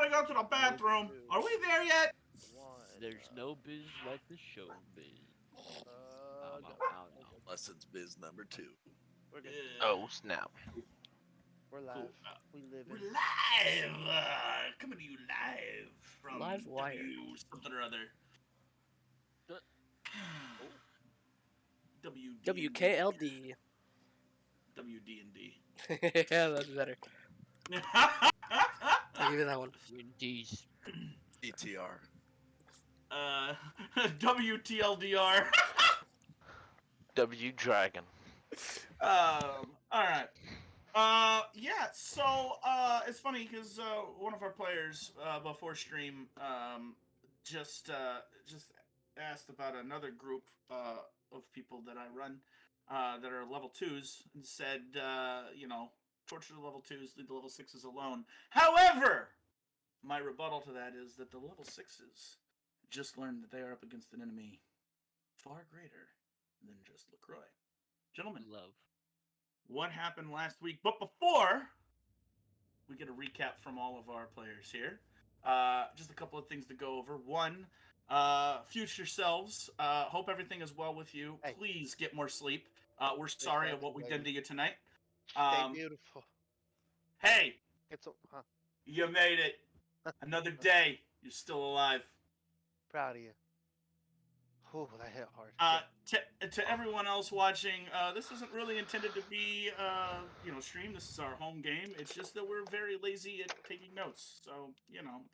gotta go to the bathroom. Are we there yet? One. There's no biz like the show biz. Go. Ow. Unless it's biz number 2. We're good. Oh, snap. We're live. Cool. We live We're in. live. Coming to you live from Live wire. W something or other. Uh, W WKLD. WD&D. Yeah, that's better. I'll give you that one. Indeed. ETR. WTLDR. W Dragon. All right. Yeah. So, it's funny because one of our players before stream just asked about another group of people that I run that are level 2s and said, torture the level 2s, leave the level 6s alone. However, my rebuttal to that is that the level 6s just learned that they are up against an enemy far greater than just LaCroix. Gentlemen, Love. what happened last week? But before we get a recap from all of our players here, just a couple of things to go over. One, future selves, hope everything is well with you. Hey. Please get more sleep. We're sorry of what we did to you tonight. Stay beautiful. Hey, It's huh? you made it. Another day. You're still alive. Proud of you. Oh, that hit hard. To everyone else watching, this isn't really intended to be, stream. This is our home game. It's just that we're very lazy at taking notes. So,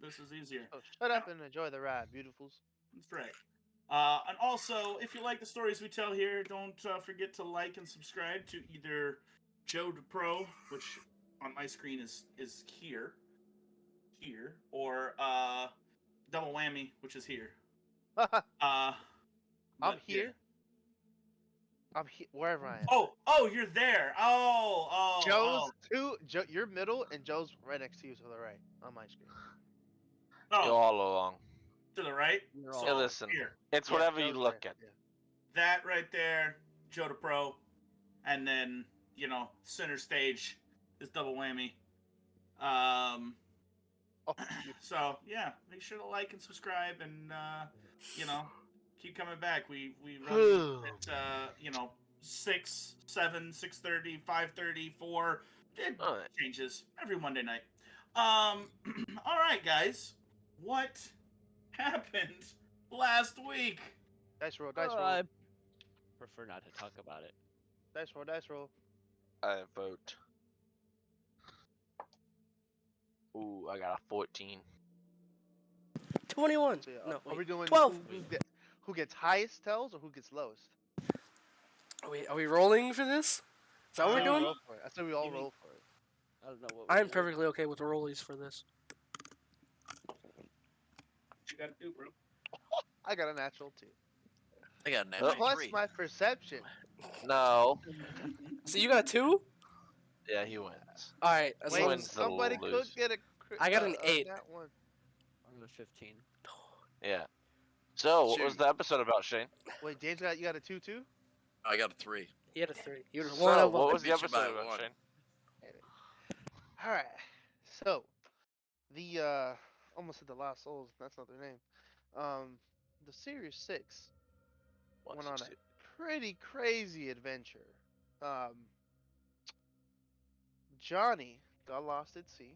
this is easier. Oh, shut up and enjoy the ride, beautifuls. That's right. And also, if you like the stories we tell here, don't forget to like and subscribe to either Joe DePro, which on my screen is here, or Double Whammy, which is here. I'm here. I'm here wherever I am. Oh, you're there. Oh. Joe, you're middle, and Joe's right next to you to the right on my screen. You're all along. To the right. You're So, all listen. here. It's whatever you Joe's look there, at. yeah. That right there, Joe DePro, and then center stage is Double Whammy. Oh, So yeah, make sure to like and subscribe, and keep coming back. We run at 6, 7, 6:30, 5:30, 4. It Alright. changes every Monday night. All right, guys, what happened last week? dice roll, dice I roll, prefer not to talk about it. dice roll, dice roll. I vote. Ooh, I got a 14. 21. So, yeah, No, are wait, we doing 12. who gets highest tells or who gets lowest? Are we rolling for this? Is that what we're Uh, doing? Roll for it. I said we all You mean- roll for it. I don't know what. I'm perfectly okay with rollies for this. What you gotta do, bro? I got a natural too. I got an natural Plus 3. my perception. No. So you got a 2? Yeah, he wins. Alright, as Wait, long wins as... the somebody could lose. get a. I got an 8. That one. I'm a 15. Yeah. So, what was Shoot. the episode about, Shane? Wait, James you got a 2 too? I got a 3. He had a 3. You were So, one of them. what was the beat you by episode about, one. Shane? All right. So, the almost said the Lost Souls. That's not their name. The Series 6 went on a 160. pretty crazy adventure. Johnny got lost at sea,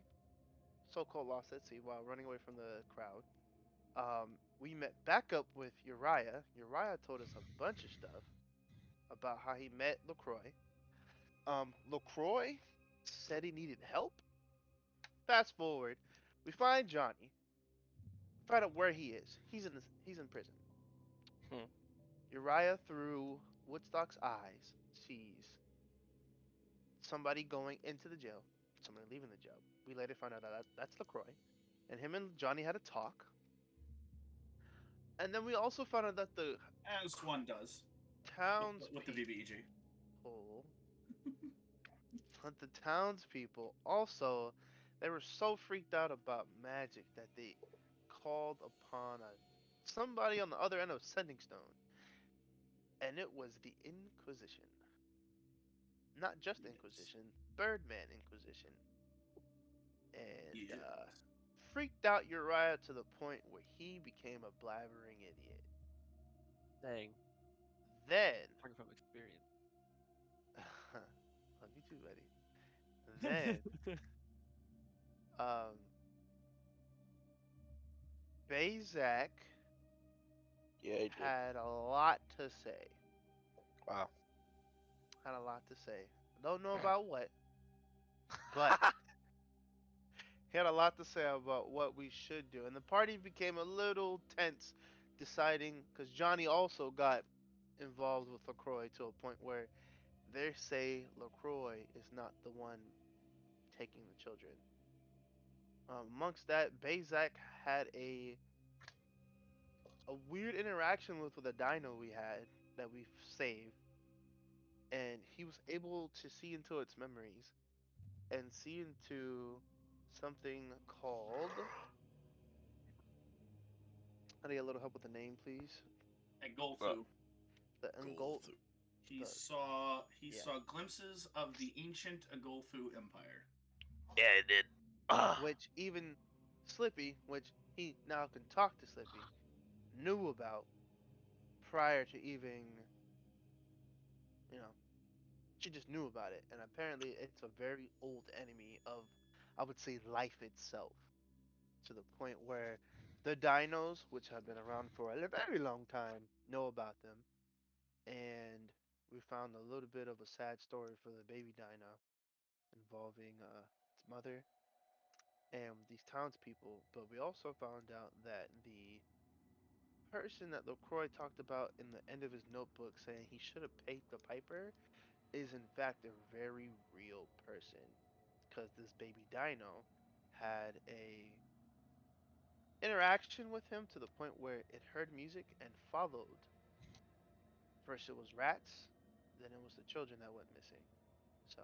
so-called lost at sea, while running away from the crowd. We met back up with Uriah. Uriah told us a bunch of stuff about how he met LaCroix. LaCroix said he needed help. Fast forward, we find Johnny. Find out where he is. He's in prison. Hmm. Uriah, through Woodstock's eyes, sees somebody going into the jail, somebody leaving the jail. We later find out that that's LaCroix, and him and Johnny had a talk. And then we also found out that the As one does with the townspeople, BBEG. but the townspeople also, they were so freaked out about magic that they called upon somebody on the other end of Sending Stone, and it was the Inquisition. Not just Yes. Inquisition, Birdman Inquisition. And Yes. freaked out Uriah to the point where he became a blabbering idiot. Dang. Then, Talking from experience. love you too, buddy. Then, Bazak Yeah, he did. had a lot to say. Wow. Had a lot to say. I don't know about what, but he had a lot to say about what we should do. And the party became a little tense, deciding, because Johnny also got involved with LaCroix to a point where they say LaCroix is not the one taking the children. Amongst that, Bazak had a weird interaction with a dino we had that we saved, and he was able to see into its memories and see into something called. I need a little help with the name, please. At Golfu, The Ungol. he the- saw yeah. saw glimpses of the ancient Agolfu Empire. Yeah, it did. Which even Slippy, which he now can talk to Slippy, knew about prior to even, she just knew about it. And apparently it's a very old enemy of, I would say, life itself. To the point where the dinos, which have been around for a very long time, know about them. And we found a little bit of a sad story for the baby dino involving its mother and these townspeople. But we also found out that the person that LaCroix talked about in the end of his notebook saying he should have paid the piper is in fact a very real person. Because this baby dino had a interaction with him to the point where it heard music and followed. First it was rats, then it was the children that went missing. So,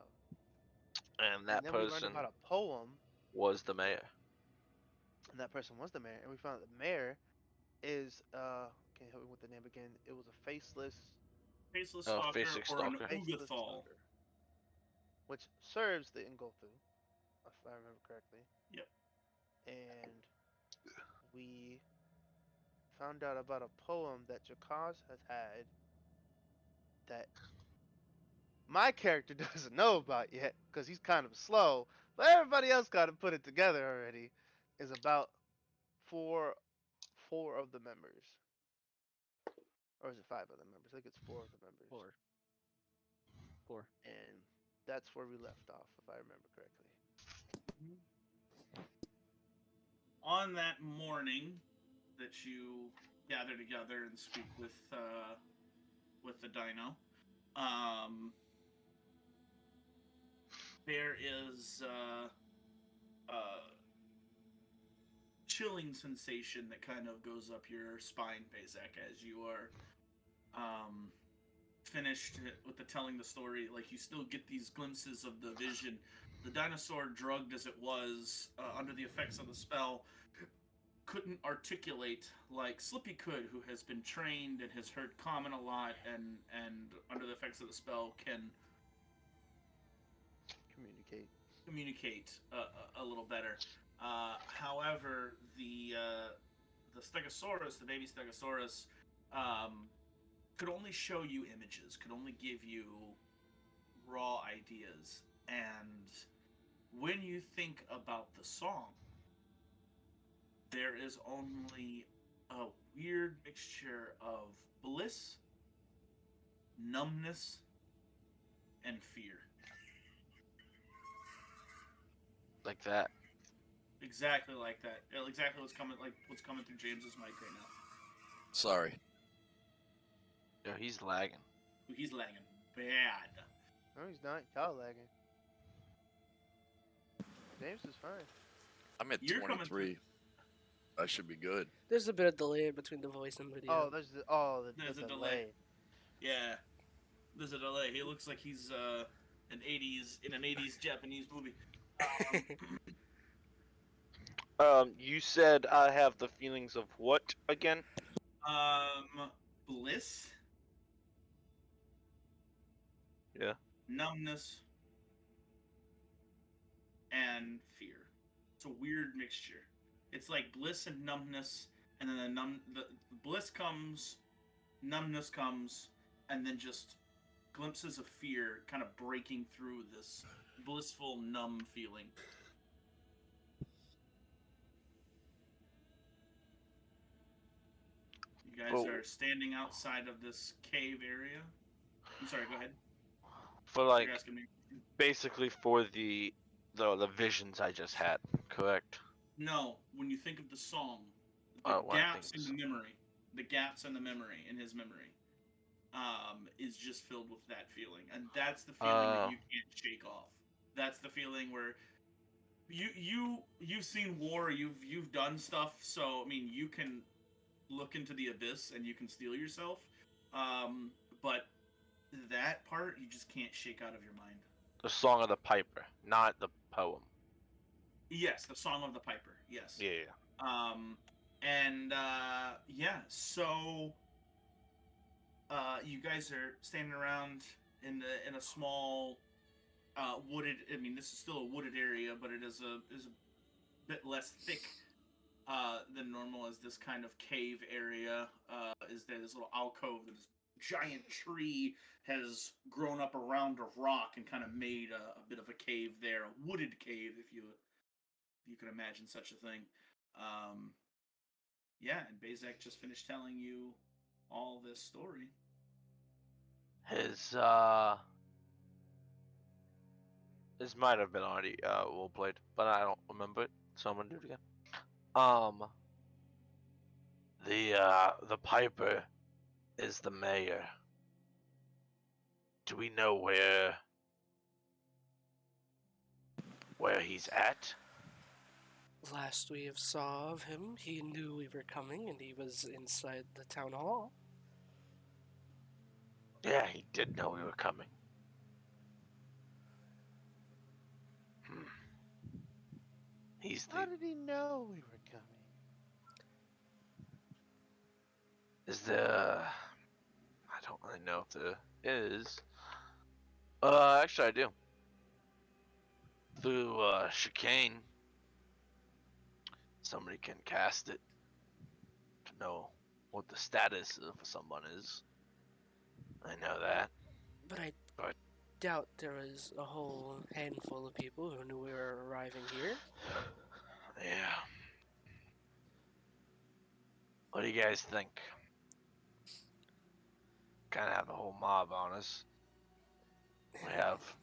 And that then we learned person about a poem, was the mayor. and that person was the mayor. And we found out the mayor is can you help me with the name again? It was a faceless Stalker Faceless or an Stalker. faceless Ugathal. stalker, which serves the Ingolthu, if I remember correctly. Yep. And we found out about a poem that Jakaz has had that my character doesn't know about yet because he's kind of slow, but everybody else got to put it together already. Is about four of the members, or is it 5 of the members? I think it's 4 of the members. Four. And that's where we left off, if I remember correctly. On that morning that you gather together and speak with the dino, there is chilling sensation that kind of goes up your spine, Bazak, as you are finished with telling the story. Like, you still get these glimpses of the vision. The dinosaur, drugged as it was, under the effects of the spell, couldn't articulate like Slippy could, who has been trained and has heard common a lot, and under the effects of the spell can communicate a little better. However, the Stegosaurus, the baby Stegosaurus, could only show you images, could only give you raw ideas. And when you think about the song, there is only a weird mixture of bliss, numbness, and fear. Like that. Exactly like that. Exactly what's coming through James's mic right now. Sorry. Yo, he's lagging. He's lagging bad. No, he's not. Y'all lagging. James is fine. I'm at You're coming 23. I should be good. There's a bit of delay between the voice and video. Oh, there's There's the a delay. Yeah, there's a delay. He looks like he's in an 80s Japanese movie. You said I have the feelings of what again? Bliss. Yeah. Numbness. And fear. It's a weird mixture. It's like bliss and numbness, and then the bliss comes, numbness comes, and then just glimpses of fear kind of breaking through this blissful, numb feeling. You guys are standing outside of this cave area. I'm sorry, go ahead. For like, You're asking me. basically for the visions I just had, correct? No, when you think of the song, Oh, the when I gaps think in of the memory, the gaps in the memory, in his memory, is just filled with that feeling, and that's the feeling that you can't shake off. That's the feeling where you've seen war, you've done stuff, so I mean you can look into the abyss and you can steel yourself, but that part you just can't shake out of your mind. The Song of the Piper, not the poem. Yes, the Song of the Piper. Yes. Yeah. Yeah, so you guys are standing around in a small wooded. I mean, this is still a wooded area, but it is a bit less thick than normal. As this kind of cave area is there this little alcove that this giant tree has grown up around a rock and kind of made a bit of a cave there, a wooded cave, if you could imagine such a thing. Yeah, and Bezek just finished telling you all this story. His this might have been already well played, but I don't remember it, so I'm gonna do it again. The Piper is the mayor. Do we know where he's at? Last we have saw of him, he knew we were coming and he was inside the town hall. Yeah, he did know we were coming. He's How did he know we were coming? Is there... I don't really know if there is. Actually I do. Through chicane, somebody can cast it to know what the status of someone is. I know that. But I doubt there was a whole handful of people who knew we were arriving here. Yeah. What do you guys think? Kind of have a whole mob on us. We have...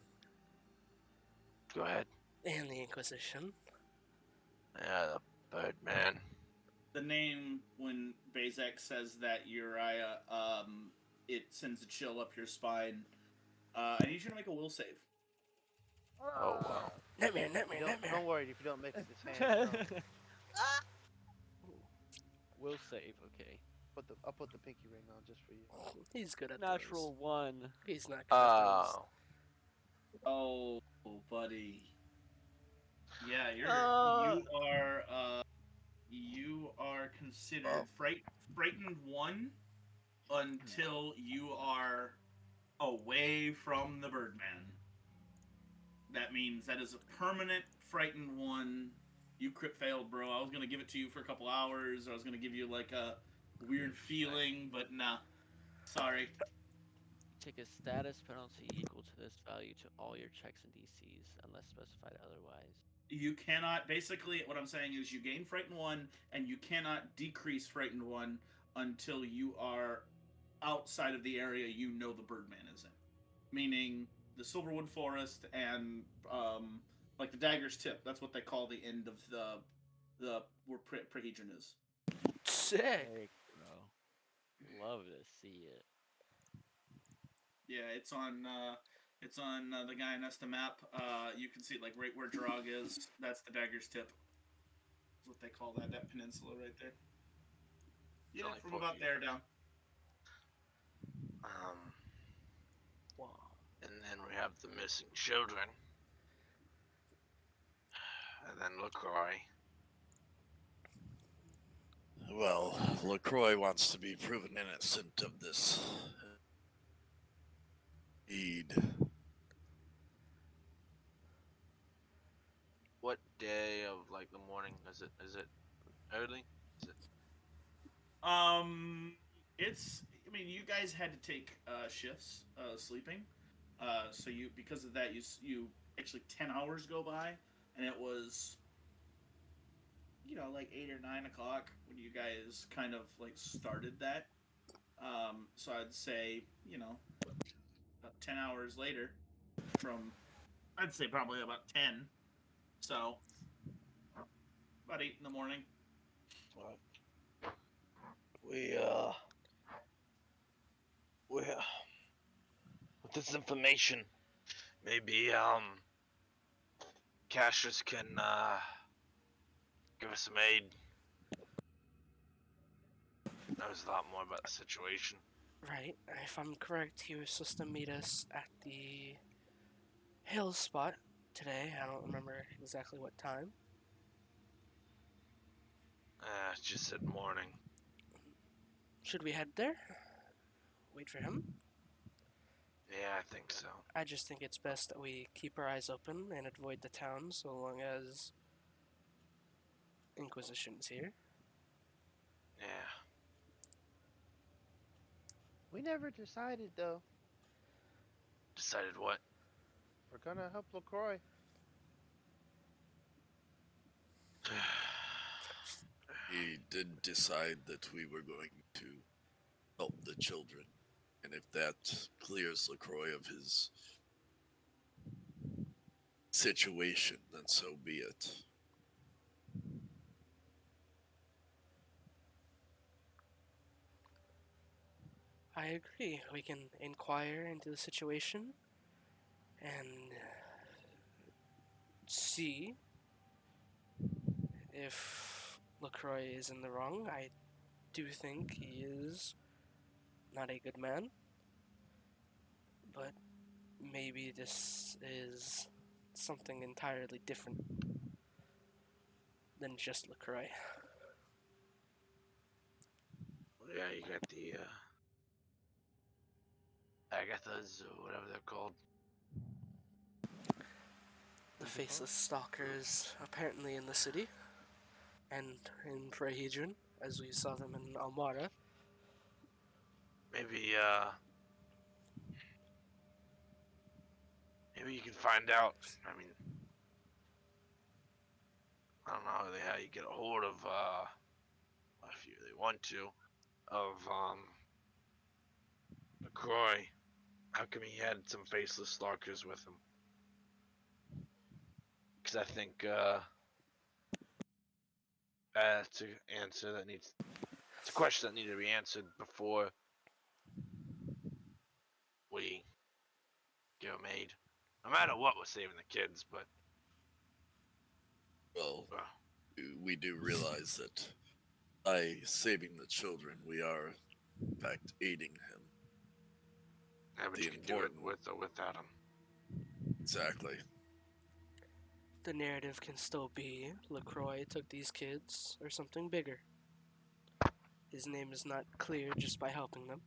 Go ahead. And the Inquisition. Yeah, the Birdman. The name, when Bezek says that, Uriah, it sends a chill up your spine. I need you to make a will save. Oh, wow. Nightmare. Don't worry if you don't make it this hand. Will save, okay. I'll put the pinky ring on just for you. He's good at Natural those. 1. He's not good at those. Oh, buddy. Yeah, you are considered frightened 1 until you are away from the Birdman. That means that is a permanent frightened 1. You crit failed, bro. I was gonna give it to you for a couple hours. I was gonna give you like a weird feeling, but nah. Sorry. Take a status penalty equal to this value to all your checks and DCs, unless specified otherwise. You cannot, basically, what I'm saying is you gain Frightened 1, and you cannot decrease Frightened 1 until you are outside of the area you know the Birdman is in. Meaning the Silverwood Forest and, like the Dagger's Tip. That's what they call the end of the where Prehedron is. Sick. Sick, bro. Love to see it. Yeah, it's on the Gaia Nesta map. You can see like right where Drog is. That's the Dagger's Tip. That's what they call that peninsula right there. Yeah, Only from 4 about feet there from down. Wow. And then we have the missing children. And then LaCroix. Well, LaCroix wants to be proven innocent of this deed. What day of like the morning is it? Is it early? It's. I mean, you guys had to take shifts sleeping. So you because of that you actually 10 hours go by, and it was like 8 or 9 o'clock when you guys kind of like started that. So I'd say about 10 hours later from I'd say probably about 10. So about 8 in the morning. We with this information, maybe Cassius can give us some aid. Knows a lot more about the situation. Right, if I'm correct, he was supposed to meet us at the hill spot today. I don't remember exactly what time. Just said morning. Should we head there? Wait for him? Yeah, I think so. I just think it's best that we keep our eyes open and avoid the town so long as Inquisition's here. Yeah. We never decided though. Decided what? We're gonna help LaCroix. We did decide that we were going to help the children. And if that clears LaCroix of his situation, then so be it. I agree. We can inquire into the situation and see if LaCroix is in the wrong. I do think he is not a good man, but maybe this is something entirely different than just LaCroix. Well, yeah, you got the Agathas or whatever they're called. The faceless stalkers apparently in the city and in Prahedron, as we saw them in Almara. Maybe you can find out. I mean, I don't know how you get a hold of if you really want to of LaCroix. How come he had some faceless stalkers with him? Because I think that's an answer that needs. It's a question that needed to be answered before we give him aid. No matter what, we're saving the kids, but Well, we do realize that by saving the children, we are, in fact, aiding him. yeah, but The you can do it important- with or without him. Exactly. The narrative can still be LaCroix took these kids or something bigger. His name is not clear just by helping them.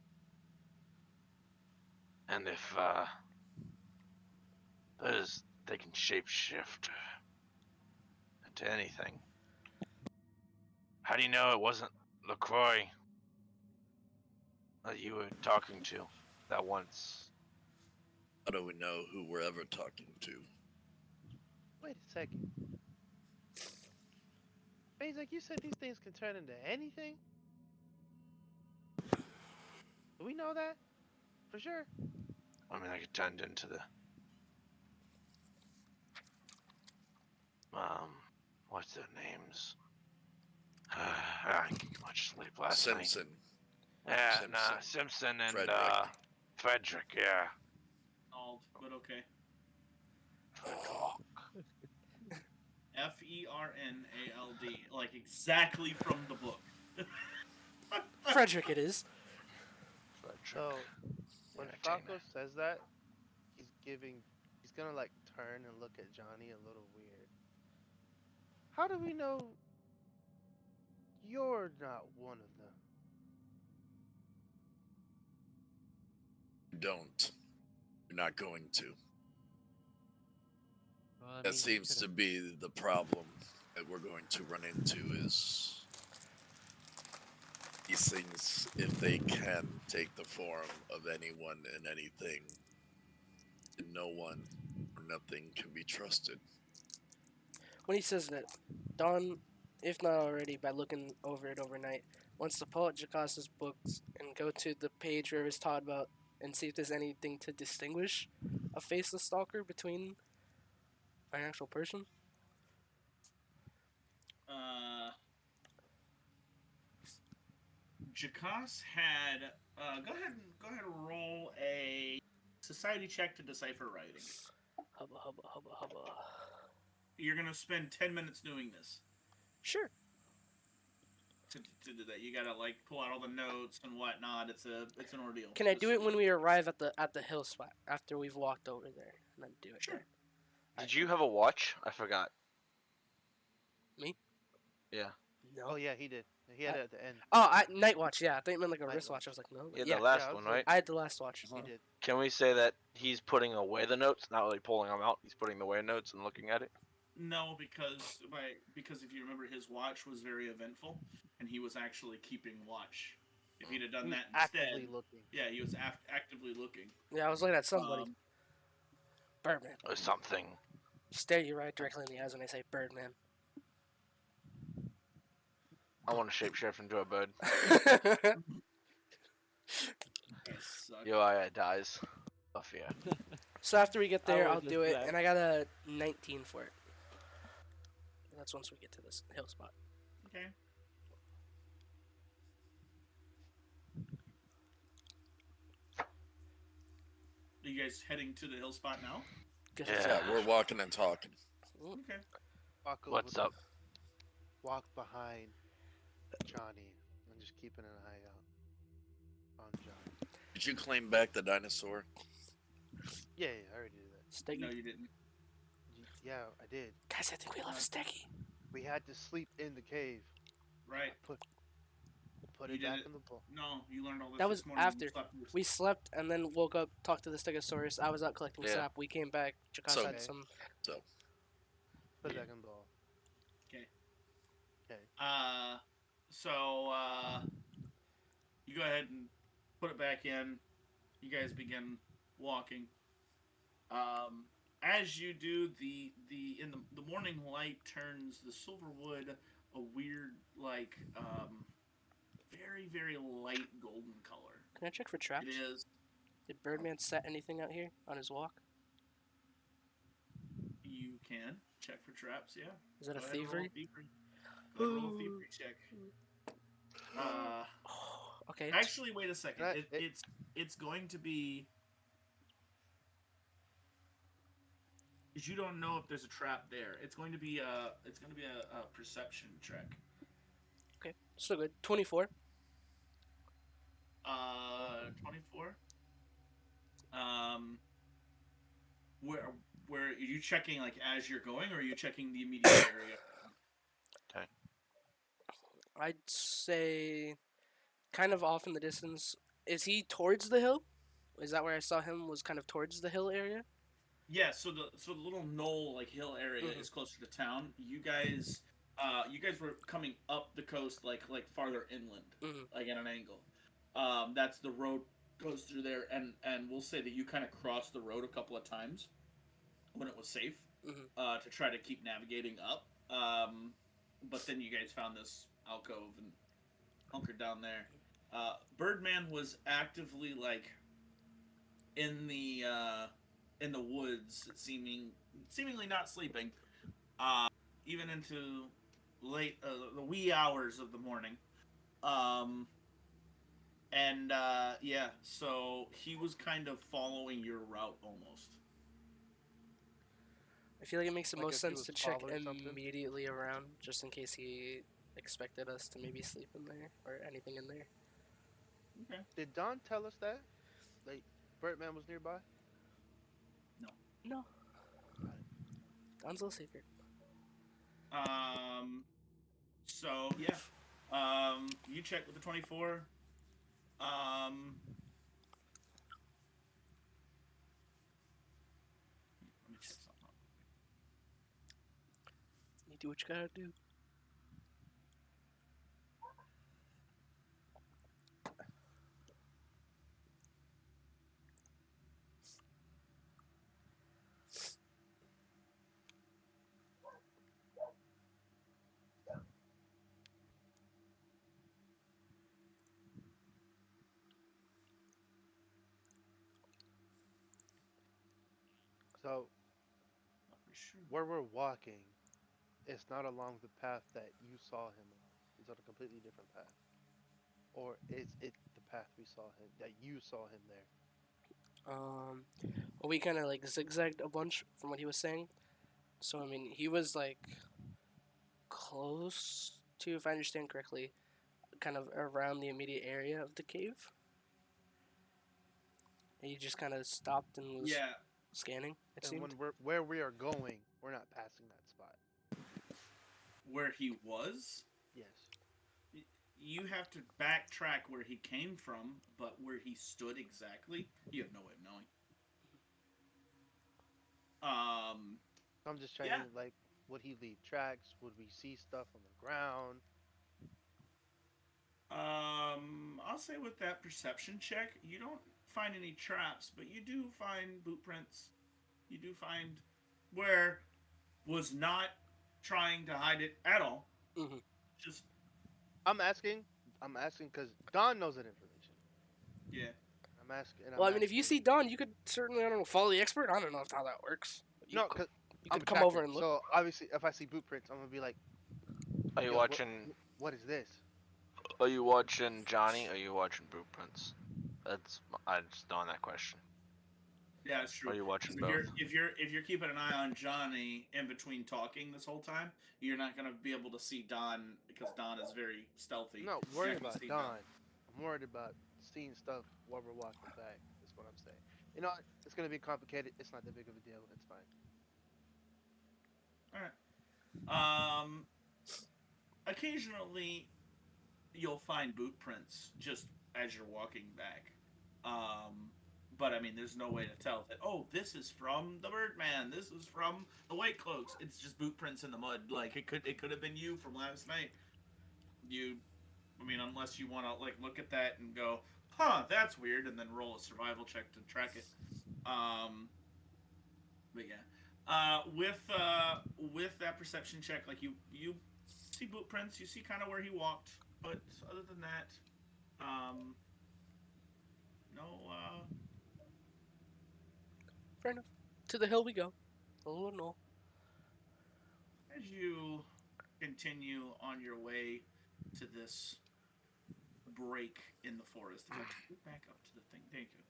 And if they can shapeshift into anything. How do you know it wasn't LaCroix that you were talking to that once? How do we know who we're ever talking to? Wait a second. Like you said these things can turn into anything? Do we know that? For sure. I mean, I get turned into the what's their names? I didn't get much sleep last night. Simpson. Yeah, Simpson. nah, Simpson and Frederick. Frederick, yeah. Called, but okay. Frederick. Fernald, like exactly from the book. Frederick it is. So, when Falco says that, he's gonna like turn and look at Johnny a little weird. How do we know you're not one of them? Don't. You're not going to. Well, I That mean, you seems to could've- be the problem that we're going to run into is these things, if they can take the form of anyone and anything, no one or nothing can be trusted. When he says that, Don, if not already by looking over it overnight, wants to pull out Jocas's books and go to the page where it's taught about and see if there's anything to distinguish a faceless stalker between an actual person. Jakas had. Go ahead and roll a society check to decipher writing. Hubba hubba hubba hubba. You're gonna spend 10 minutes doing this. Sure. To do that, you gotta like pull out all the notes and whatnot. It's an ordeal. Can I do it when we arrive at the hill spot after we've walked over there and then do it? Sure. there? Did you have a watch? I forgot. Me? Yeah. No. Oh yeah, he did. He had it at the end. Oh, night watch. Yeah, I think it meant like a Night wristwatch. I was like, no. You had Yeah, the last yeah, one, I was right? I had the last watch. He did. Can we say that he's putting away the notes, not really pulling them out? He's putting away notes and looking at it. No, because if you remember, his watch was very eventful, and he was actually keeping watch. If he'd have done He was that instead, actively looking. yeah, he was actively looking. Yeah, I was looking at somebody. Um, Birdman. Or something. Stare you right directly in the eyes when I say Birdman. I want to shapeshift into a bird. I suck. Your eye dies. Oh yeah. So after we get there, I I'll was do just it, back. and I got a 19 for it. That's once we get to this hill spot. Okay. Are you guys heading to the hill spot now? Good. Yeah. Yeah, we're walking and talking. Okay. Walk over What's the- up? Walk behind Johnny and just keeping an eye out on Johnny. Did you claim back the dinosaur? Yeah, I already did that. Steggy. No, you didn't. Yeah, I did. Guys, I think we left Steggy. We had to sleep in the cave. Right. Put You it did back it. in the bowl. No, you learned all this. That this was morning when you after. slept. We slept and then woke up, talked to the Stegosaurus. I was out collecting Yeah. sap. We came back. Jakas So- had Okay. some. Put it Yeah. back in the bowl. So you go ahead and put it back in. You guys begin walking. As you do, the morning light turns the silver wood a weird, like, very, very light golden color. Can I check for traps? It is. Did Birdman set anything out here on his walk? You can check for traps. Yeah. Is that a Go ahead and roll thievery? Go ahead and roll a thievery check. Okay. Actually, wait a second. Right, It's going to be. Because you don't know if there's a trap there. It's going to be a perception check. Okay. So good. 24. 24. Where are you checking, like, as you're going, or are you checking the immediate area? I'd say kind of off in the distance. Is he towards the hill? Is that where I saw him, was kind of towards the hill area? Yeah, so the little knoll, like, hill area Mhm. is closer to town. You guys were coming up the coast, like farther inland, Mhm. like at an angle. That's the road goes through there, and we'll say that you kind of crossed the road a couple of times when it was safe, Mhm. to try to keep navigating up. But then you guys found this alcove and hunkered down there. Birdman was actively, like, in the woods, seemingly not sleeping, even into late the wee hours of the morning. Yeah, so he was kind of following your route almost. I feel like it makes the Like most if he sense was to check tall or something? immediately around, just in case he expected us to maybe sleep in there or anything in there. Did Don tell us that? Like, Birdman was nearby? No. Don's a little secret. So yeah, you check with the 24. Let me check something. You do what you gotta do. So Not for sure. where we're walking, it's not along the path that you saw him on. It's on a completely different path. Or is it the path we saw him that you saw him there? Well, we kind of like zigzagged a bunch from what he was saying. So I mean, he was like close to, if I understand correctly, kind of around the immediate area of the cave. And he just kind of stopped and was Yeah. scanning. It And seemed. when where we are going, we're not passing that spot. Where he was, Yes. you have to backtrack where he came from, but where he stood exactly, you have no way of knowing. I'm just trying Yeah. to like, would he leave tracks? Would we see stuff on the ground? I'll say with that perception check, you don't find any traps, but you do find boot prints. You do find where was not trying to hide it at all. Mhm. Just I'm asking because Don knows that information. yeah. I'm asking. And Well, I'm I mean, if you asking- see Don, you could certainly, I don't know, follow the expert. I don't know how that works. You no, could, because you I'm could come over tracking, and look. So obviously, if I see boot prints, I'm gonna be like, Are you "Yo, watching? What is this?" Are you watching Johnny? Or are you watching Blueprints? I just know that question. Yeah, it's true. Are you watching 'Cause both? if you're keeping an eye on Johnny in between talking this whole time, you're not gonna be able to see Don because Don is very stealthy. I'm not You're worried not gonna about see Don. I'm worried about seeing stuff while we're walking back. That's what I'm saying. You know, what? It's gonna be complicated. It's not that big of a deal. It's fine. All right. Occasionally you'll find boot prints just as you're walking back. But I mean, there's no way to tell that. Oh, this is from the Birdman. This is from the White Cloaks. It's just boot prints in the mud. Like it could have been you from last night. I mean, unless you want to like look at that and go, huh, that's weird, and then roll a survival check to track it. But yeah, with that perception check, like you see boot prints, you see kind of where he walked, but other than that, no. Fair enough. To the hill we go. Oh no. As you continue on your way to this break in the forest, if I could get back up to the thing, thank you.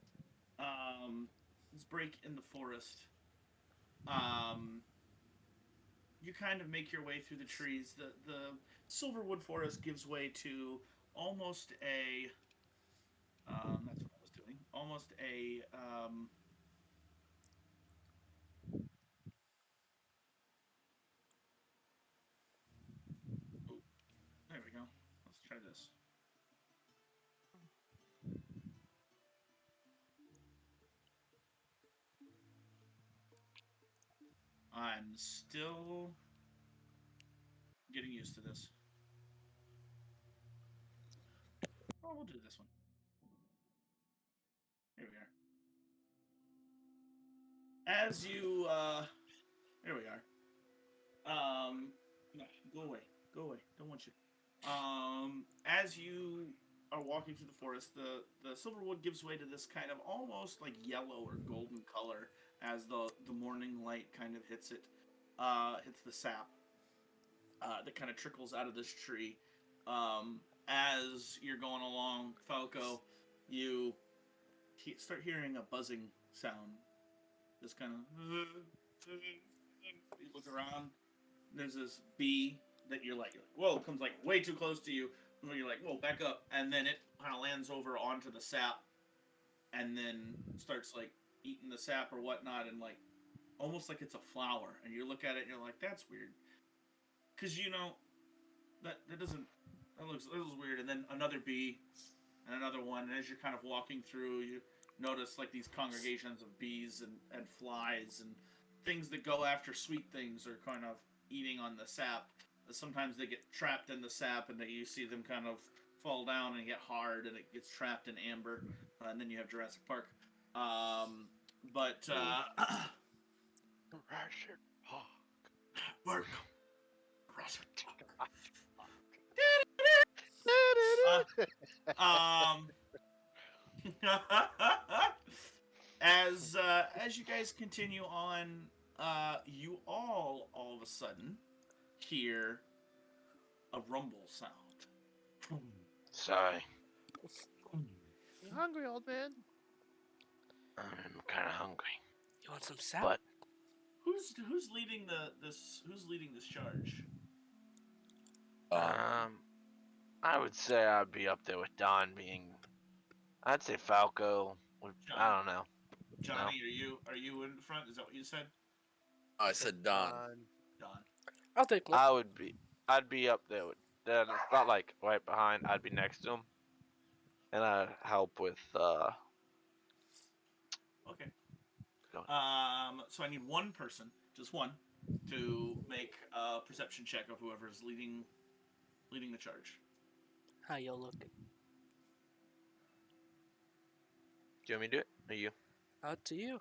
This break in the forest. You kind of make your way through the trees. The Silverwood forest gives way to almost a. That's what I was doing. Almost a. Oh, there we go. Let's try this. I'm still getting used to this. Oh, we'll do this one. Here we are. As you, here we are. No, go away. Go away. Don't want you. As you are walking through the forest, the Silverwood gives way to this kind of almost like yellow or golden color as the morning light kind of hits it, hits the sap that kind of trickles out of this tree. As you're going along, Falco, you start hearing a buzzing sound. This kind of. You look around. There's this bee that you're like, whoa, comes like way too close to you. And you're like, whoa, back up. And then it kind of lands over onto the sap, and then starts like eating the sap or whatnot, and like almost like it's a flower. And you look at it and you're like, that's weird, because you know that looks weird. And then another bee and another one. And as you're kind of walking through, you notice like these congregations of bees and flies and things that go after sweet things are kind of eating on the sap. Sometimes they get trapped in the sap, and you see them kind of fall down and get hard, and it gets trapped in amber. And then you have Jurassic Park. Jurassic Park. Work. Jurassic as you guys continue on, you all of a sudden hear a rumble sound. Sorry, You hungry, old man? I'm kind of hungry. You want some salad? But Who's leading who's leading this charge? I would say I'd be up there with Don being. I'd say Falco. I don't know. Johnny, are you in front? Is that what you said? I said Don. Don. I'll take one. I'd be up there with. Then it's not like right behind. I'd be next to him, and I'd help with. Okay. Go So I need one person, just one, to make a perception check of whoever's leading the charge. How you looking? Do you want me to do it? Or you? Up to you.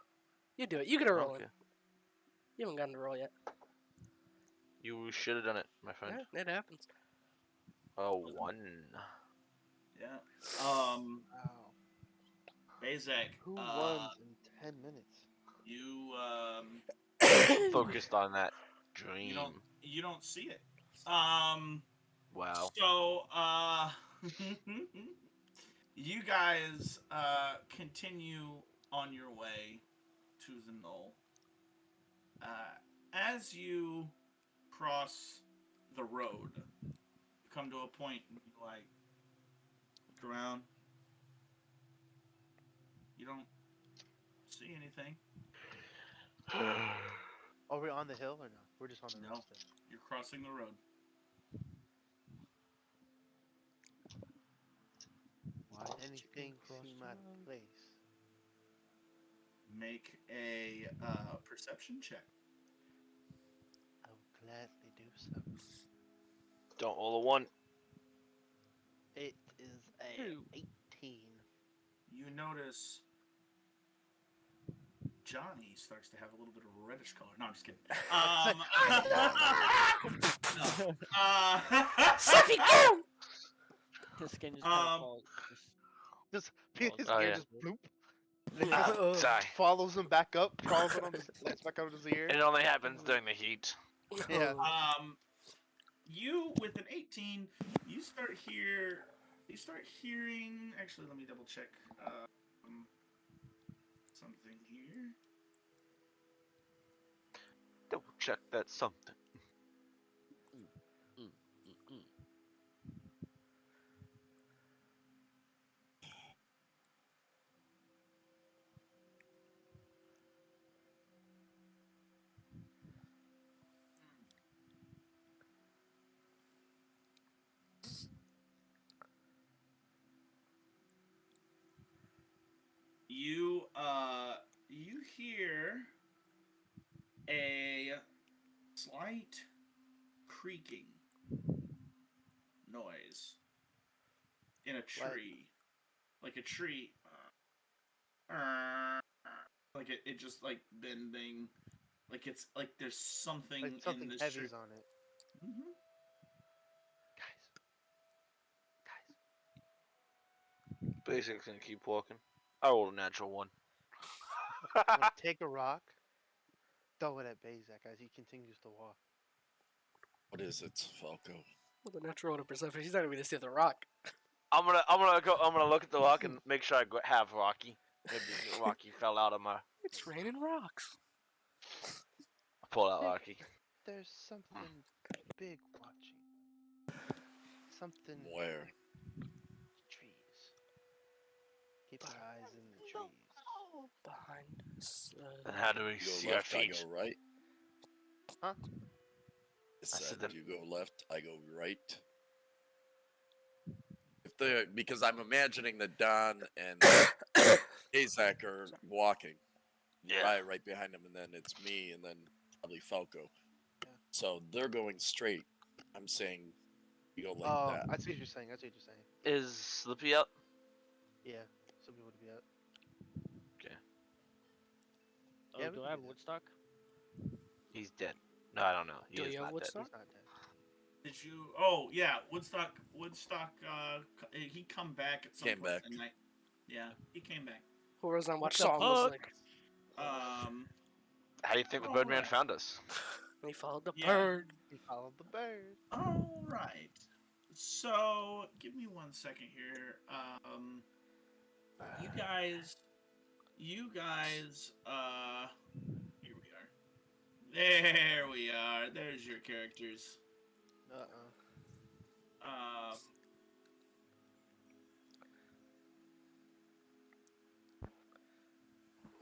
You do it. You get a roll in. Okay. You haven't gotten a roll yet. You should have done it, my friend. Yeah, it happens. Oh, 1. Yeah. Wow. Bezek. Who runs in 10 minutes? You Focused on that dream. you don't see it. Wow. So you guys continue on your way to the knoll. As you cross the road, you come to a point and you look around. You don't see anything. Are we on the hill or no? We're just on the No. road still. You're crossing the road. Why anything seem out of place? Make a perception check. I will gladly do so. Don't roll a 1. It is a 18. You notice Johnny starts to have a little bit of a reddish color. No, I'm just kidding. Sippy, go! His skin just kind of falls. Just Well, his oh, ear yeah. just bloop. And it Sorry. follows him back up, crawls it on his, lands back out of his ear. It only happens during the heat. Yeah. You with an 18, you start hearing. Actually, let me double check something here. Double check that something. You hear a slight creaking noise in a tree, like a tree, like it just like bending, like it's like there's something Like something in this tree. heavy's on it. Mhm. Basic's gonna keep walking. I rolled a natural 1. I'm gonna take a rock, throw it at Bezak as he continues to walk. What is it, Falco? Well, the natural order perception. He's not gonna be this the rock. I'm gonna look at the rock and make sure I have Rocky. Maybe Rocky fell out of my. It's raining rocks. Pull out Rocky. There's something big watching. Something Where? trees. Keep your eyes in the trees. Behind us. And how do we You see go our left, I feet? go right. Huh? It said said that- you go left, I go right. If they're because I'm imagining that Don and Azak are walking. Yeah. Right behind him, and then it's me, and then probably Falco. Yeah. So they're going straight. I'm saying you go like Oh, that. I see what you're saying. I see what you're saying. Is Slippy out? Yeah, some people would be out. Oh, Yeah, we do can I have do that. Woodstock? He's dead. No, I don't know. He Do is you have not Woodstock? He's not dead. Did you? Oh yeah, Woodstock. He come back at some Came point back. in the night. Yeah, he came back. Whoever's on Watch the Song was fuck? like, How do you think the Birdman Alright. found us? they followed the Yeah. bird. He followed the bird. All right. So, give me 1 second here. You guys, here we are. There we are. There's your characters. Um,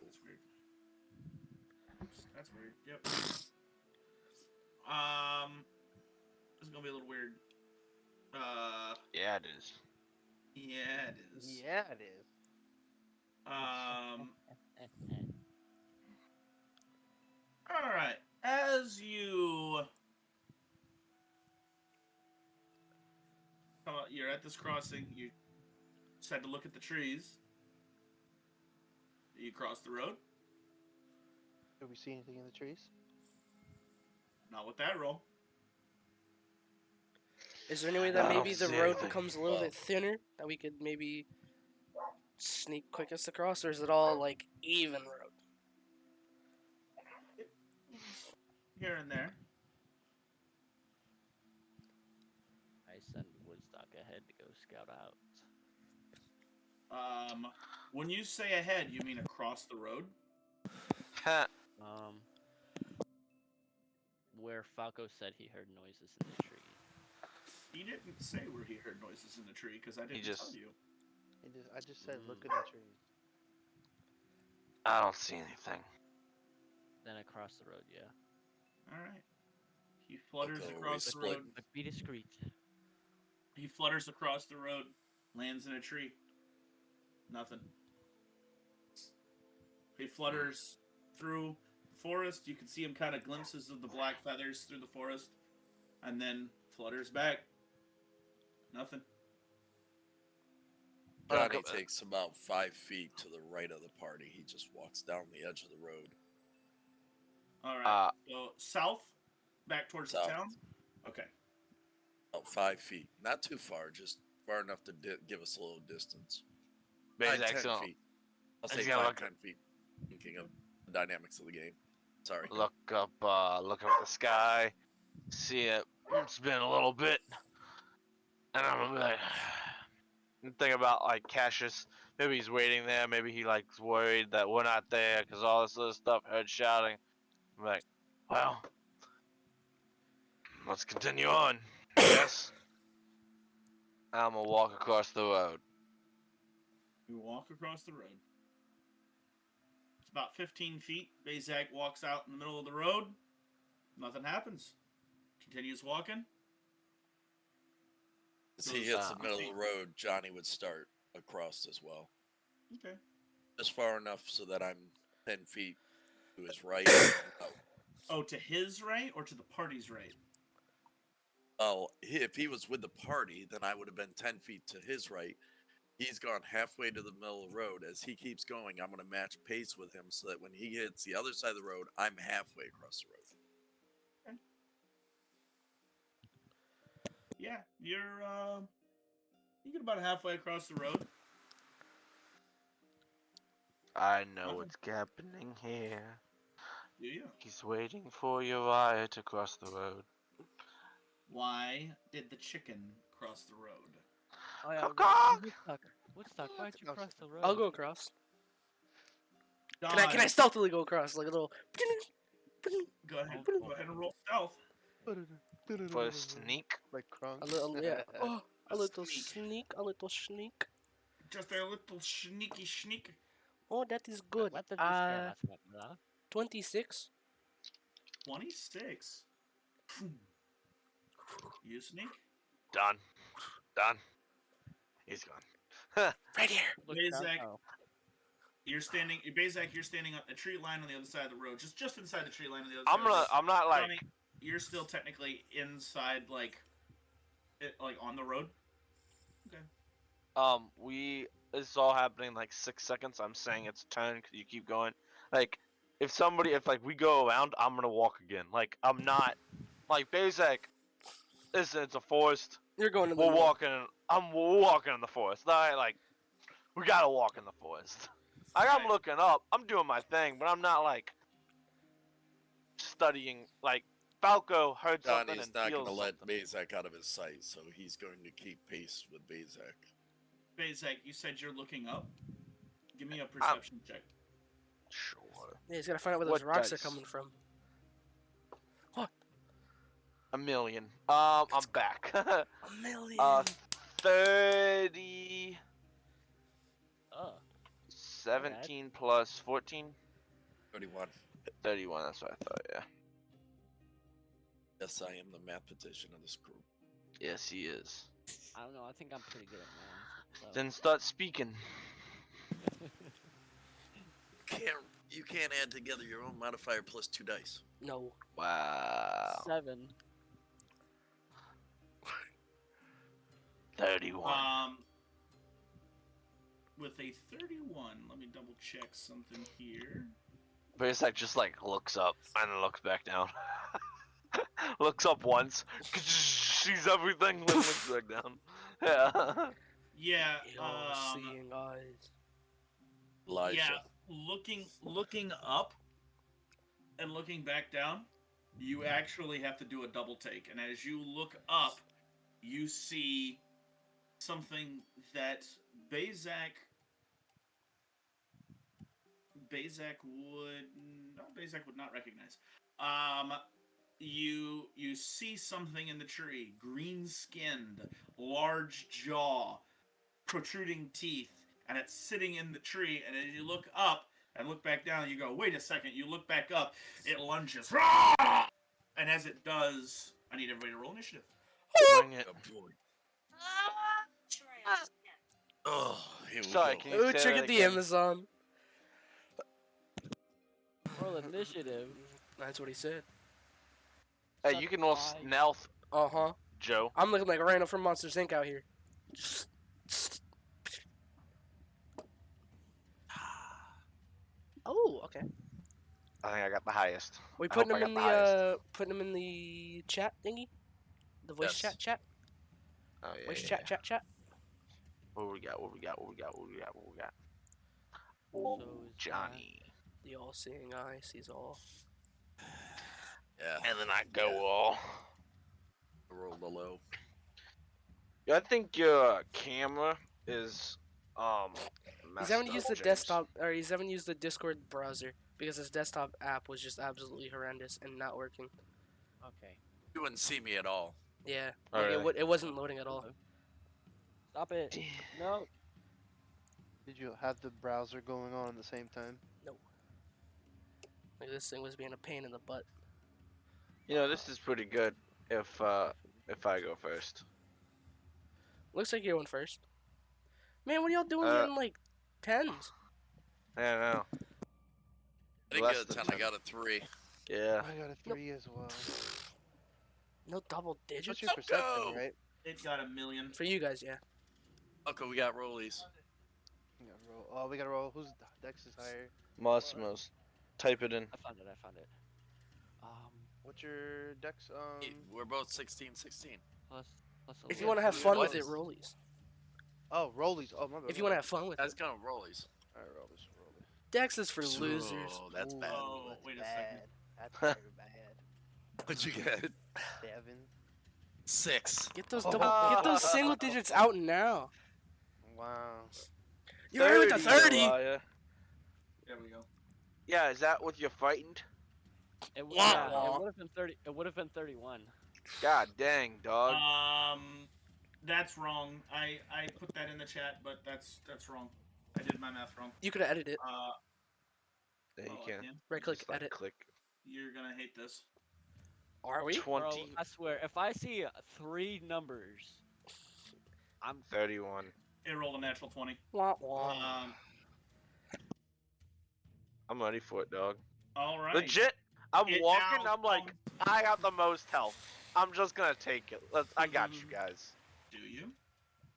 that's weird. Oops, that's weird. Yep. This is gonna be a little weird. Yeah, it is. Yeah, it is. Yeah, it is. All right. As you you're at this crossing, you decide to look at the trees. You cross the road. Do we see anything in the trees? Not with that roll. Is there any way I that don't maybe the see road anything. becomes a little bit thinner that we could maybe sneak quickest across, or is it all like even road? Here and there. I send Woodstock ahead to go scout out. When you say ahead, you mean across the road? Where Falco said he heard noises in the tree. He didn't say where he heard noises in the tree because I didn't just- tell you. I just said, look at the trees. I don't see anything. Then across the road, yeah. All right. He flutters Okay, we across the split. road. But be discreet. He flutters across the road, lands in a tree. Nothing. He flutters through the forest. You can see him kind of glimpses of the black feathers through the forest, and then flutters back. Nothing. Johnny Okay. takes about 5 feet to the right of the party. He just walks down the edge of the road. All right. Uh, So south, back towards South. the town. Okay. About 5 feet. Not too far, just far enough to give us a little distance. but he's 9, 10 excellent. feet. I'll He's say gonna 5, look- 10 feet. Thinking of the dynamics of the game. Sorry. Look up the sky. See it. It's been a little bit. And I'm gonna be like, think about like Cassius. Maybe he's waiting there. Maybe he like's worried that we're not there because all this other stuff. Heard shouting. I'm like, well, let's continue on. Yes. I'm gonna walk across the road. You walk across the road. It's about 15 feet. Bazak walks out in the middle of the road. Nothing happens. Continues walking. As he hits the middle of the road, Johnny would start across as well. Okay. Just far enough so that I'm 10 feet to his right. Oh, to his right or to the party's right? Oh, if he was with the party, then I would have been 10 feet to his right. He's gone halfway to the middle of the road. As he keeps going, I'm going to match pace with him so that when he hits the other side of the road, I'm halfway across the road. Yeah, you get about halfway across the road. I know Nothing. what's happening here. Do you? He's waiting for Uriah to cross the road. Why did the chicken cross the road? Oh yeah, Cock! Woodstock, why'd you cross the road? I'll go across. Don, Can I stealthily go across like a little? Go ahead and roll stealth. For a sneak. Like Krunk. A little, yeah. Oh, a A little sneak. a little sneak. Just a little sneaky sneak. Oh, that is good. What did you scare us with, huh? 26. 26. You sneak? Done. He's gone. Right here. Look Bazak, down, oh. You're standing on a tree line on the other side of the road, just inside the tree line on the other I'm side. Of the road. I'm not like. Johnny, you're still technically inside, like on the road. Okay. This is all happening in like 6 seconds. I'm saying it's turn because you keep going. Like, if we go around, I'm gonna walk again. Like, I'm not, like, basic. Listen, it's a forest. You're going to the We're middle. walking in the forest. Alright, like, we gotta walk in the forest. I'm Right. looking up. I'm doing my thing, but I'm not like studying. Like Falco heard something Johnny's and not feels going to let something. Bazak out of his sight, so he's going to keep pace with Bazak. Bazak, you said you're looking up. Give me a perception check. Sure. Yeah, he's gotta find out where What those rocks dice? are coming from. $1 million. I'm back. A million. 30. Oh. 17 plus 14. 31. 31. That's what I thought. Yeah. Yes, I am the mathematician of this group. Yes, he is. I don't know. I think I'm pretty good at math. So. Then start speaking. You can't add together your own modifier plus 2 dice. No. Wow. 7. 31. With a 31, let me double check something here. But it's like just like looks up and then looks back down. Looks up once, sees everything, then looks back down. Yeah. Yeah. Your seeing eyes. Elijah. Yeah. Looking up and looking back down, you actually have to do a double take. And as you look up, you see something that Bazak would not recognize. You see something in the tree, green-skinned, large jaw, protruding teeth, and it's sitting in the tree. And as you look up and look back down, you go, "Wait a second!" You look back up, it lunges, and as it does, I need everybody to roll initiative. Bring it. Oh, boy. Oh, here we Sorry, go. can you Ooh, say triggered that the again? Amazon. Roll initiative. That's what he said. Hey, you can roll Five. stealth, Uh-huh. Joe. I'm looking like Rhino from Monsters Inc. out here. Oh, okay. I think I got the highest. We I putting hope him I in got the highest. the putting him in the chat thingy? The voice Yes. chat? Oh yeah. Voice yeah. chat. What we got? What we got? So Ooh, is Johnny. The all-seeing eye sees all. Yeah, And then I go all. roll the low. Yeah, I think your camera is He's messed haven't up, used the James. desktop, or he's haven't used the Discord browser because his desktop app was just absolutely horrendous and not working. Okay. You wouldn't see me at all. Yeah, Oh, like really? it wasn't loading at all. Stop it. No. Did you have the browser going on at the same time? Like this thing was being a pain in the butt. You know, this is pretty good if I go first. Looks like you're going first. Man, what are y'all doing Uh, getting like tens? I don't know. I didn't Less get a than 10, I 10. got a 3. Yeah. I got a 3 as well. No double digits What's your perception, go! right? It got a million. for you guys, yeah. Okay, we got rollies. We gotta roll. Oh, we gotta roll. Whose dex is higher? Mosmos. Type it in. I found it. What's your dex? We're both 16, 16. Plus If you 11. want to have fun with it, What? rollies. Oh, rollies. Oh, my bad. If you want to have fun with That's it, kind of rollies. Alright, rollies. Dex is for So, losers. that's bad. Oh, that's wait a bad. second. That's very bad. What'd you get? 7. 6. Get those single digits out now. Wow. You're already with the 30. Liar. There we go. Yeah, is that what you're fighting? It, Wah, yeah, wah. it would have been 30. It would have been 31. God dang, dog. That's wrong. I put that in the chat, but that's wrong. I did my math wrong. You could have edited it. Yeah, you I can. Right click, Just, like, edit. Click. You're gonna hate this. Are we? 20. Bro, I swear, if I see 3 numbers, I'm 31. It rolled a natural 20. Wah, wah. I'm ready for it, dog. All right. Legit, I'm It walking, now I'm like, I got the most health. I'm just gonna take it. I got you guys. Do you?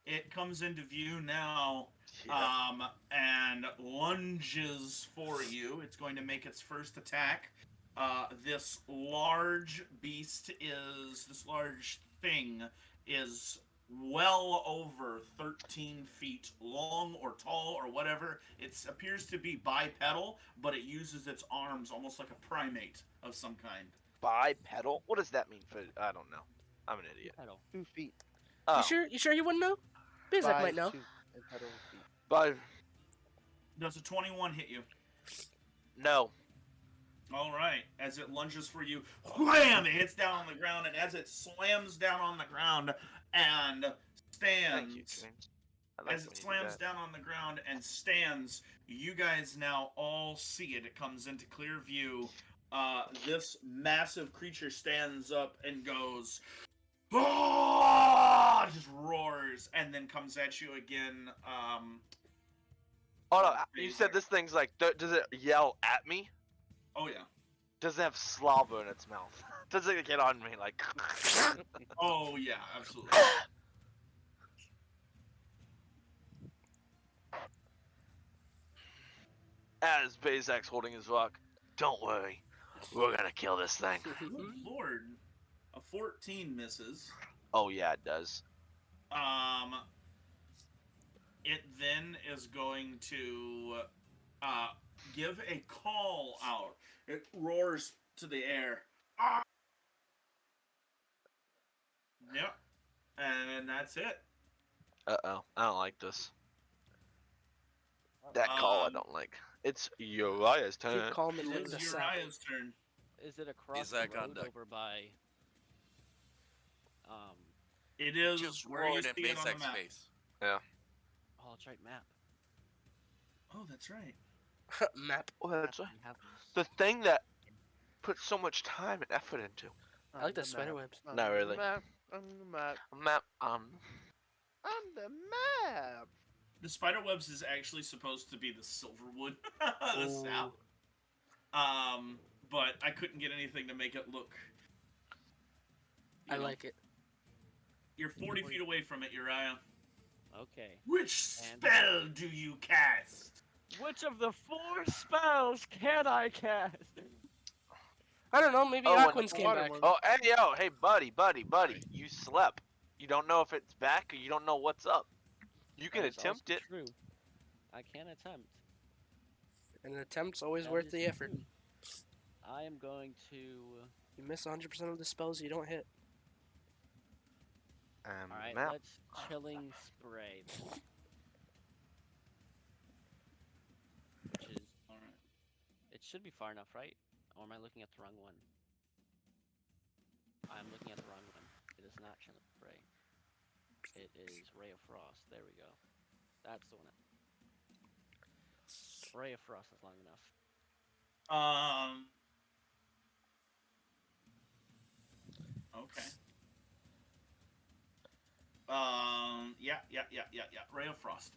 It comes into view now, Yeah. and lunges for you. It's going to make its first attack. This large thing is well over 13 feet long or tall or whatever. It appears to be bipedal, but it uses its arms almost like a primate of some kind. Bipedal? What does that mean for? I don't know. I'm an idiot. Pedal. 2 feet. Oh, You sure you wouldn't know? Bizak might know. 2 and pedal feet. But Does a 21 hit you? no. All right. As it lunges for you, wham! It hits down on the ground, and as it slams down on the ground and Thank you, stands, James. I like as when it you do slams that. down on the ground and stands, you guys now all see it. It comes into clear view. This massive creature stands up and goes, "Ah!" Just roars, and then comes at you again. Oh no! You said this thing's like. Does it yell at me? Oh yeah. Does it have slobber in its mouth? Does it get on me like? Oh yeah, absolutely. As Bazak's holding his rock. Don't worry, we're gonna kill this thing. Good Lord, a 14 misses. Oh yeah, it does. It then is going to give a call out. It roars to the air. Ah! Yep, and that's it. Uh-oh, I don't like this. That call I don't like. It's Uriah's turn. Keep calm and It lick is the sap. Uriah's turn. Is it across the Zach on road deck. over by? It is Just where you roared see in it on the Bazek's map. face. Oh, that's right, map. Oh, that's right. Map. Well, that's We right. have The thing that put so much time and effort into. I like the spider webs. Not really. Map. On the map. Map. On the map. The spider webs is actually supposed to be the silverwood, the Ooh. sap. But I couldn't get anything to make it look. I like it. You're 40 feet away from it, Uriah. Okay. Which And- spell do you cast? Which of the 4 spells can I cast? I don't know. Maybe Oh, and Aquins the came water back. one. Oh, hey, buddy. You slept. You don't know if it's back or you don't know what's up. You can That is attempt also it. True. I can attempt. An attempt's always That worth is the effort. true. I am going to. You miss 100% of the spells you don't hit. All right, Map. let's chilling spray. then. Which is. Alright. It should be far enough, right? Or am I looking at the wrong one? I'm looking at the wrong one. It is not chilling spray. It is Ray of Frost. There we go. That's the one. Ray of Frost is long enough. Okay. Yeah. Ray of Frost.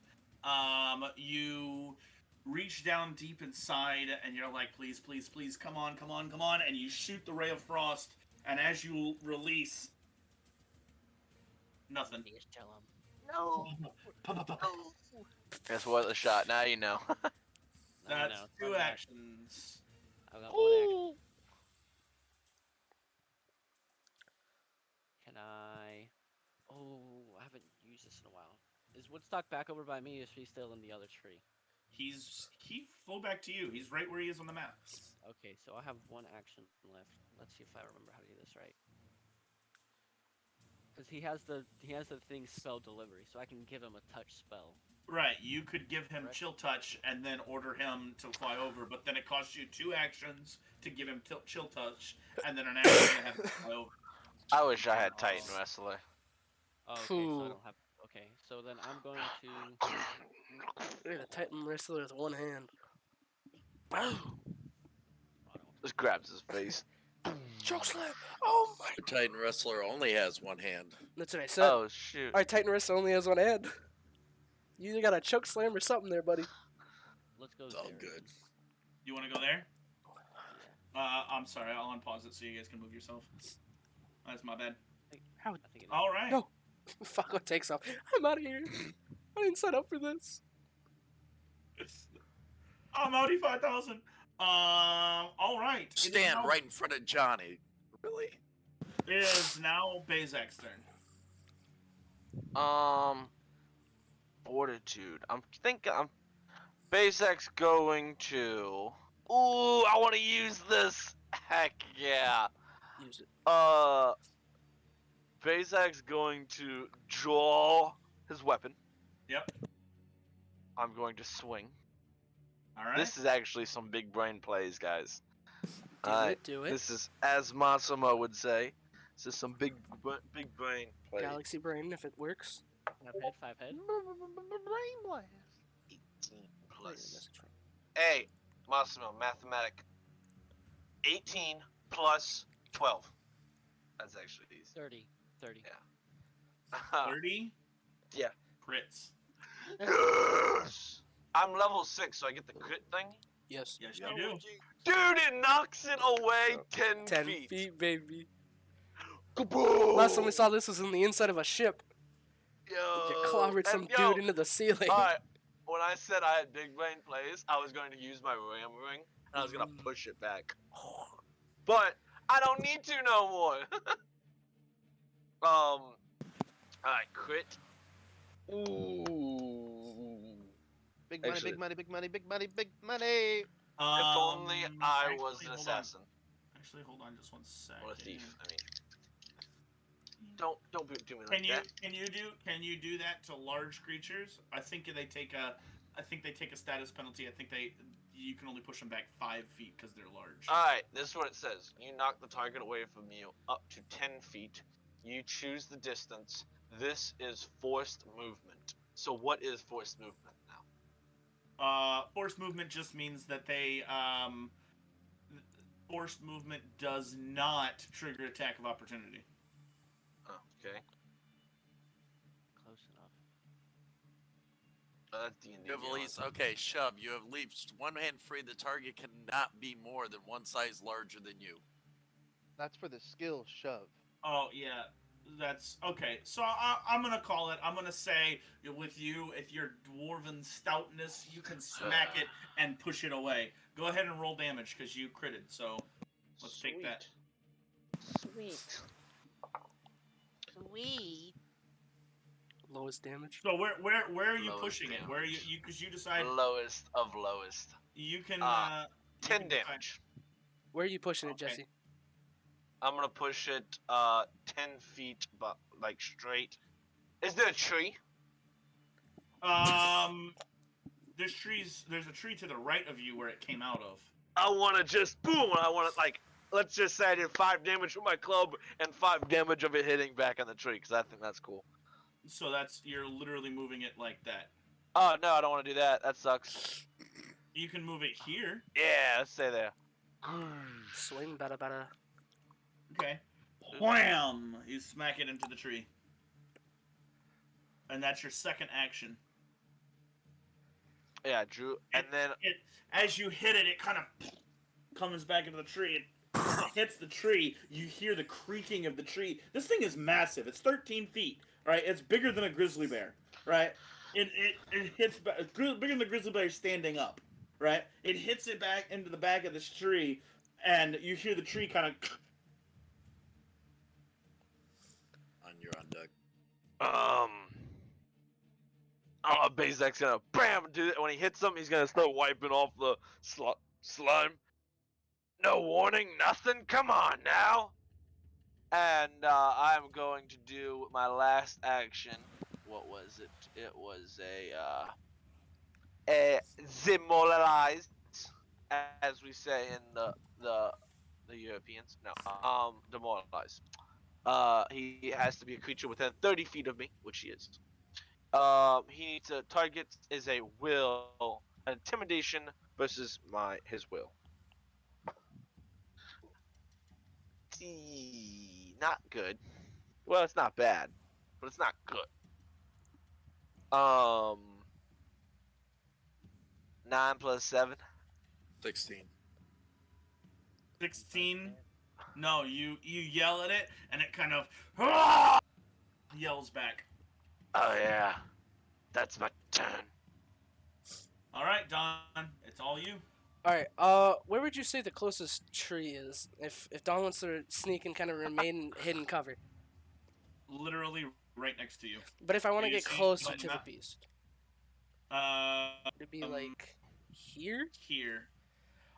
You reach down deep inside, and you're like, please, come on, and you shoot the Ray of Frost, and as you release, nothing. Just chill him. No. Guess what? The shot. Now you know. That's know, two one action. actions. I've got one action. Ooh. Can I? Oh, I haven't used this in a while. Is Woodstock back over by me, or is he still in the other tree? He flew back to you. He's right where he is on the map. Okay, so I have one action left. Let's see if I remember how to do this right. Because he has the thing spell delivery, so I can give him a touch spell. Right, you could give him Correct. chill touch and then order him to fly over, but then it costs you 2 actions to give him chill touch, and then an action to have him fly over. I wish I had Titan Wrestler. Oh, okay, so I Phew. don't have. Okay, so then I'm going to. Look at the Titan wrestler with one hand. Boom! Just grabs his face. Chokeslam! Oh my! The Titan Wrestler only has one hand. That's what I said. Oh shoot. Our Titan wrestler only has one hand. You either got a choke slam or something there, buddy. Let's go. It's all Zary. good. You want to go there? I'm sorry, I'll unpause it so you guys can move yourself. That's my bad. How? I think it is. All right. No. Fuck, takes off. I'm out of here. I didn't sign up for this. I'm Audi 5000. All right. It is Stand now- right in front of Johnny. Really? It is now Bazak's turn. Fortitude. I'm thinking. I'm SpaceX going to. Ooh, I want to use this. Heck yeah. Use it. SpaceX going to draw his weapon. Yep. I'm going to swing. All right. This is actually some big brain plays, guys. Do Alright, it. Do it. this is, as Massimo would say, this is some big brain plays. Galaxy brain, if it works. 5 head. Brain blast. 18 Wait, plus. message from- Hey, Massimo, mathematic. 18 plus 12. That's actually easy. 30. 30. Yeah. 30. Yeah. Crits. Yes! I'm level 6, so I get the crit thing. Yes. Yes, you do. Dude, it knocks it away 10, 10 feet. feet, baby. Kaboom! Last time we saw this was in the inside of a ship. Yo, You clobbered some and yo, dude into the ceiling. Alright, when I said I had big brain plays, I was going to use my ram ring, and I was going to push it back. But, I don't need to no more. Alright, crit. Ooh. Big money, Actually- big money, big money, big money, big money. If only I was an hold on. assassin. Actually, hold on just one second. Or a thief, I mean. Don't do me like Can you that. can you do that to large creatures? I think they take a status penalty. I think you can only push them back 5 feet because they're large. Alright, this is what it says. You knock the target away from you up to 10 feet. You choose the distance. This is forced movement. So what is forced movement now? Forced movement just means that forced movement does not trigger attack of opportunity. Oh, okay. Close enough. That's D&D. You have at least, okay, shove. You have at least one hand free. The target cannot be more than one size larger than you. That's for the skill shove. Oh yeah, that's okay. So I'm gonna call it. I'm gonna say with you, if your dwarven stoutness, you can smack it and push it away. Go ahead and roll damage because you critted. So let's take that. Sweet. Sweet. Lowest damage. So where are you Lowest pushing it? Where are you because you decide Lowest of lowest. you can you 10 can decide- damage. Where are you pushing it, Okay. Jesse? I'm gonna push it 10 feet, but like straight. Is there a tree? There's a tree to the right of you where it came out of. I wanna just boom. I wanna like. Let's just say I did 5 damage with my club and 5 damage of it hitting back on the tree, because I think that's cool. So you're literally moving it like that. Oh no, I don't want to do that. That sucks. You can move it here. Yeah, let's stay there. Swing, bada bada. Okay. Wham! You smack it into the tree. And that's your second action. Yeah, Drew. And then As you hit it, it kind of comes back into the tree. It hits the tree. You hear the creaking of the tree. This thing is massive. It's 13 feet, right? It's bigger than a grizzly bear, right? It hits bigger than the grizzly bear standing up, right? It hits it back into the back of this tree, and you hear the tree kind of. You're on deck. Bazak's gonna bam do it. When he hits him, he's gonna start wiping off the slime. No warning, nothing. Come on now. And I'm going to do my last action. What was it? It was a demoralized, as we say in the Europeans. No, demoralized. He has to be a creature within 30 feet of me, which he is. He needs to target is a will, intimidation versus his will. Not good. Well, it's not bad, but it's not good. 9 plus 7. 16. 16. No, you yell at it, and it kind of yells back. Oh yeah, that's my turn. All right, Don, it's all you. All right. Where would you say the closest tree is? If Don wants to sneak and kind of remain hidden cover. Literally right next to you. But if I want to You get see- closer but to the not- beast, it'd be Um, like here. here,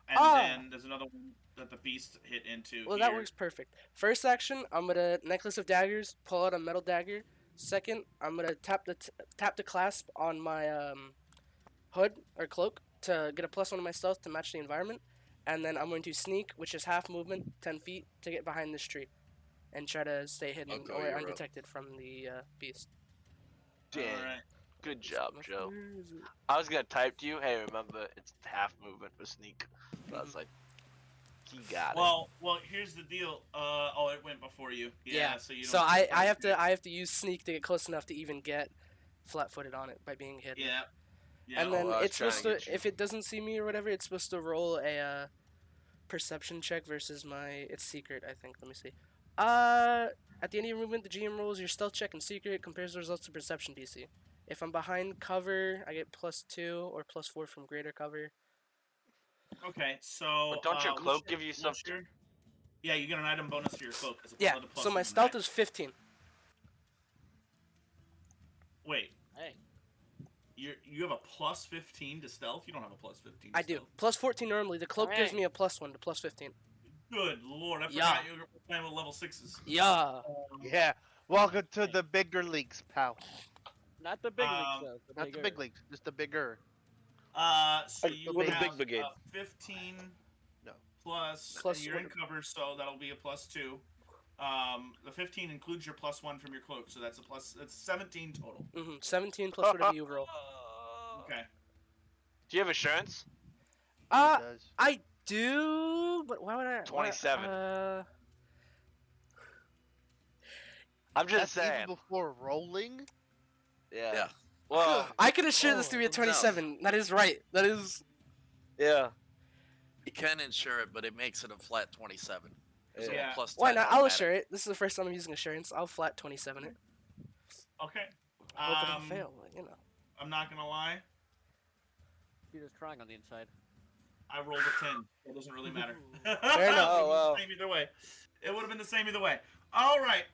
and Ah. then there's another one that the beast hit into. Well, here. that works perfect. First action, I'm gonna necklace of daggers, pull out a metal dagger. Second, I'm gonna tap the clasp on my hood or cloak to get a +1 on my stealth to match the environment, and then I'm going to sneak, which is half movement, 10 feet, to get behind this tree, and try to stay hidden I'll go or your route. undetected from the beast. Dang. Alright. Good job, Joe. Where is it? I was gonna type to you, hey, remember it's half movement for sneak. But I was like, he got it. Well, here's the deal. Oh, it went before you. Yeah. So you. So don't I have to use sneak to get close enough to even get flat-footed on it by being hidden. Yeah. Yeah. And then I was it's trying to supposed to, get you. if it doesn't see me or whatever, it's supposed to roll a perception check versus it's secret, I think. Let me see. At the end of your movement, the GM rolls your stealth check and secret, compares the results to perception DC. If I'm behind cover, I get +2 or +4 from greater cover. Okay. So. But don't your what's cloak give you some- what's your- Yeah, you get an item bonus to your cloak. As a Yeah, plus so my one, stealth right? is 15. Wait. Hey, You have a +15 to stealth. You don't have a +15. I do. +14 normally. The cloak gives Alright. me a +1 to +15. Good lord, I Yeah. forgot you were playing with level 6s. Yeah. Yeah. Welcome to the bigger leagues, pal. not the big Um, leagues though. Not the big leagues, just the bigger. So you with the have big brigade. 15 No. plus, Plus and you're in what- cover, so that'll be a +2. The 15 includes your +1 from your cloak, so that's that's 17 total. 17 plus whatever you roll. Okay. Do you have assurance? It does. I do, but why would I? 27. I'm That's just even saying. before rolling. Yeah. Yeah. Well, I can assure this Oh, to be a no. 27. That is right. That is. yeah. You can insure it, but it makes it a flat 27. So a Yeah. plus Why 10 not? I'll automatic. assure it. This is the first time I'm using assurance. I'll flat 27 it. Okay. Hope I don't fail, but, you know. I'm not gonna lie. You're just crying on the inside. I rolled a 10. It doesn't really matter. Fair enough. Oh, wow. Same either way. It would have been the same either way. All right.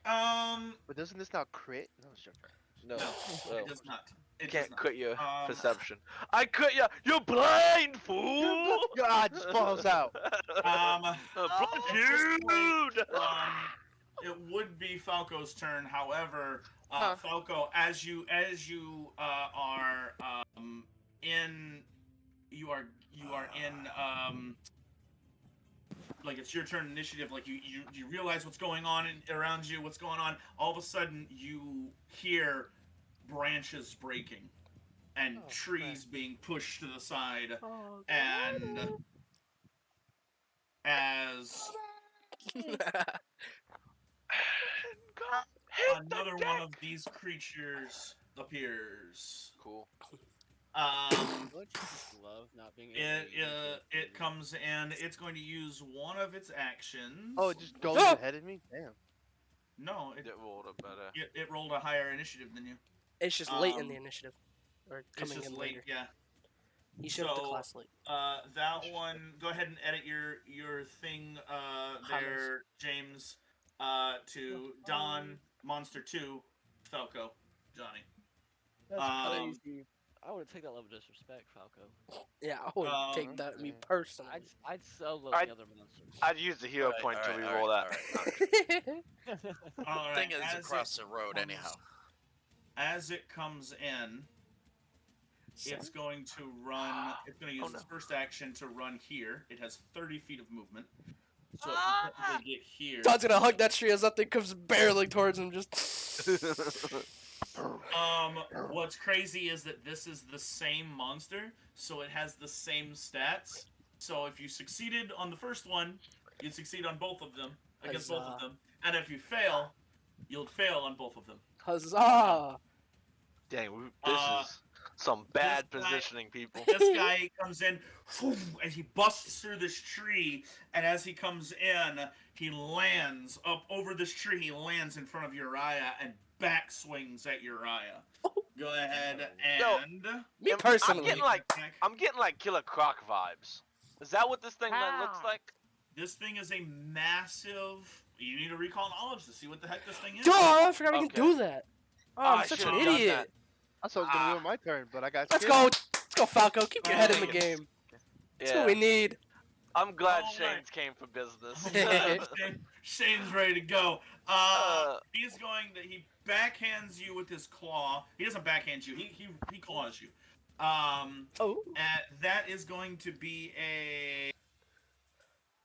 But doesn't this now crit? No, it's joking. No. It does not. It does Can't not. quit your Um, perception. I quit you. You're blind, fool. God, just falls out. Um, Blind this dude. it would be Falco's turn. However, Huh. Falco, as you are in like it's your turn initiative. Like you realize what's going on around you. What's going on? All of a sudden, you hear branches breaking and Oh, trees being pushed to the side, Oh, and as another one of these creatures appears. Cool. Don't you just love not being able It to use your it ability? comes and it's going to use one of its actions. Oh, it just goes Oh! ahead of me? Damn. No, It rolled a better. it rolled a higher initiative than you. It's just late in the Um, initiative. Or It's coming just in late, later. yeah. You showed up to So, class late. That one. Go ahead and edit your thing there, James. To Don Monster 2, Falco, Johnny. That's um, crazy. I would take that level of disrespect, Falco. Yeah, I would take that me okay. personally. I'd so love I'd- the other monsters. I'd use the hero Alright, point to alright, re-roll alright, that. alright. All right, Thing is as across the road, comes- anyhow. As it comes in, it's going to run. It's going to use Oh, its no. first action to run here. It has 30 feet of movement, so it Ah! can technically get here. Don's gonna hug that tree as that thing comes barreling towards him. Just. What's crazy is that this is the same monster, so it has the same stats. So if you succeeded on the first one, you'd succeed on both of them against both of Huzzah. them, and if you fail, you'll fail on both of them. Huzzah! Dang, this is some bad this guy- positioning, people. This guy comes in, and he busts through this tree, and as he comes in, he lands up over this tree. He lands in front of Uriah and back swings at Uriah. Go ahead No. and Me I'm personally. I'm getting like Killer Croc vibes. Is that what this thing looks Ah. like? This thing is a massive. You need to recall knowledge to see what the heck this thing is. Duh! I forgot we Okay. can do that. Oh, I I'm such an should've done that. idiot. I thought it was gonna be on my turn, but I got Let's scared. go. Let's go, Falco. Keep your head in the Oh, game. That's what Yeah. we need. I'm glad All Shane's right. came for business. Shane's ready to go. He's going to he backhands you with his claw. He doesn't backhand you. He claws you. Oh, And that is going to be a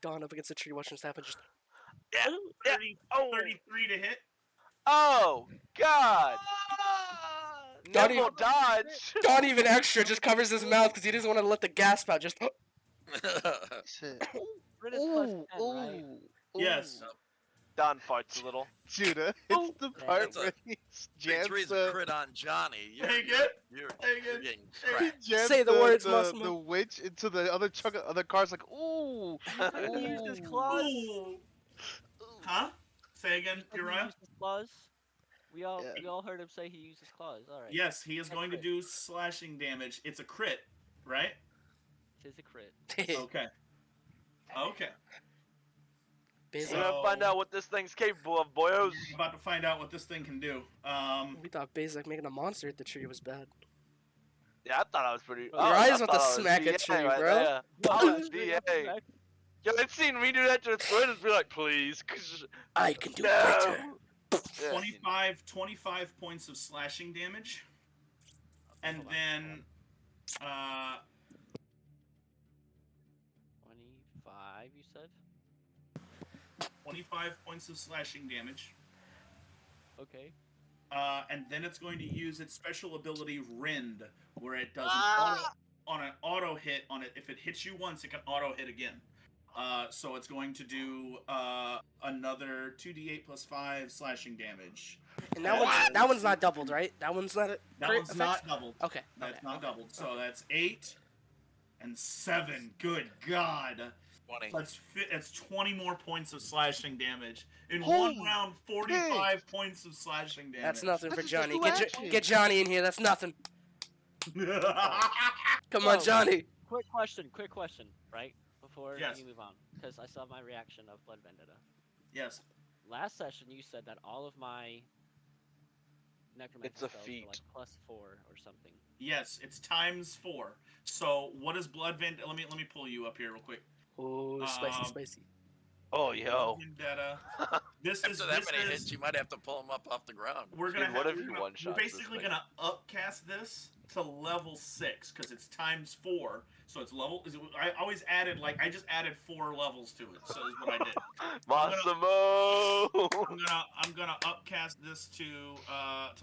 gone up against the tree, watching this happen. Just 30, Oh. 33 to hit. Oh God! Not Nimble even- dodge. not even extra. Just covers his mouth because he doesn't want to let the gasp out. Just Shit. Rid is plus Ooh, 10, right? ooh, Yes. ooh. Don farts a little. Judah, Oh. it's the Yeah, part that's a- where he jams Victory's a the, crit on Johnny. You're, Take you're, it. you're, Take you're it. getting Take he cracked. jams Say the words, the Massimo. witch into the other chunk of other cars like, ooh. He used his ooh. claws. Ooh. Huh? Say again, He Uriah? used his claws. We all Yeah. heard him say he used his claws. All right. Yes, he is A going to crit. do slashing damage. It's a crit, right? Tis a crit. Okay. Okay. We're Basil. gonna find out what this thing's capable of, boyos. I'm about to find out what this thing can do. We thought Basil making a monster at the tree was bad. Yeah, I thought I was pretty. Your I eyes about to thought I was smack DA at you, right bro. there. I was DA. Yo, it's seen me do that to its friend and be like, please, cause I can do no. better. Yeah, 25 points of slashing damage. And then 25, you said? 25 points of slashing damage. Okay. And then it's going to use its special ability Rend, where it does Ah! on an auto hit on it. If it hits you once, it can auto hit again. So it's going to do another 2d8 plus 5 slashing damage. And that one's not doubled, right? That one's not a That crit one's effect? not doubled. Okay. That's okay, not okay. doubled. So that's 8 and 7. Good God. 20. That's 20 more points of slashing damage. In Holy one round, 45 points of slashing damage. That's nothing for That's just a Johnny. two action. Get Johnny in here. That's nothing. Come on, Whoa. Johnny. Quick question, right? Before Yes. you move on. Because I saw my reaction of Blood Vendetta. Yes. Last session, you said that all of my necromancy It's a spells feat. were like +4 or something. Yes, it's times 4. So what is Blood Vendetta? Let me pull you up here real quick. Oh, spicy, Um, spicy. Oh, yo. Vendetta. This is After that this many is, hits, you might have to pull him up off the ground. we're gonna Dude, what have, if you we're one-shot this basically thing? gonna upcast this to level 6 because it's times 4. So it's level. I always added I just added 4 levels to it. So is what I did. Massimo! I'm gonna upcast this to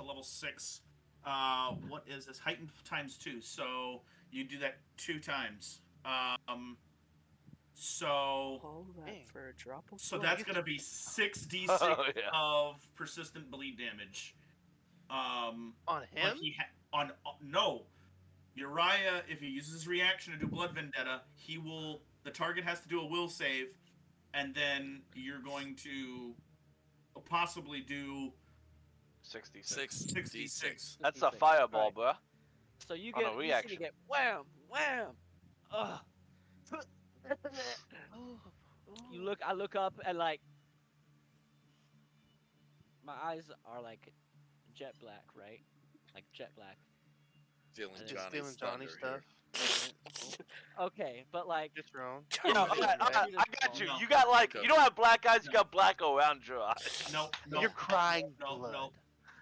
level 6. What is this? Heightened times 2. So you do that 2 times. So All that Dang. for a drop of so blood. that's gonna be 6d6 Oh, yeah. of persistent bleed damage. On but him? No, Uriah, if he uses his reaction to do Blood Vendetta, the target has to do a will save, and then you're going to possibly do 66. 66. That's a 66. fireball, Alright. bruh. So you On a get you see reaction. me get wham, wham. Ugh. I look up and like my eyes are like jet black, right? Like jet black. Stealing Just Just Johnny's stealing Johnny thunder stuff. Okay, but like Just wrong. Yo, Johnny. I got you. No. You got like, Okay. you don't have black eyes, you got black around your eyes. No, no. You're crying no, blood. no.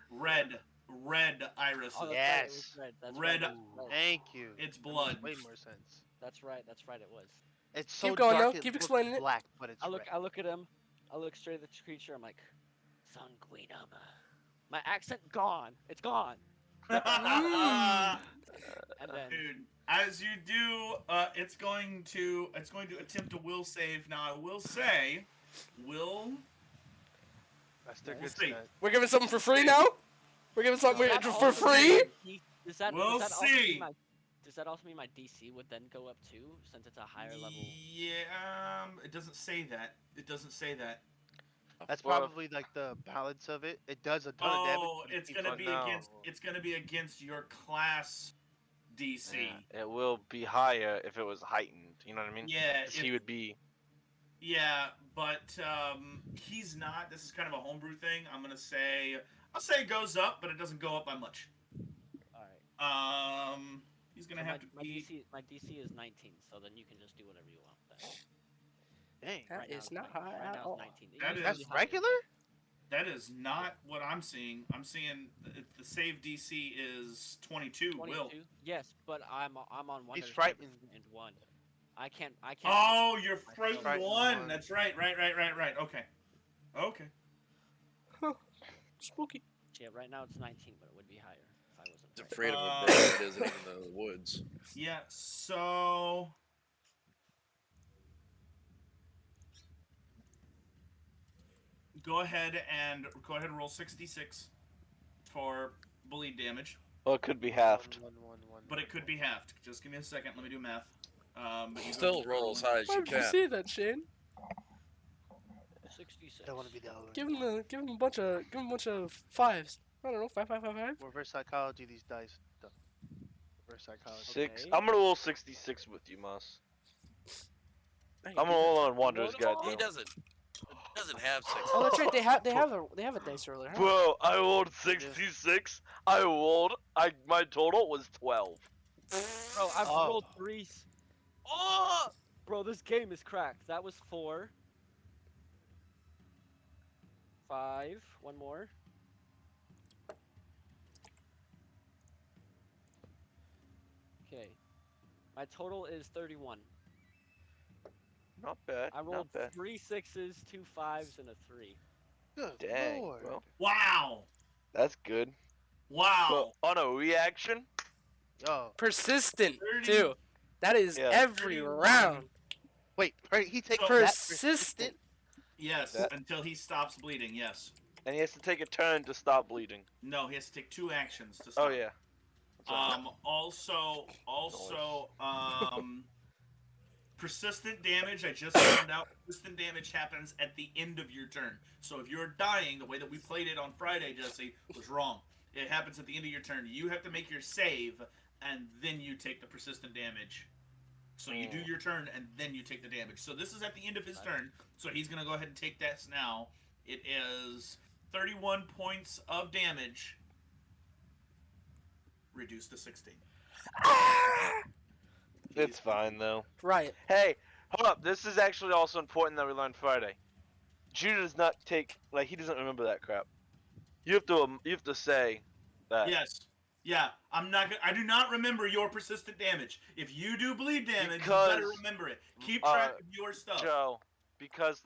Red iris. Oh, that's right, it was Yes. red. That's Red- Right, that's right. Thank you. It's That makes blood. way more sense. That's right. That's right. It was. It's so Keep going, dark, though. it Keep looks explaining it. black, but it's I look red. at him. I look straight at the creature. I'm like, Sanguinum. My accent gone. It's gone. And then Dude, as you do, it's going to attempt a will save. Now I will say, That's their We'll good see. stat. We're giving something for free now? We're giving something Does that for also free? mean my Does that, We'll does that also see. mean my, does that also mean my DC would then go up too, since it's a higher level? Yeah, it doesn't say that. It doesn't say that. That's Well, probably like the balance of it. It does a ton of damage. Oh, but it it's keeps gonna on- be no. against your class DC. Yeah, it will be higher if it was heightened. You know what I mean? Yeah, 'Cause he if- would be. Yeah, but he's not. This is kind of a homebrew thing. I'm gonna say I'll say it goes up, but it doesn't go up by much. All right. He's gonna So have to be. my DC is 19, so then you can just do whatever you want with that. Dang. That Right now is it's not 19 high right at now it's all. 19. It That used to That's be higher. regular? That is not what I'm seeing. I'm seeing the save DC is 22. 22? Will. Yes, but I'm on one. He's There's frightened. and one. I can't. Oh, you're myself. frightened Frightened one. one. That's right. Right. Okay. Spooky. Yeah, right now it's 19, but it would be higher if I wasn't. He's frightened. afraid of a bear that isn't even in the woods. Yeah. So. Go ahead and roll 66 for bleed damage, Well, it could be halved. but it could be halved. Just give me a second. Let me do math. But you go Still through roll as rolling. high as Why you would you can. say that, Shane? 66. Don't want to be the other. Give him a bunch of fives. I don't know, 5, 5, 5, 5. Reverse psychology, these dice. Reverse psychology. Six. Okay. I'm gonna roll 66 with you, Moss. I can I'm do gonna that. roll on Wanderer's Roll Guide, them He though. doesn't have 6. Oh, that's right. They have a dice roller. Huh? Bro, I rolled 66. My total was 12. Bro, I've Oh. rolled 3. Oh! Bro, this game is cracked. That was 4. 5. One more. Okay. My total is 31. Not bad. I rolled Not bad. 3 6s, 2 5s, and a 3. Good Dang, lord. bro. Wow. That's good. Wow. But on a reaction, Yo. Persistent 30. too. That is Yeah. every 31. round. Wait, he takes So- that Persistent. Yes. That- Until he stops bleeding. Yes. and he has to take a turn to stop bleeding. No, he has to take 2 actions to stop. Oh yeah. That's right. Also, persistent damage. I just found out persistent damage happens at the end of your turn. So if you're dying, the way that we played it on Friday, Jesse, was wrong. It happens at the end of your turn. You have to make your save, and then you take the persistent damage. So you do your turn, and then you take the damage. So this is at the end of his turn. So he's gonna go ahead and take that now. It is 31 points of damage. Reduced to 16. It's fine though. Right. Hey, hold up. This is actually also important that we learned Friday. Judah does not take he doesn't remember that crap. You have to say that. Yes. Yeah. I do not remember your persistent damage. If you do bleed damage, you Because, better remember it. Keep track of your stuff. Joe, because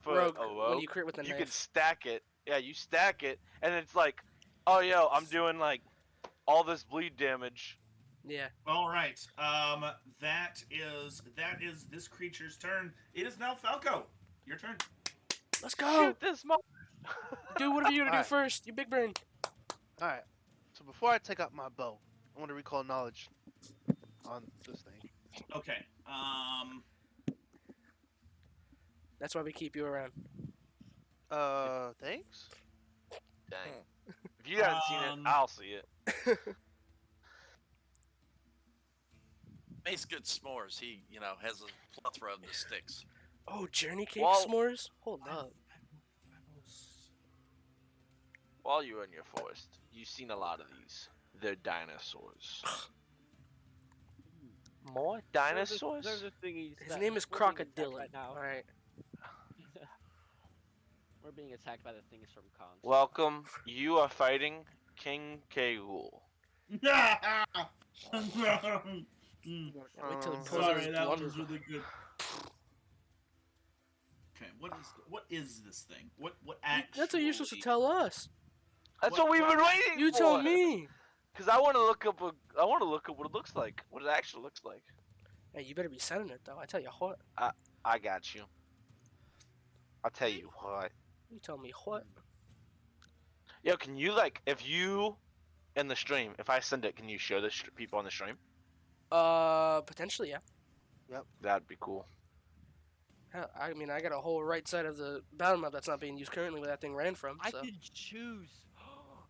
for Rogue, a when rogue, you crit with the you knife. can stack it. Yeah, you stack it, and it's like, oh yo, I'm doing like all this bleed damage. Yeah. All right. That is this creature's turn. It is now Falco. Your turn. Let's go. Shoot this mo- Do whatever you gotta do Alright. first. You big brain. Alright. So before I take out my bow, I want to recall knowledge on this thing. Okay. That's why we keep you around. Thanks? Dang. If you haven't seen it, Um, I'll see it. Makes good s'mores. He, has a plethora of the sticks. Oh, journey cake Well- s'mores. Hold up. While you're in your forest, you've seen a lot of these. They're dinosaurs. More dinosaurs? There's a thingy. His name is we're being attacked Crocodile. right now. All right. We're being attacked by the things from Kong. Welcome. You are fighting King K. Rool. Wait till he pulls out Sorry, his that blubber. was really good. Okay, what is this thing? What actually? That's what you're supposed to tell us. That's What- what we've been waiting You for. told me. Cause I want to look up what it looks like. What it actually looks like. Hey, you better be sending it though. I tell you what. I got you. I'll tell you what. You tell me what. Yo, can you if you in the stream, if I send it, can you show the people on the stream? Potentially, yeah. That'd be cool. Hell, I mean, I got a whole right side of the battle map that's not being used currently where that thing ran from. I So can choose.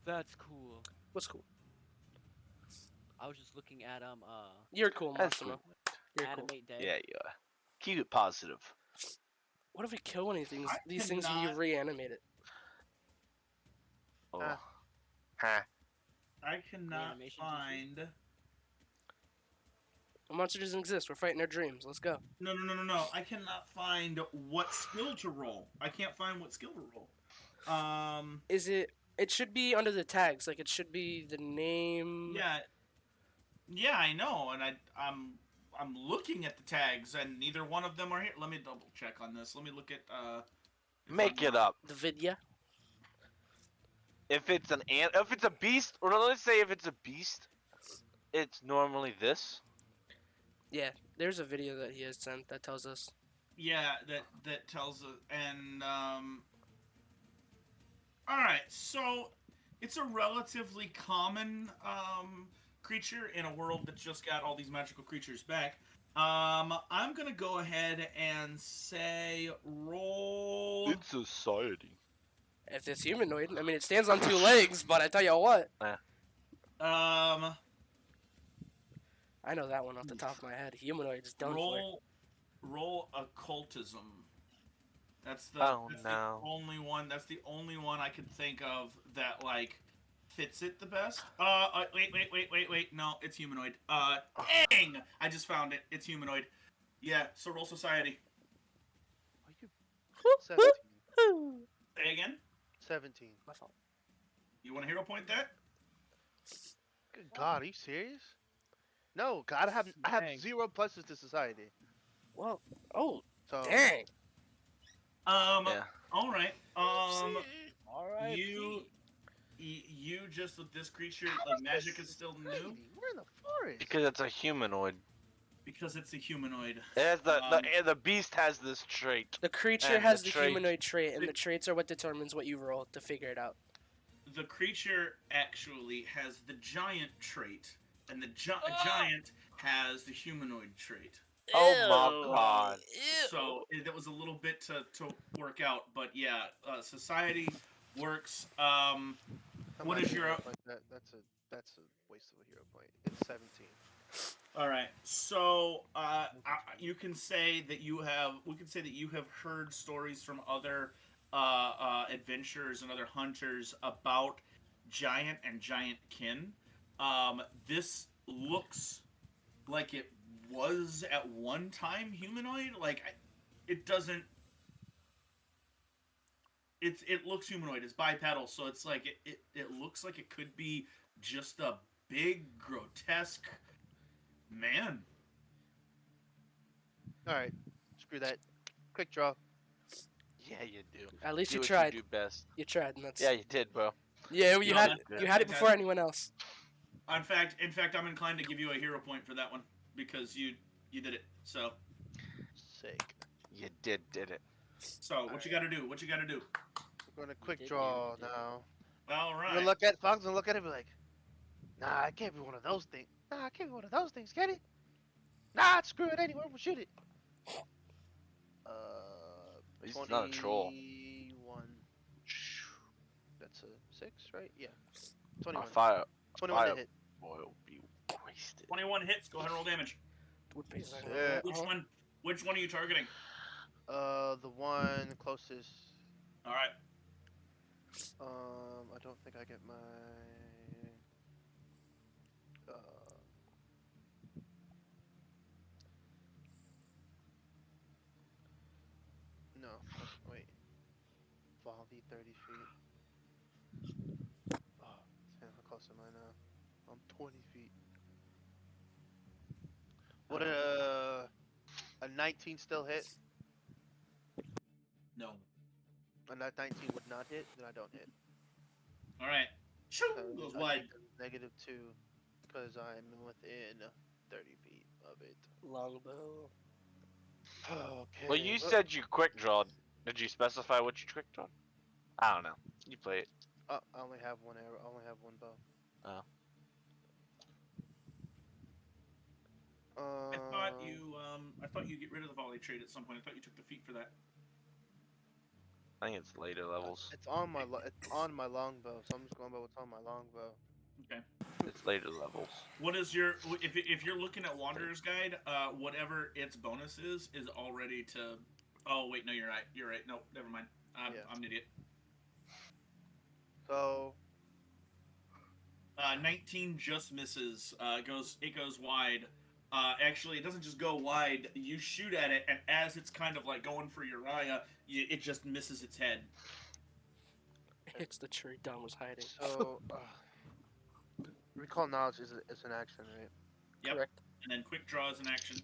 That's cool. what's cool? I was just looking at You're cool, That's Massimo. You're cool. Animate Day. Yeah, yeah. Keep it positive. What if we kill one of these things? I These things and you cannot- reanimate it. Oh. Ah. Huh. I cannot animation find. A monster doesn't exist. We're fighting our dreams. Let's go. No. I cannot find what skill to roll. I can't find what skill to roll. Is it? It should be under the tags. Like it should be the name. Yeah, I know, and I'm looking at the tags, and neither one of them are here. Let me double check on this. Let me look at if Make I'm it not- up. The vidya. If it's if it's a beast, or let's say if it's a beast, it's normally this. Yeah, there's a video that he has sent that tells us. Yeah, that tells us, and all right, so it's a relatively common creature in a world that's just got all these magical creatures back. I'm gonna go ahead and say roll. It's society. If it's humanoid, I mean, it stands on two legs, but I tell you what, Um, I know that one off the top of my head. Humanoid is done for. roll occultism. That's the Oh, that's no. the only one. That's the only one I can think of that like fits it the best. Wait. No, it's humanoid. Dang! I just found it. It's humanoid. Yeah. So roll society. Are you 17? Say again. 17. My fault. You want a hero point that? Good God, are you serious? No, God, I have Dang. 0 pluses to society. Well, oh, So dang. Yeah. All right. All right. You just with this creature, How like is magic this is still new society? We're in the forest. Because it's a humanoid. because it's a humanoid. It has Um, the beast has this trait. The creature And has the the trait- humanoid trait, and the- the traits are what determines what you roll to figure it out. The creature actually has the giant trait, and the giant has the humanoid trait. Oh my God. So that was a little bit to work out, but yeah, society works. I'm what not is your- hero point. That's a waste of a hero point. It's 17. All right, so you can say that you have. We can say that you have heard stories from other adventurers and other hunters about giant and giant kin. This looks like it was at one time humanoid. Like it doesn't. It looks humanoid. It's bipedal, so it's like it looks like it could be just a big grotesque man. All right, screw that. Quick draw. Yeah, you do. At least Do you what tried. You do best. You tried, and that's Yeah, you did, bro. yeah. You No, had that- you had it that- before anyone else. In fact, I'm inclined to give you a hero point for that one because you did it. So Sick. You did it. what you got to do? What you got to do? We're going to quick did draw you did. now. All You right. look at Fox and look at it and be like, nah, it can't be one of those things. Nah, it can't be one of those things, can it? Nah, screw it anyway. We'll shoot it. He's not a troll. 21. That's a 6, right? Yeah. 21. Fire 21 to fire. hit. Will be wasted. 21 hits. Go ahead and roll damage. Would be like, Yeah. Which one? Which one are you targeting? The one closest. All right. I don't think I get my. No. Wait. Volley 30 feet. Oh, damn, how close am I now? I'm 20 feet. Would a 19 still hit? No. A 19 would not hit, then I don't hit. All right. Shoo, goes I wide. think it's -2 because I'm within 30 feet of it. longbow. Okay. Well, you look- said you quick drawed. Did you specify what you quick drawed? I don't know. You play it. I only have one arrow. I only have one bow. Oh. I thought you get rid of the volley trait at some point. I thought you took the feat for that. I think it's later levels. It's on my it's on my longbow, so I'm just going by what's on my longbow. Okay. It's later levels. What is your if you're looking at Wanderer's Guide, whatever its bonus is already to. Oh wait, no, you're right. You're right. No, never mind. Yeah. I'm an idiot. So 19 just misses. It goes wide. Actually, it doesn't just go wide. You shoot at it, and as it's kind of like going for Uriah, it just misses its head. Hits the tree Don was hiding. So, recall knowledge is an action, right? Yep. Correct. And then quick draw is an action.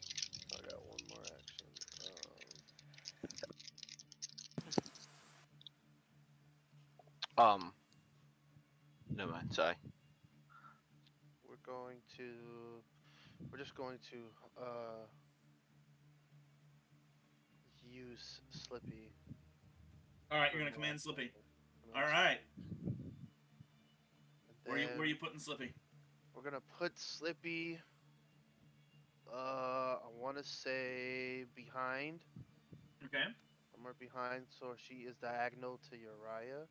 I got one more action. Never mind. Sorry. We're just going to use Slippy. All right, for you're gonna the command last Slippy. action. All right. And Where are then you putting Slippy? We're gonna put Slippy. I want to say behind, Okay. somewhere behind, so she is diagonal to Uriah.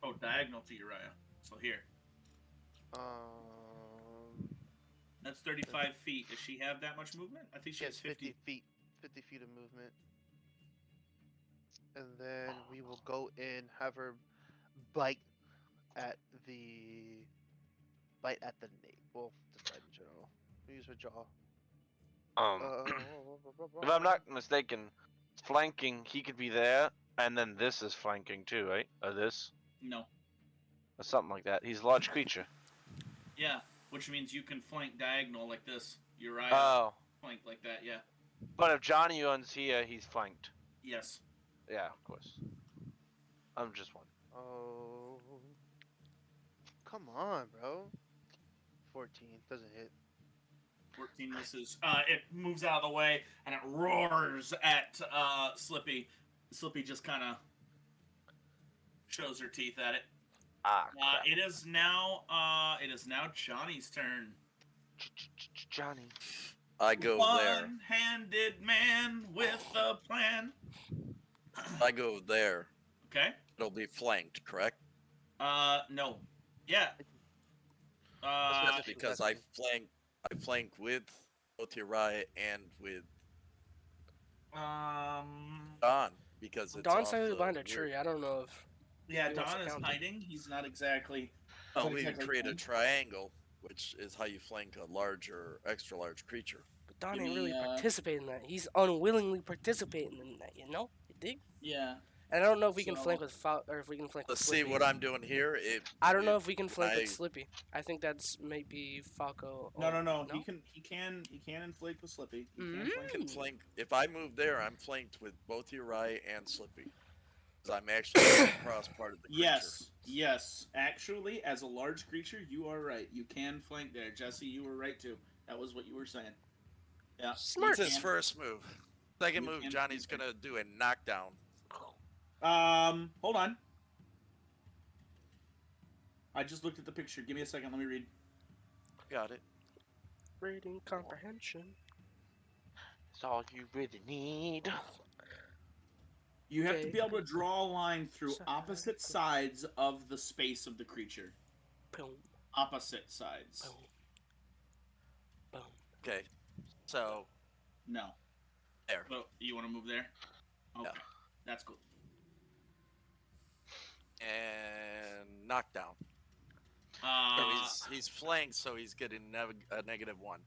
Oh, diagonal to Uriah. So here. That's 35 feet. Does she have that much movement? I think she She has has 50 feet. 50 feet of movement. And then we will go in, have her bite at the nape. Well, just bite in general. We use her jaw. If I'm not mistaken, flanking, he could be there, and then this is flanking too, right? Or this, No. or something like that. He's a large creature. Yeah, which means you can flank diagonal like this. Uriah Oh, flank like that. Yeah. but if Johnny Yun's here, he's flanked. Yes. Yeah, of course. I'm just one. Oh, come on, bro. 14 doesn't hit. 14 misses. It moves out of the way and it roars at Slippy. Slippy just kind of shows her teeth at it. Ah, crap. It is now Johnny's turn. Johnny. I go there. One-handed man with a plan. I go there. Okay. It'll be flanked, correct? No. Yeah. That's because I flank with both Uriah and with Don because it's Don's off hiding the behind a weird- tree. I don't know if. Yeah, He wants Don to is count it. hiding. He's not exactly. Well, we exactly create a flanked. triangle, which is how you flank a larger, extra large creature. But Don Give ain't me, really participating in that. He's unwillingly participating in that. You know? You dig? Yeah. And I don't know if we can So- flank with or if we can flank Let's with see Slippy. what I'm doing here. I don't know if we can flank I- with Slippy. I think that's maybe Falco. No, or- no, no. He can inflate with Slippy. He can flank can Mm. flank. If I move there, I'm flanked with both Uriah and Slippy. Because I'm actually across part of the creature. Yes. Actually, as a large creature, you are right. You can flank there. Jesse, you were right too. That was what you were saying. Yeah. Smart. It's You his can. first move. Second You move, can Johnny's flank gonna do a knockdown. Hold on. I just looked at the picture. Give me a second. Let me read. Got it. Reading comprehension. That's all you really need. You have to Okay. be able to draw a line through Side. opposite sides of the space of the creature. Boom. Opposite sides. Boom. Boom. Okay. So No. there. So you want to move there? Okay. Yeah. That's cool. And knockdown. Uh, So he's flanked, so he's getting a -1.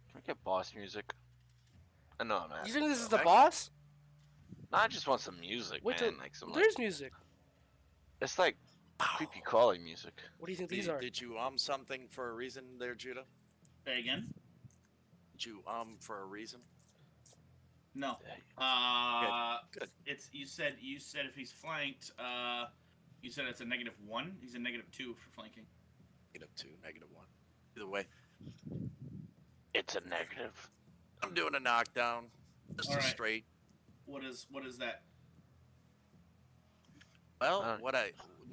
Can we get boss music? I know I'm You asking. think this is the though. boss? No, I just want some music, Wait man. till- Like some, like, There's music. it's like creepy crawly music. What do you think these Did, are? did you something for a reason there, Judah? say again? Did you for a reason? No. Good. It's you said if he's flanked, you said it's a -1. He's a -2 for flanking. -2, -1. Either way, It's a negative. I'm doing a knockdown. Just a Alright. straight. What is that? Well, what I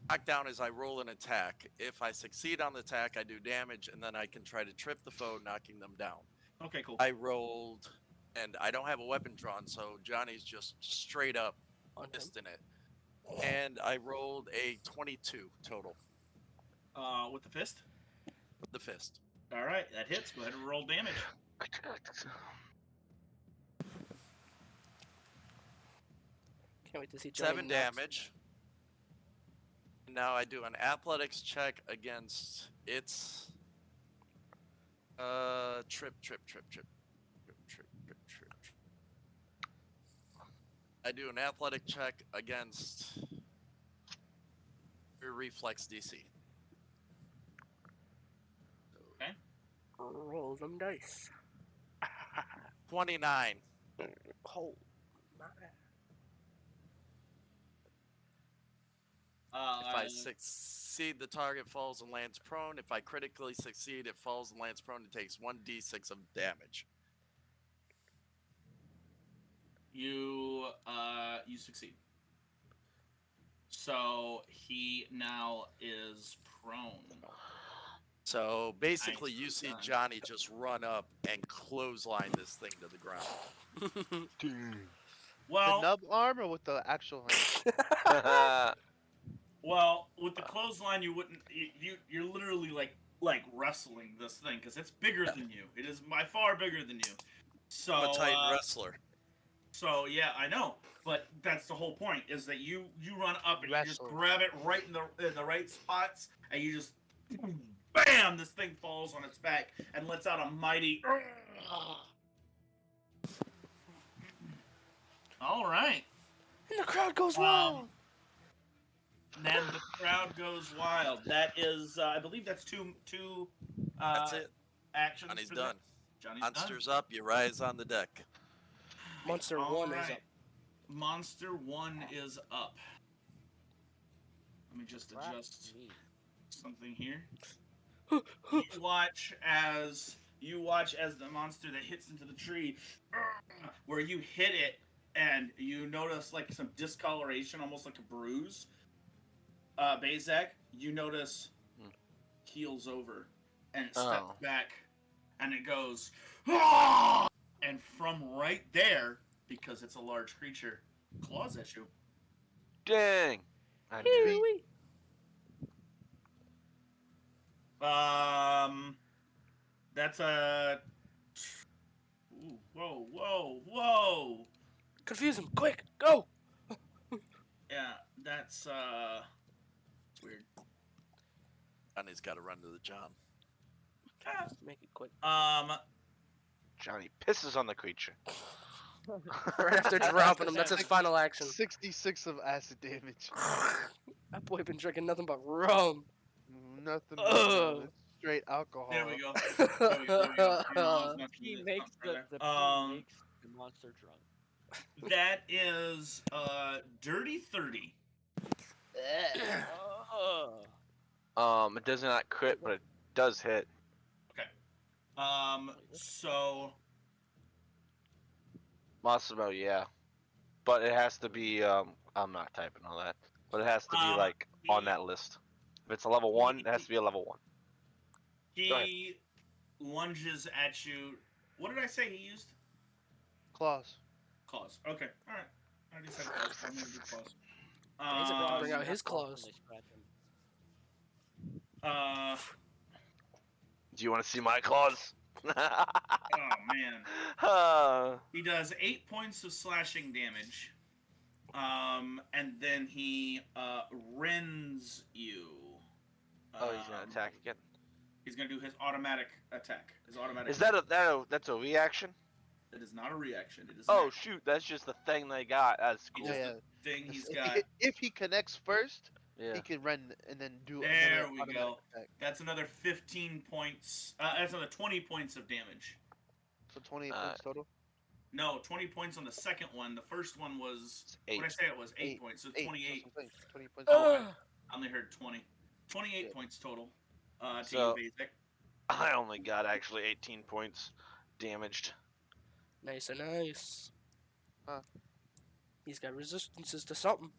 knockdown is I roll an attack. If I succeed on the attack, I do damage, and then I can try to trip the foe, knocking them down. Okay, cool. I rolled, and I don't have a weapon drawn, so Johnny's just straight up On him. missing it. And I rolled a 22 total With the fist. with the fist. All right, that hits. Go ahead and roll damage. Can't wait to see Johnny 7 knocks. damage. Now I do an athletics check against its trip. I do an athletic check against your reflex DC. Roll them dice. 29. Oh, my. If I succeed, the target falls and lands prone. If I critically succeed, it falls and lands prone and takes 1d6 of damage. You succeed. So he now is prone. So basically, Nice, you see done. Johnny just run up and clothesline this thing to the ground. Well, the nub arm or with the actual hand? well, with the clothesline, you wouldn't. You're literally like wrestling this thing because it's bigger than you. It is by far bigger than you. So I'm a Titan wrestler. So yeah, I know, but that's the whole point is that you run up and you just Wrestle. grab it right in the right spots, and you just bam, this thing falls on its back and lets out a mighty. All right, And the crowd goes wild. then the crowd goes wild. That is, I believe that's two. That's it. Actions. Johnny's for done. that. Johnny's Monsters up, you rise on the deck. Monster All 1 is right. up. Monster 1 is up. Let me just Crap adjust me. something here. You watch as the monster that hits into the tree, where you hit it, and you notice like some discoloration, almost like a bruise. Bazak, you notice heels over, and it steps Oh. back, and it goes, "Ah!" And from right there, because it's a large creature, claws at you. Dang. I knew it. That's a. Ooh, whoa! Confuse him, quick, go! Yeah, that's weird. Johnny's got to run to the John. Make it quick. Johnny pisses on the creature. Right after dropping him, that's his final action. 66 of acid damage. That boy been drinking nothing but rum. Nothing but Ugh. rum. It's straight alcohol. There we go. There we go. You know, I was not He gonna do makes this the further. makes the monster drunk. That is dirty 30. It does not crit, but it does hit. So Massimo, yeah. But it has to be, I'm not typing all that. But it has to be, like, on that list. If it's a level 1, it has to be a level 1. Go ahead. he lunges at you. What did I say he used? Claws. Claws. Okay. All right. I already said claws. I'm gonna do claws. He's about to bring out Um, his claws. Do you want to see my claws? Oh man. Uh, He does 8 points of slashing damage. And then he rends you. oh, he's gonna attack again. He's gonna do his automatic attack. His automatic. Is that that's a reaction? It is not a reaction. It is. Oh an shoot, that's just the thing they got. That's He cool. just- Yeah. thing he's If- got. If he connects first, Yeah. he can run and then do There another we automatic go. attack. That's another 15 points. That's another 20 points of damage. So 28 points total. No, 20 points on the second one. The first one was. It's 8. What did I say? It was 8 Eight. points. So 8. 28. 20 points. Oh, I only heard 20. 28 Yeah. points total. To So- you, Basic. I only got actually 18 points damaged. Nice and nice. Huh. He's got resistances to something.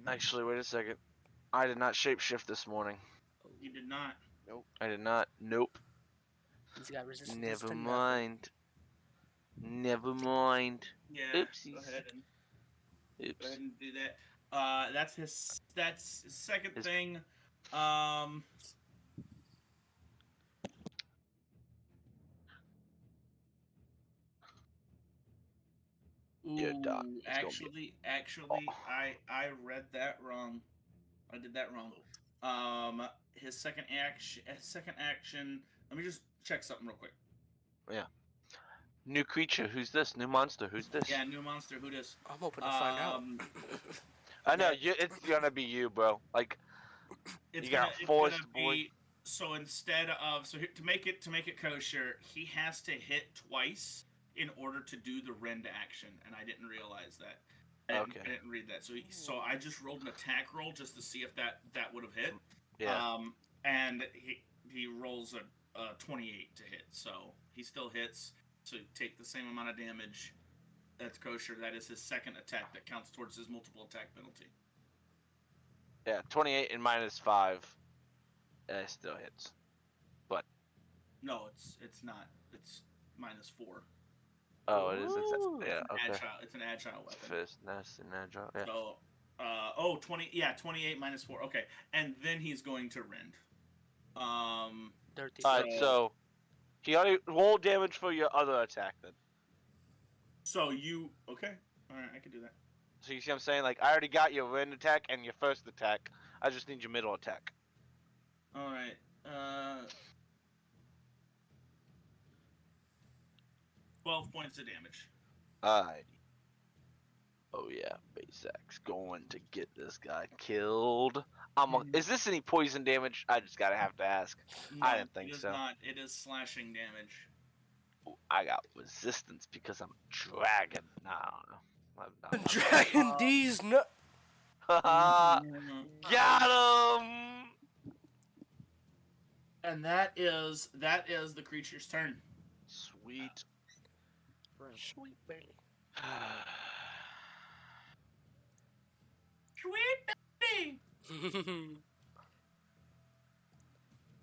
Actually, wait a second. I did not shapeshift this morning. You did not. I did not. Nope. He's got resistance Never to mind. Never mind. Yeah. Go Oopsies. ahead and Oops. do that. That's his second His- thing. You're done. Ooh, It's gonna be- actually, Oh. I read that wrong. I did that wrong. His second action. Let me just check something real quick. New creature. Who's this? New monster. Who's this? Yeah, new monster. Who dis? I'm hoping to find out. I know yeah. it's gonna be you, bro. Like It's you gonna, got it's forced, gonna boy. be so instead of to make it kosher, he has to hit twice in order to do the rend action, and I didn't realize that. I didn't read that. So I just rolled an attack roll just to see if that would have hit. Yeah. And he rolls a 28 to hit, so he still hits. So take the same amount of damage. That's kosher. That is his second attack that counts towards his multiple attack penalty. Yeah. 28 and -5. It still hits. No, it's not. It's -4. Oh, it is. Ooh. Yeah. Okay. It's an agile weapon. Fist, nice and agile. Yeah. So, 28 -4. Okay, and then he's going to rend. Dirty. Alright, so he already roll damage for your other attack then. So you okay? All right, I can do that. So you see what I'm saying? Like I already got your rend attack and your first attack. I just need your middle attack. All right. 12 points of damage. Alright. Oh yeah, Basek's going to get this guy killed. Is this any poison damage? I just have to ask. No, I didn't think it is so. Not. It is slashing damage. Ooh, I got resistance because I'm a dragon. Nah, I don't know. Dragon D's no. Got him. And that is the creature's turn. Sweet. Sweet baby. Sweet baby.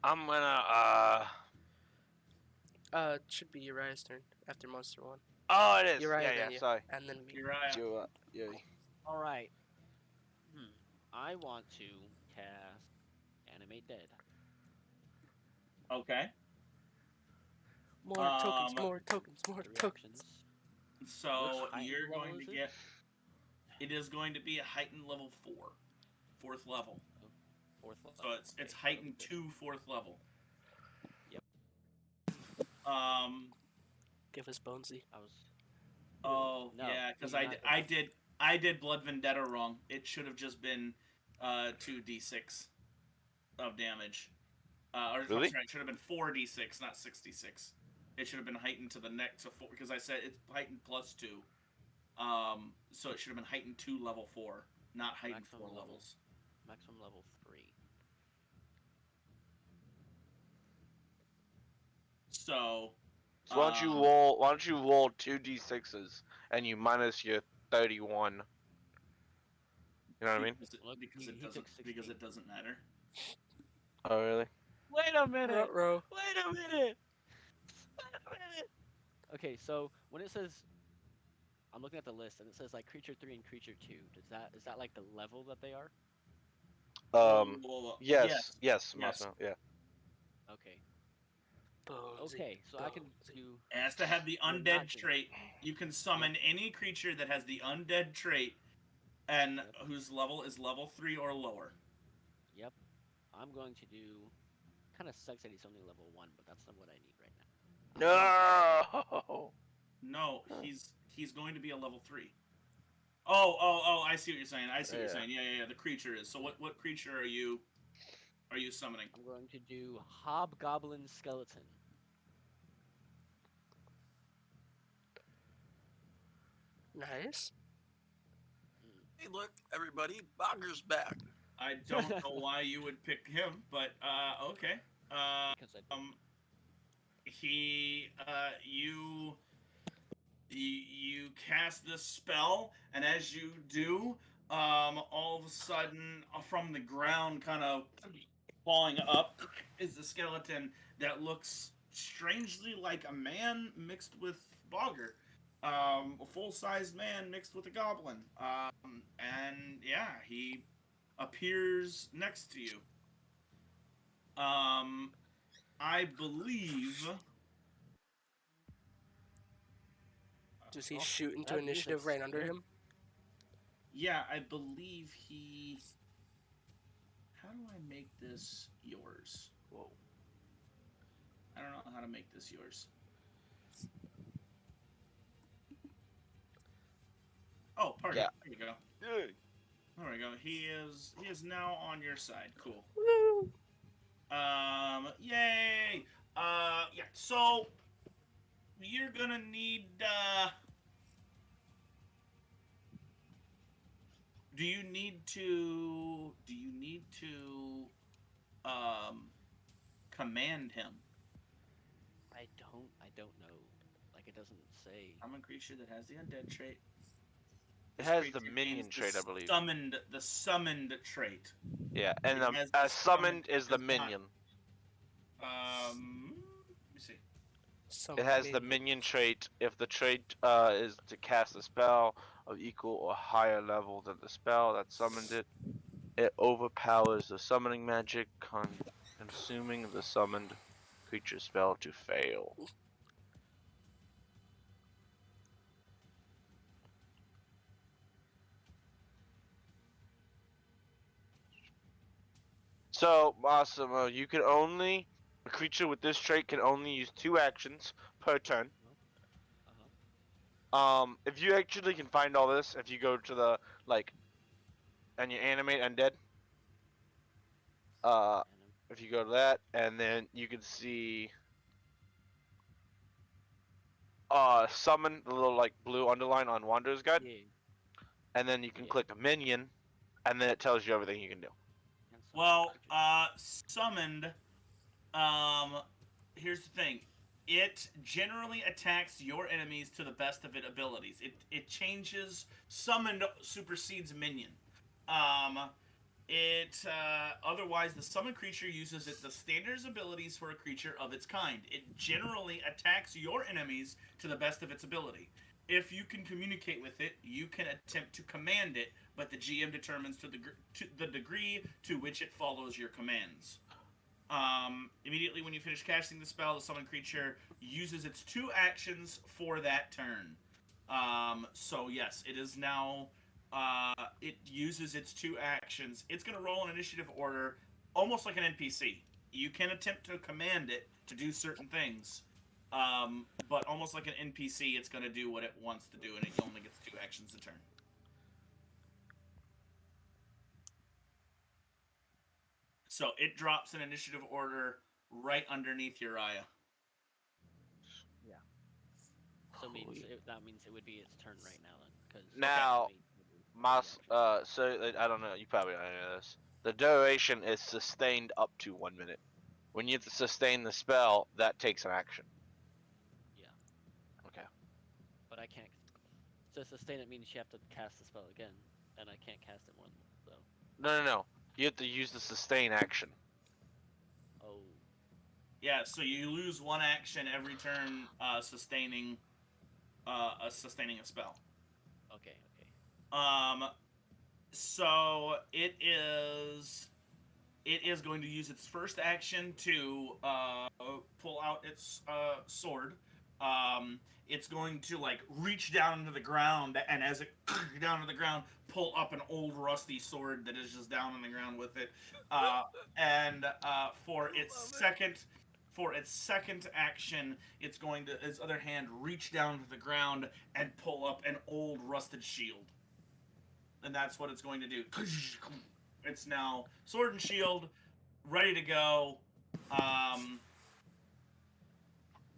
I'm gonna It should be Uriah's turn after Monster 1. Oh, it is. Uriah, Yeah, then yeah. you. Sorry. And then me. Uriah. Yeah. All right. I want to cast Animate Dead. Okay. More tokens, more tokens, more 3 tokens. actions. So Which height you're level going to is it? get. It is going to be a heightened level 4, 4th level. 4th level. So it's Okay, heightened okay. to 4th level. Yep. Give us Bonesy. I was. Oh No, yeah, because you're not I did Blood Vendetta wrong. It should have just been 2d6 of damage. Or Really? I'm sorry, it should have been 4d6, not 66. It should have been heightened to the next to 4 because I said it's heightened +2. So it should have been heightened to level 4, not heightened Maximum 4 level. levels. Maximum level 3. So. So why don't you roll 2d6s and you minus your 31. You know what I mean? Look, Because he it took doesn't 16. matter. Oh really? Wait a minute! Ruh-roh. Wait a minute! Okay, so when it says, I'm looking at the list and it says like creature 3 and creature 2. Is that like the level that they are? Yes. Yes. Massimo, yeah. Okay. Bonesy. Okay, so I can Bonesy. do. It has to have the We're undead not gonna- trait. You can summon any creature that has the undead trait and Yep. whose level is level 3 or lower. Yep. I'm going to do. Kind of sucks that he's only level 1, but that's not what I need right now. No. No, he's going to be a level 3. Oh, I see what you're saying. I see what you're Yeah. saying. Yeah, the creature is. So what creature are you summoning? I'm going to do Hobgoblin Skeleton. Nice. Hey, look, everybody, Bogger's back. I don't know why you would pick him, but okay. Because I You cast this spell, and as you do, all of a sudden, from the ground, kind of falling up, is the skeleton that looks strangely like a man mixed with Bogger. A full-sized man mixed with a goblin. And yeah, he appears next to you. I believe. Does he Oh, shoot into that is initiative right under scary. him? Yeah, I believe he. do I make this yours? Whoa. I don't know how to make this yours. Oh, party. Yeah. There you go. Yay. There we go. He is now on your side. Cool. Woo! Yay. Yeah. So you're gonna need. Do you need to? Command him? I don't know. Like it doesn't say. I'm a creature that has the undead trait. It This has the creature minion gains trait, I believe. The summoned trait. Yeah, and It has as the summoned is the does not. minion. Let me see. It has the minion trait. If the trait is to cast a spell of equal or higher level than the spell that summoned it, it overpowers the summoning magic, consuming the summoned creature spell to fail. So, Massimo, you can only a creature with this trait can only use 2 actions per turn. If you actually can find all this, if you go to the and you animate undead, if you go to that, and then you can see, summon the little blue underline on Wanderer's Guide, Yeah. and then you can Yeah. click minion, and then it tells you everything you can do. And some Well, creatures. summoned. Here's the thing. It generally attacks your enemies to the best of its abilities. It changes. Summoned supersedes minion. Otherwise the summoned creature uses the standard abilities for a creature of its kind. It generally attacks your enemies to the best of its ability. If you can communicate with it, you can attempt to command it, but the GM determines to the degree to which it follows your commands. Immediately when you finish casting the spell, the summoned creature uses its 2 actions for that turn. So yes, it is now. It uses its 2 actions. It's going to roll an initiative order, almost like an NPC. You can attempt to command it to do certain things, but almost like an NPC, it's going to do what it wants to do, and it only gets 2 actions a turn. So it drops an initiative order right underneath Uriah. So that means it would be its turn right now then. Cause Now, reaction. so I don't know. You probably don't know this. The duration is sustained up to 1 minute. When you sustain the spell, that takes an action. Yeah. Okay. But I can't. To sustain it means you have to cast the spell again, and I can't cast it more than so. No. You have to use the sustain action. Oh. Yeah, so you lose 1 action every turn, sustaining a spell. Okay. So it is going to use its first action to pull out its sword. It's going to reach down into the ground, and as it down to the ground, pull up an old rusty sword that is just down on the ground with it. And for its second action, it's going to its other hand reach down to the ground and pull up an old rusted shield. And that's what it's going to do. It's now sword and shield, ready to go.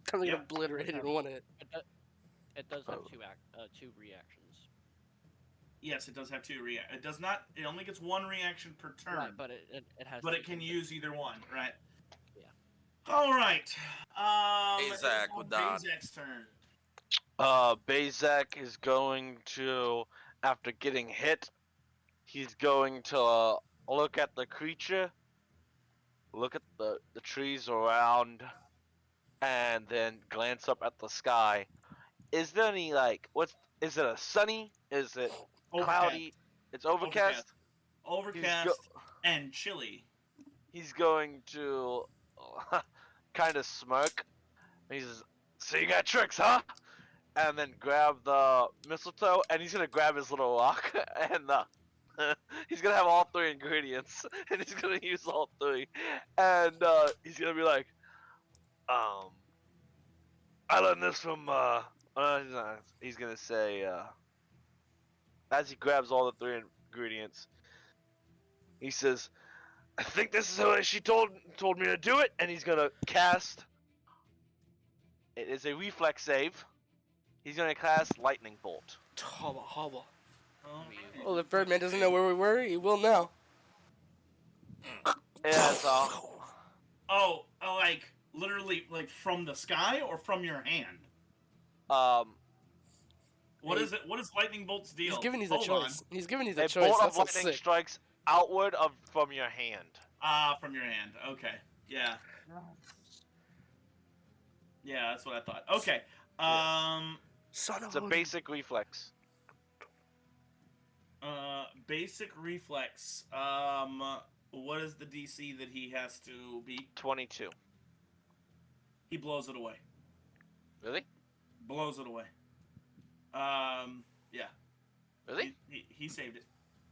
Kind of Yep. obliterated in 1 hit. It does have 2 reactions. Yes, it does have 2 It does not. It only gets 1 reaction per turn. Right, but it has. But to it can do use either one, right? Yeah. All right. Azak it's now with Don. Azak's turn. Bazak is going to, after getting hit, he's going to look at the creature, look at the trees around, and then glance up at the sky. Is there any is it a sunny? Is it cloudy? It's overcast. Overcast and chilly. He's going to kind of smirk. He says, "So you got tricks, huh?" And then grab the mistletoe, and he's gonna grab his little rock and he's gonna have all 3 ingredients, and he's gonna use all 3, and he's gonna be like, I learned this from he's gonna say as he grabs all the 3 ingredients, he says, I think this is how she told me to do it, and he's gonna cast. It is a reflex save. He's gonna cast Lightning Bolt. Hobble, hobble. Alright. Well, if Birdman doesn't know where we were, he will now. Yeah, so Oh, like literally, like from the sky or from your hand? What is it? What is lightning bolt's deal? He's giving you the Hold on. choice. He's giving you the a choice. bolt That's of what's lightning sick. strikes outward from your hand. From your hand. Okay. Yeah. Yeah, that's what I thought. Okay. Son of It's a basic reflex. Basic reflex. What is the DC that he has to beat? 22. He blows it away. Really? Blows it away. Yeah. Really? He saved it.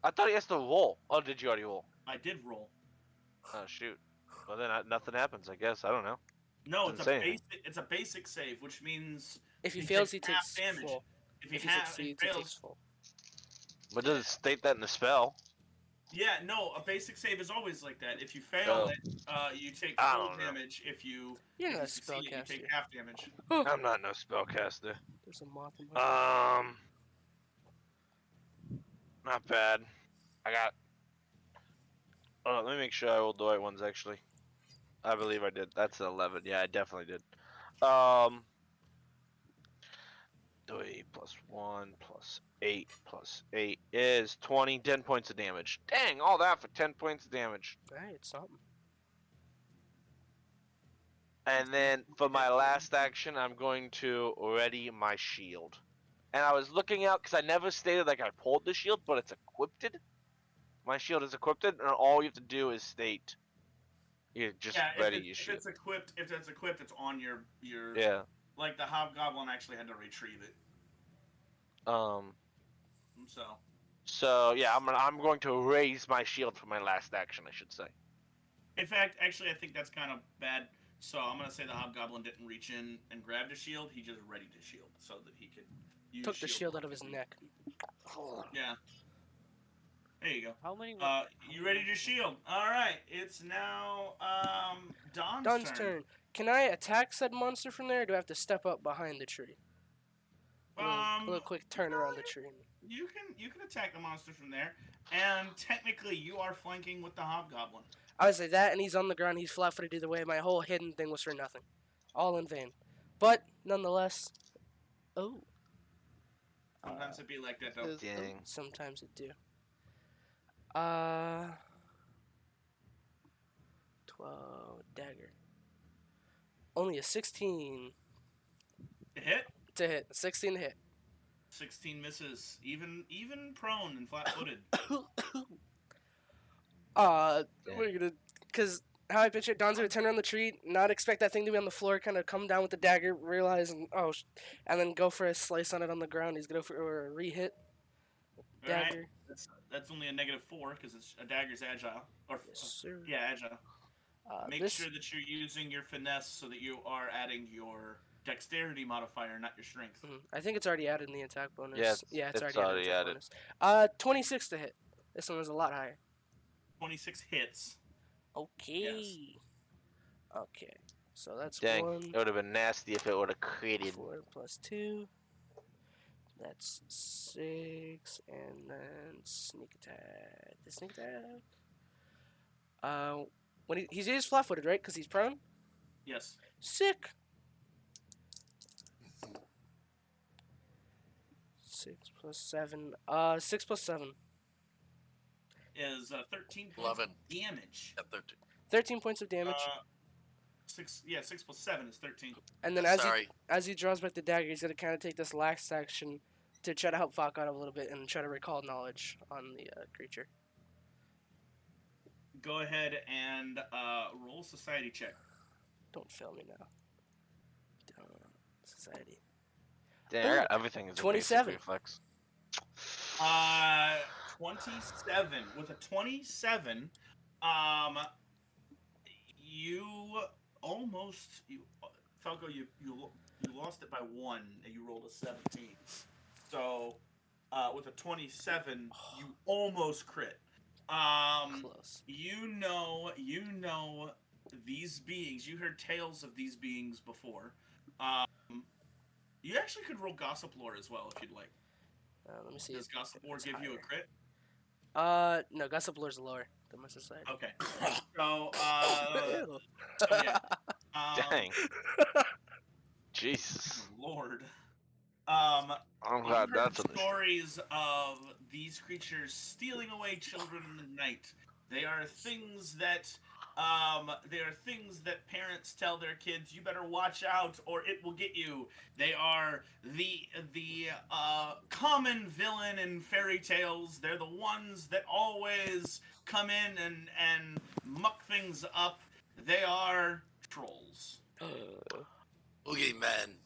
I thought he has to roll. Oh, did you already roll? I did roll. Oh shoot. Well then nothing happens. I guess I don't know. No, Doesn't it's a say anything. basic. It's a basic save, which means If he he fails, he takes takes half damage. full. if If he he has succeeds, he fails, takes full. But does it state that in the spell? yeah, no, a basic save is always like that. If you fail Oh. it, you take I full don't know. damage. If you You're if not a you succeed it, you spellcaster. take half damage. I'm not no spellcaster. There's a moth in my Not bad. I got. Oh, let me make sure I rolled the right ones actually. I believe I did. That's an 11. Yeah, I definitely did. 3 plus 1 plus 8 plus 8 is 20. 10 points of damage. Dang, all that for 10 points of damage. Alright, it's something. And then for my last action, I'm going to ready my shield. And I was looking out because I never stated like I pulled the shield, but it's equipped. My shield is equipped, and all you have to do is state you just Yeah, ready if your it's shield. equipped, it's on your Yeah. Like the hobgoblin actually had to retrieve it. So yeah, I'm going to raise my shield for my last action, I should say. In fact, actually, I think that's kind of bad. So I'm gonna say the hobgoblin didn't reach in and grab his shield. He just readied his shield so that he could use Took the shield out of his neck. Yeah. There you go. How many? You ready to shield? All right. It's now Don's turn. Can I attack said monster from there, or do I have to step up behind the tree? A little quick turn around the tree. You can attack the monster from there, and technically you are flanking with the hobgoblin. I would say that, and he's on the ground. He's flat-footed either way. My whole hidden thing was for nothing, all in vain. But nonetheless, oh. Sometimes it be like that though. Dang. Sometimes it do. 12 dagger. Only a 16 To hit. to hit. 16 to hit. 16 misses. Even prone and flat-footed. We're gonna, cause how I picture it, Don's gonna turn around the tree, not expect that thing to be on the floor, kind of come down with the dagger, realize, and and then go for a slice on it on the ground. He's gonna go for a re-hit. All right. Dagger. That's only a -4 because a dagger's agile. Or Yes, sir. yeah, agile. Make This, sure that you're using your finesse so that you are adding your dexterity modifier, not your strength. I think it's already added in the attack bonus. Yeah, it's it's already already added. In the attack bonus. 26 to hit. This one was a lot higher. 26 hits. Okay. Okay. So that's Dang, 1, it would have been nasty if it would have created. 4 plus 2. That's 6, and then sneak attack. The sneak attack. When he's just flat-footed, right? Because he's prone. Yes. Sick. 6 plus 7. 6 plus 7. Is 13 points 11. of damage. At 13. 13 points of damage. 6 plus 7 is 13. And then as he draws back the dagger, he's gonna kind of take this last action to try to help Falk out a little bit and try to recall knowledge on the creature. Go ahead and roll a society check. Don't fail me now. Society. Dang, I got everything as a basic 27. reflex. 27. With a 27, you almost Falco, you lost it by 1 and you rolled a 17. So with a 27, you almost crit. Close. You know these beings. You heard tales of these beings before. You actually could roll gossip lore as well if you'd like. Let me see. Does gossip lore give you a crit? No, gossip lore's lower than my society. Okay. So Ew. so yeah. Dang. Jesus. Lord. I'm You've glad heard that's an issue. stories of these creatures stealing away children in the night. They are things that parents tell their kids, you better watch out or it will get you. They are the common villain in fairy tales. They're the ones that always come in and muck things up. They are trolls. Boogeyman.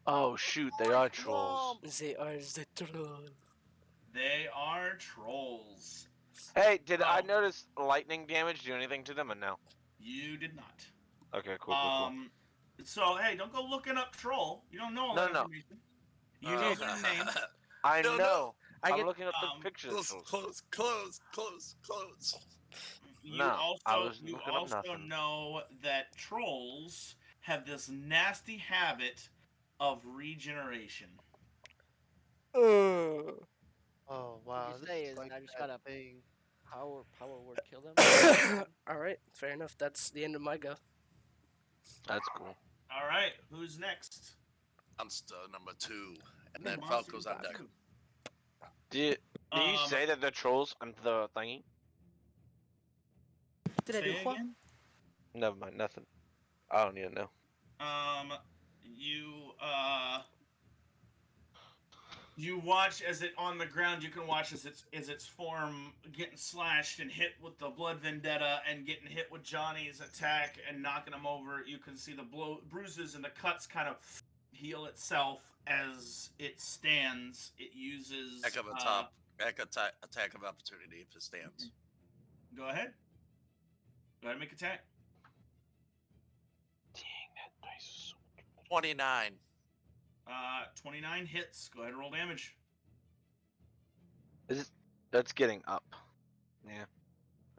Oh shoot, they are trolls. They are the troll. They are trolls. Hey, did I Oh. notice lightning damage do anything to them or no? You did not. Okay, cool. So hey, don't go looking up troll. You don't know all No, that no. information. You know their name. I No, no. know. I I'm get- looking up um, the pictures. of trolls. Close. You No, I also was looking up nothing. know that trolls have this nasty habit of regeneration. Uh, Oh wow, you this say is is like I just that gotta- thing. Power word kill them. all right, fair enough. That's the end of my go. That's cool. All right, who's next? Monster number 2. And Ooh, then monster Falco's on number deck. 2. Did you Um, say that they're trolls on the thingy? Did I do Say what? again? Never mind, nothing. I don't need to know. You watch as it on the ground. You can watch as its form getting slashed and hit with the blood vendetta and getting hit with Johnny's attack and knocking him over. You can see the bruises and the cuts kind of heal itself as it stands. It uses Attack of opportunity if it stands. Go ahead. Go ahead and make attack. Dang, that dice is so 29. 29 hits. Go ahead and roll damage. That's getting up. Yeah.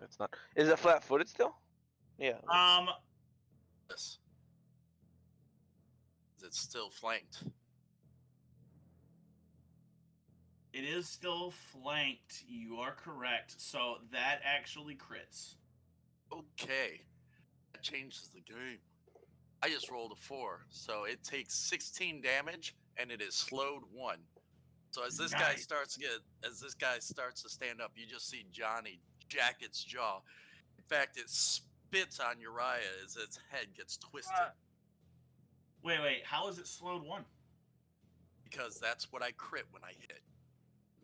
It's not. Is it flat-footed still? Yeah. Yes. It's still flanked. It is still flanked. You are correct. So that actually crits. Okay. That changes the game. I just rolled a 4, so it takes 16 damage and it is slowed 1. So as this guy Nice. starts to stand up, you just see Johnny jack its jaw. In fact, it spits on Uriah as its head gets twisted. Wait. How is it slowed 1? Because that's what I crit when I hit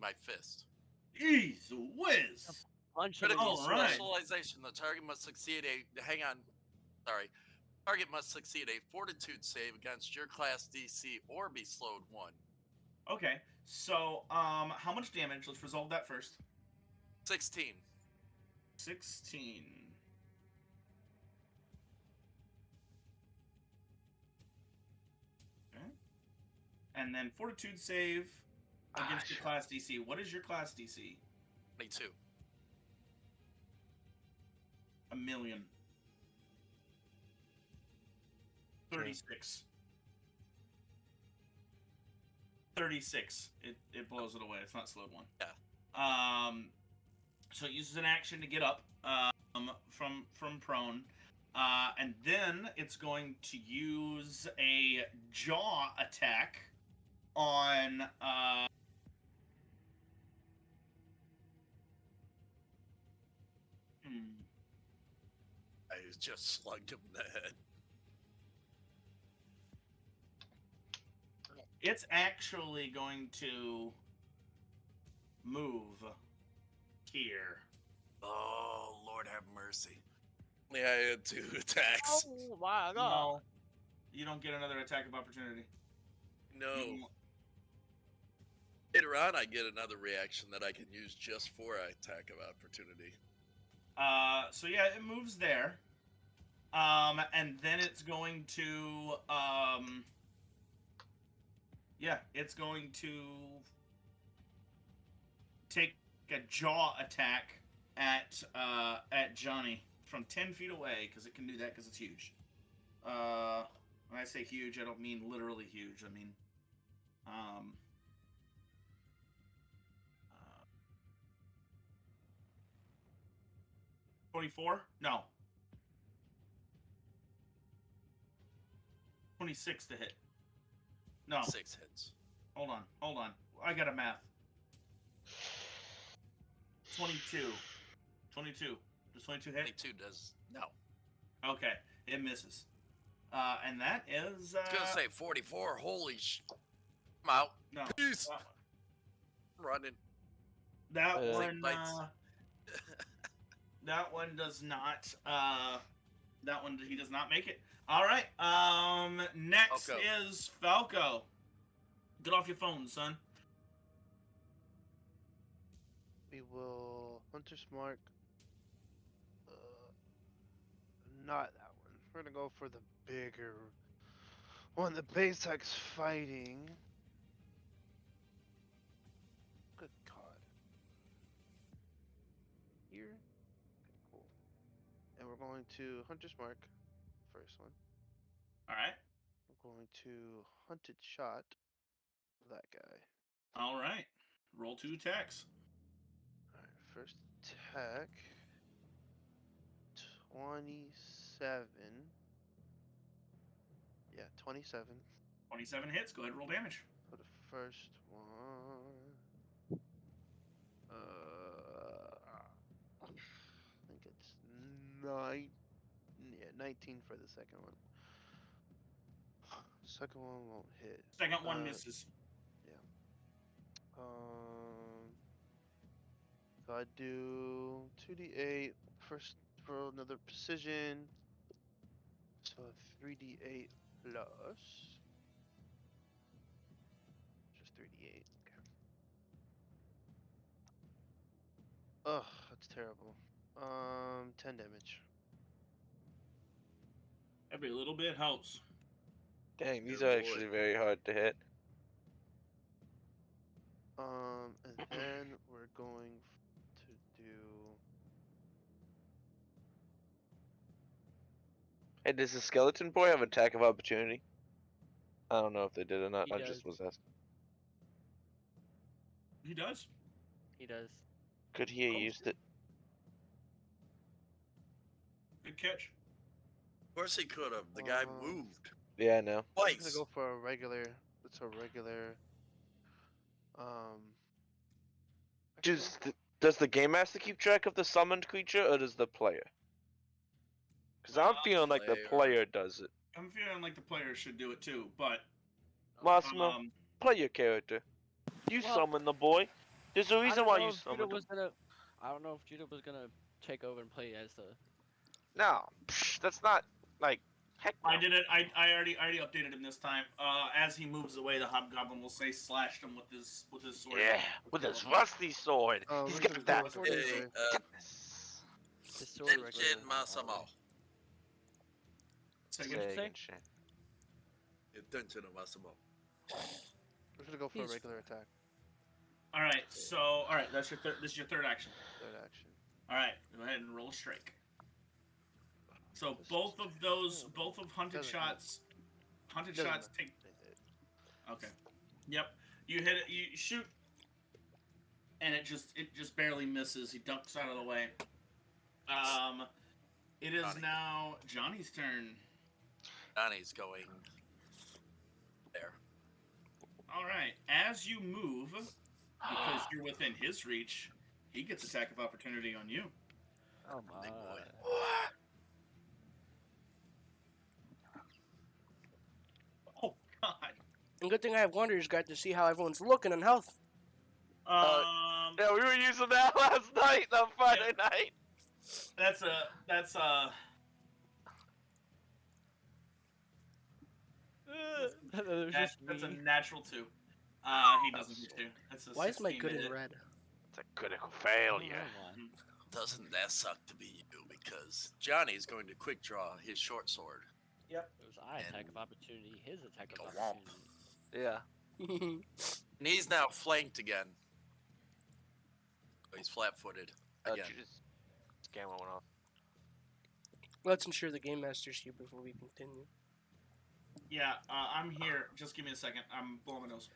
my fist. Jeez whiz. Punch Critical All right. specialization. The target must succeed Target must succeed a fortitude save against your class DC or be slowed 1. Okay. So, how much damage? Let's resolve that first. 16. 16. Okay. And then fortitude save against your class DC. What is your class DC? 22. 1,000,000. 36. 36. It blows it away. It's not slowed 1. Yeah. So it uses an action to get up from prone. And then it's going to use a jaw attack on I just slugged him in the head. it's actually going to move here. Oh, Lord have mercy. Yeah, I had 2 attacks. Oh my god. No, you don't get another attack of opportunity. No. Later on, I get another reaction that I can use just for attack of opportunity. So yeah, it moves there. And then it's going to it's going to take a jaw attack at Johnny from 10 feet away, because it can do that because it's huge. When I say huge, I don't mean literally huge. I mean 24? No. 26 to hit. No. 6 hits. Hold on. I got a math. 22. 22. Does 22 hit? 22 does no. Okay, it misses. And that is. I was gonna say 44. Holy sh! I'm out. No. Peace. Running. That Like one. bites. That one does not. That one he does not make it. All right. Next Falco. is Falco. Get off your phone, son. We will Hunter's Mark. Not that one. We're gonna go for the bigger one. The Basak's fighting. Good God. Here. Okay, cool. And we're going to Hunter's Mark. First one. All right. We're going to Hunted Shot. That guy. All right. Roll 2 attacks. Alright, first attack. 27. Yeah, 27 27 hits. Go ahead and roll damage. for the first one. I think it's 19 for the second one. Second one won't hit. Second one misses. So I do 2d8 first for another precision. So 3d8 plus. Just 3d8. Okay. Ugh, that's terrible. 10 damage. Every little bit helps. Dang, these Good are boy. actually very hard to hit. And then we're going to do. Hey, does the skeleton boy have attack of opportunity? I don't know if they did or not. He I does. just was asking. He does. He does. Could he have Cool. used it? Good catch. Of course he could have. The guy Um, moved Yeah, I know. I'm gonna twice. go for a regular. It's a regular. Actually, Does the game master keep track of the summoned creature, or does the player? Because I'm feeling like the player. player does it. I'm feeling like the player should do it too, but Massimo, play your character. You Well, summon the boy. There's a I reason don't why know you if Judah summoned him. was gonna. I don't know if Judah was gonna take over and play as the. No, that's not like. Heck no. I did it. I already updated him this time. As he moves away, the hobgoblin will say slashed him with his sword. Yeah, with his rusty sword. Oh, He's we're got gonna that. go sword with is Hey, regular. Tetanus. His sword regular. Shin Masamo. Say again. What'd you say? Dragon shit. Attention to Masamo. We're gonna go for He's- a regular attack. All right. So all right, that's your this is your third action. Third action. All right, go ahead and roll a strike. So both of hunted Doesn't shots, Doesn't shots matter. take. They hit. Okay. Yep. You hit it. You shoot, and it just barely misses. He ducks out of the way. It is Johnny. now Johnny's turn. Johnny's going there. All right. As you move, because you're within his reach, he gets attack of opportunity on you. Oh Big my. boy. Oh God. And good thing I have Wonders Guide to see how everyone's looking and health. Yeah, we were using that last night, on Friday night. That's a That's That was just that's a me. natural 2. He doesn't need to. That's a Why is my 16 good to in hit. red? It's a critical failure. Doesn't that suck to be you? Because Johnny's going to quick draw his short sword. Yep. It was I attack And of opportunity, his attack of go womp. opportunity. Yeah. And he's now flanked again. So he's flat-footed again. Scammer went off. Let's ensure the game master's here before we continue. Yeah, I'm here. Just give me a second. I'm blowing my nose.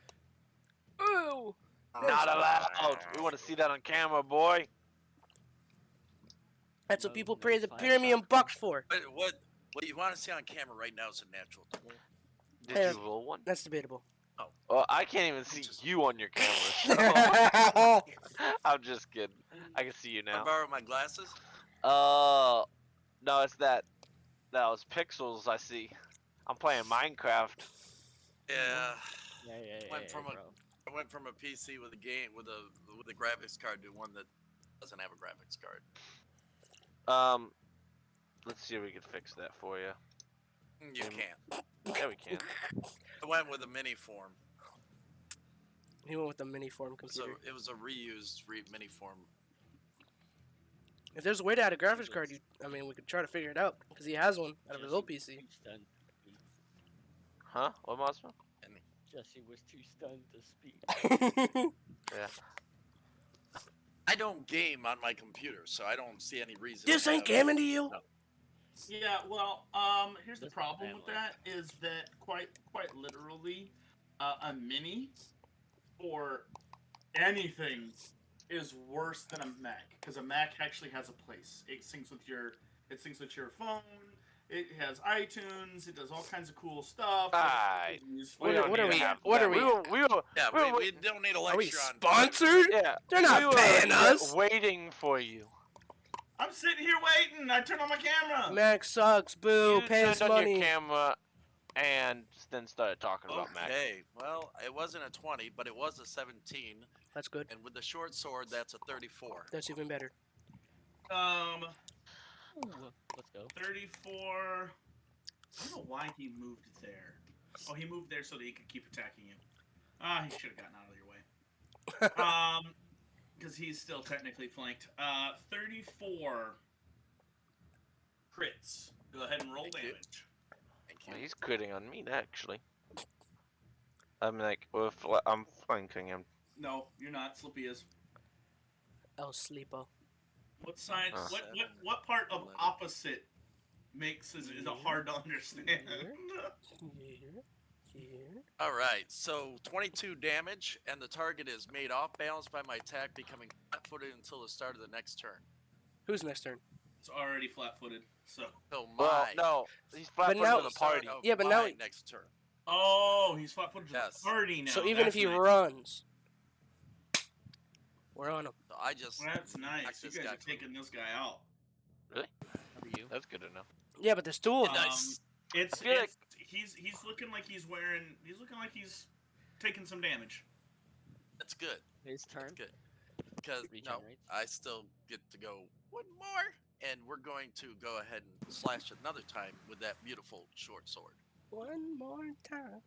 Ooh! Not allowed. We want to see that on camera, boy. That's what No, people no pay the flag premium shot. bucks for. But what you want to see on camera right now is a natural 20. Did Yeah. you roll one? That's debatable. Well, I can't even see Just- you on your camera. So I'm just kidding. I can see you Can I now. borrow my glasses? Oh, no, it's that. That was pixels. I see. I'm playing Minecraft. Yeah. Yeah, Went from bro. I went from a PC with a game with a graphics card to one that doesn't have a graphics card. Let's see if we can fix that for you. You can't. Yeah, we can. I went with a mini form, He went with the mini form so computer. it was a reused mini form. If there's a way to add a graphics card, we could try to figure it out. Because he has one out of his old PC. Too stunned to speak. Huh? What, Mosman? Jesse was too stunned to speak. I don't game on my computer, so I don't see any reason. This to ain't have- gaming to you? No. Yeah, well, here's the That's my problem with family. that is that quite literally, a mini for anything is worse than a Mac because a Mac actually has a place. It syncs with your phone. It has iTunes. It does all kinds of cool stuff. Alright. What We are- don't what need are to we- have what that. are we- Yeah, Wait, we don't need a Are we lecture on. sponsored? Yeah. They're not we were paying just us. Waiting for you. I'm sitting here waiting. I turned on my camera. Mac sucks. Boo. You Pay us turned on money. your camera and then started talking about Mac. Okay, well, it wasn't a 20, but it was a 17, That's good. and with the short sword, that's a 34. That's even better. Ooh, let's go. 34. I don't know why he moved there. Oh, he moved there so that he could keep attacking you. He should have gotten out of your way. Because he's still technically flanked. 34 crits. Go ahead and roll Thank you. damage. Thank Well, you. he's critting on me, actually. I'm like, I'm flanking him. No, you're not. Slippy is. El Sleepo. What side? Ah. What part of 11. opposite makes is it hard to understand? Here. All right, so 22 damage, and the target is made off balance by my attack, becoming flat-footed until the start of the next turn. Who's next turn? It's already flat-footed. So. So Well, my no, he's flat now- in the party. Yeah, but now he- next turn. Oh, he's flat-footed to Yes. the party now. So even if That's he nice. runs, we're on him. So I just That's nice. knock You this guys guy are taking this guy out. How are you? That's good to know. Yeah, but there's two of them. Nice. It's, I feel it's he's looking like he's taking some damage. That's good. His turn. That's good. Because no, Regenerates. I still get to go one more, and we're going to go ahead and slash another time with that beautiful short sword. One more time.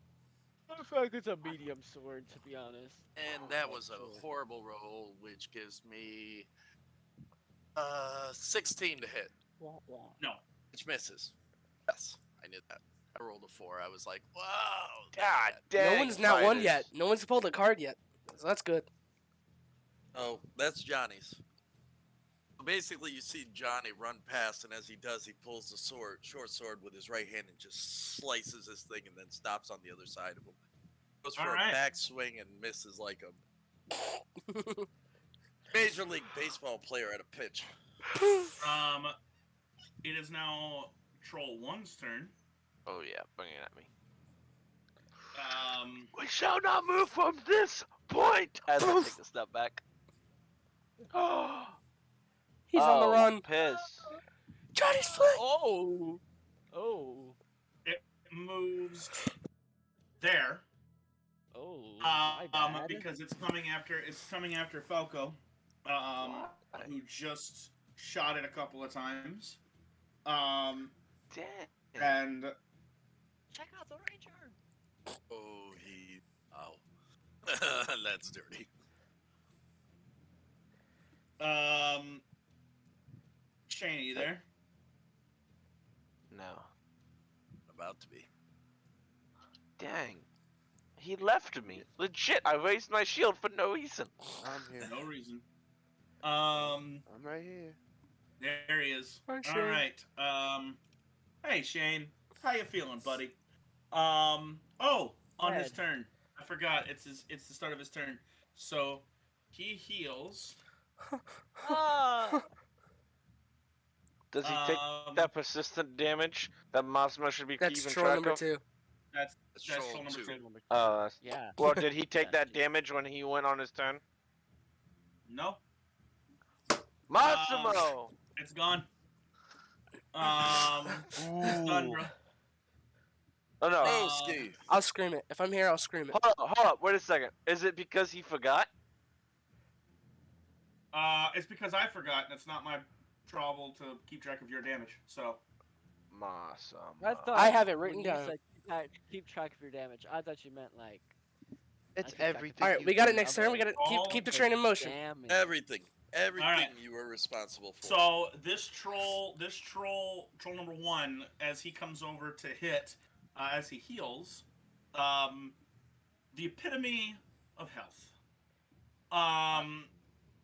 I feel like it's a medium sword, to be honest. And that was a horrible roll, which gives me 16 to hit, Wah, wah. which misses. Yes, I knew that. I rolled a 4. I was like, whoa. God that- dang. No one's not won fighters. yet. No one's pulled a card yet. So that's good. Oh, that's Johnny's. So basically, you see Johnny run past, and as he does, he pulls the short sword with his right hand and just slices this thing, and then stops on the other side of him. Goes for Alright. a back swing and misses like a Major League Baseball player at a pitch. It is now Troll 1's turn. Oh yeah, bring it at me. We shall not move from this point. As I take a step back. He's on the run. Piss. Johnny's foot. Oh! Oh! Moves there. Oh! my bad. Because it's coming after Falco, who just shot it a couple of times. Damn. And Check out the ranger! Oh, he. Oh. that's dirty. Shane, are you there? No. About to be. Dang. He left me. Legit, I raised my shield for no reason. I'm here. No reason. I'm right here. There he is. Hi, All Shane. right. Hey Shane, how you feeling, buddy? On his Red. turn. I forgot. It's the start of his turn. So he heals. Ah! Does he take that persistent damage that Masma should be That's keeping troll track number of? 2. That's That's troll troll number 2. two. Oh, Yeah. well, did he take Yeah. that damage when he went on his turn? No, Massimo! it's gone. It's done, bro. Oh no. Oh, Um, Ski. I'll scream it. If I'm here, I'll scream it. Hold up, wait a second. Is it because he forgot? It's because I forgot, and it's not my trouble to keep track of your damage. So Massimo. I thought I have it when written you down. said keep track of your damage. I thought you meant like. It's keep track of everything. All right, you we got do. it next turn. We got to All keep the the train in motion. Damage. Everything Alright. you were responsible for. So this troll number 1, as he comes over to hit, as he heals, the epitome of health.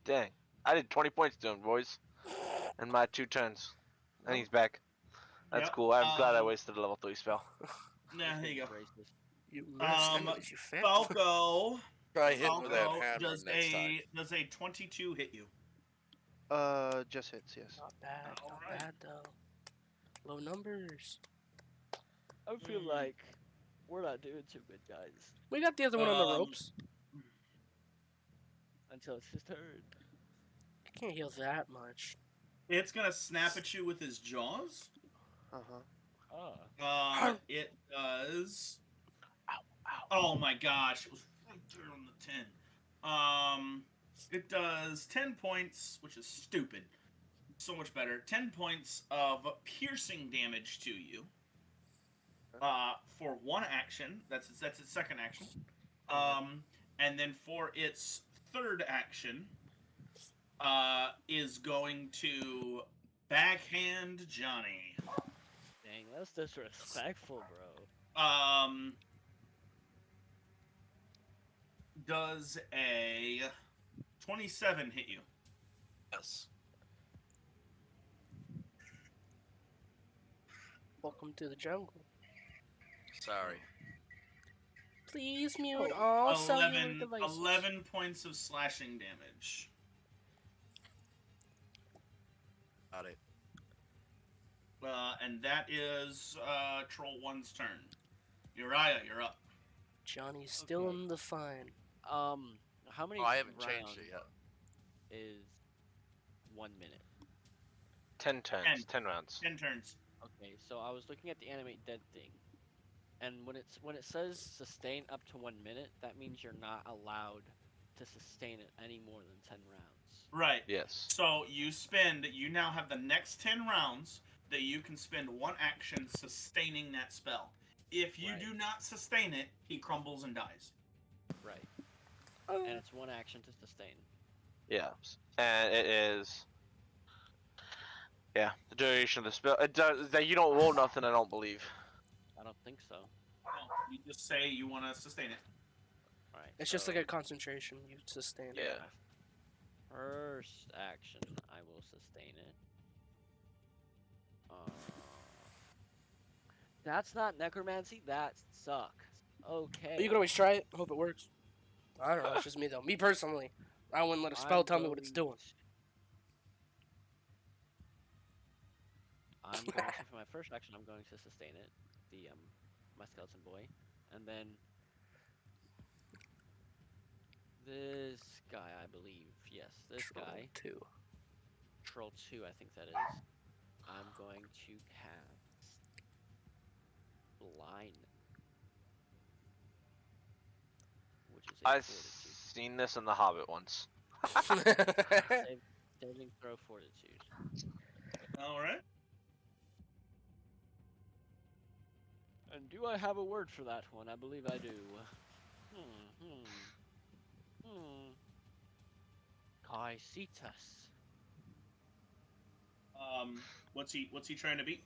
Dang. I did 20 points to him, boys. In my 2 turns. And he's back. That's Yep, cool. I'm glad I wasted a level 3 spell. Nah, here you go. Racist. You mercenaries, you fat. Falco, Try hitting with that Falco hammer does next time. a 22 hit you? Just hits, yes. Not bad. Not Alright. bad though. Low numbers. I feel Hmm. like we're not doing too good, guys. We got the other one on the Um, ropes. Until it's his turn. I can't heal that much. It's gonna snap at you with his jaws. Ah. It does. Ow, ow. Oh my gosh, it was right there on the 10. It does 10 points, which is stupid. So much better. 10 points of piercing damage to you. For one action. That's its second action. And then for its third action, is going to backhand Johnny. Dang, that's disrespectful, bro. Does a 27 hit you? Yes. Welcome to the jungle. Sorry. Please mute all cellular 11, devices. 11 points of slashing damage. Got it. And that is Troll 1's turn. Uriah, you're up. Johnny's still Okay. in the fine. How many Oh, I haven't rounds changed it yet. is 1 minute? 10 turns. 10. 10 rounds. 10 turns. Okay, so I was looking at the animate dead thing, and when it says sustain up to 1 minute, that means you're not allowed to sustain it any more than 10 rounds. Right. Yes. So you now have the next 10 rounds that you can spend one action sustaining that spell. If you Right. do not sustain it, he crumbles and dies. Right. And it's one action to sustain. Yeah. And it is. Yeah, the duration of the spell. It does that. You don't roll nothing. I don't believe. I don't think so. Well, you just say you want to sustain it. Right. It's just so like a concentration. You sustain. Yeah. First action, I will sustain it. That's not necromancy. That sucks. Okay. But you can always try it. Hope it works. I don't know. It's just me though. Me personally, I wouldn't let a spell I'm tell me what it's going doing. I'm going to, for my first action, I'm going to sustain it, my skeleton boy, and then this guy, I believe, yes, this Troll guy, 2. Troll 2, I think that is. I'm going to cast Blind, which is a I've fortitude. seen this in The Hobbit once. Saving throw fortitude. All right. And do I have a word for that one? I believe I do. Kaisitas. What's he trying to beat?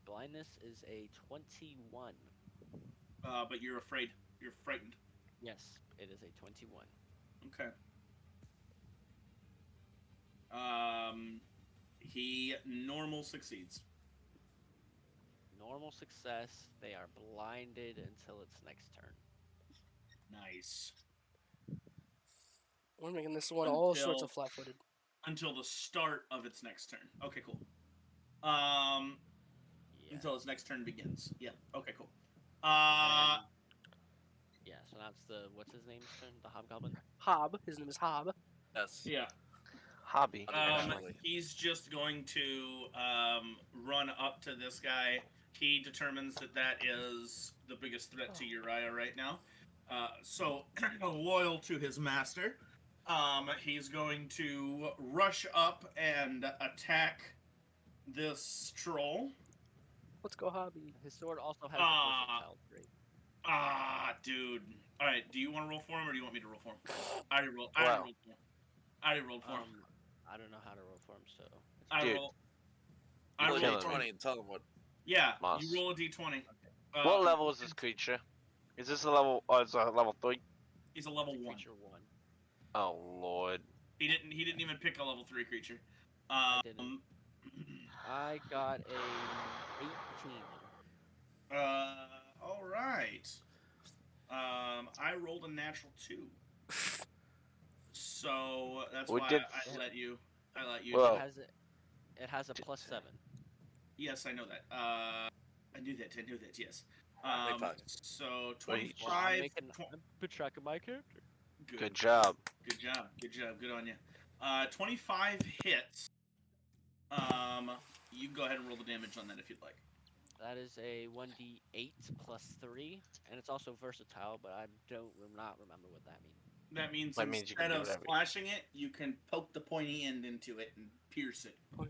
Blindness is a 21. But you're afraid. You're frightened. Yes, it is a 21. Okay. He normal succeeds. Normal success. They are blinded until its next turn. Nice. We're making this one all sorts Until- of flat-footed. Until the start of its next turn. Okay, cool. Yeah. Until its next turn begins. Yeah. Okay, cool. And yeah, so that's the what's his name's turn? The hobgoblin. Hob. His name is Hob. Yes. Yeah. Hobby. Actually. He's just going to run up to this guy. He determines that is the biggest threat to Uriah right now. So loyal to his master, he's going to rush up and attack this troll. Let's go, Hobby. His sword also has Ah. the versatile trait. Dude. All right. Do you want to roll for him, or do you want me to roll for him? I already rolled. I Well. already rolled for him. I already rolled for him. I don't know how to roll for him, so. I Dude. roll. I Roll roll a a killing me. d20 and tell him what. Yeah, Moss. you roll a d20. What level is this creature? Is this a level? Oh, it's a level 3. He's a level It's a 1. creature 1. Oh lord. He didn't even pick a level 3 creature. I didn't. I got a 18. All right. I rolled a natural 2. So that's We why did- I let you. Well- It has a plus 7. Yes, I know that. I knew that. Yes. fine. So Wait. 25. Well, I'm keeping track of my character. Good job. Good job. Good on you. 25 hits. You can go ahead and roll the damage on that if you'd like. That is a 1d8 plus 3, and it's also versatile, but I don't not remember what that means. That means That means you can instead do of whatever you- slashing it, you can poke the pointy end into it and pierce it. Okay.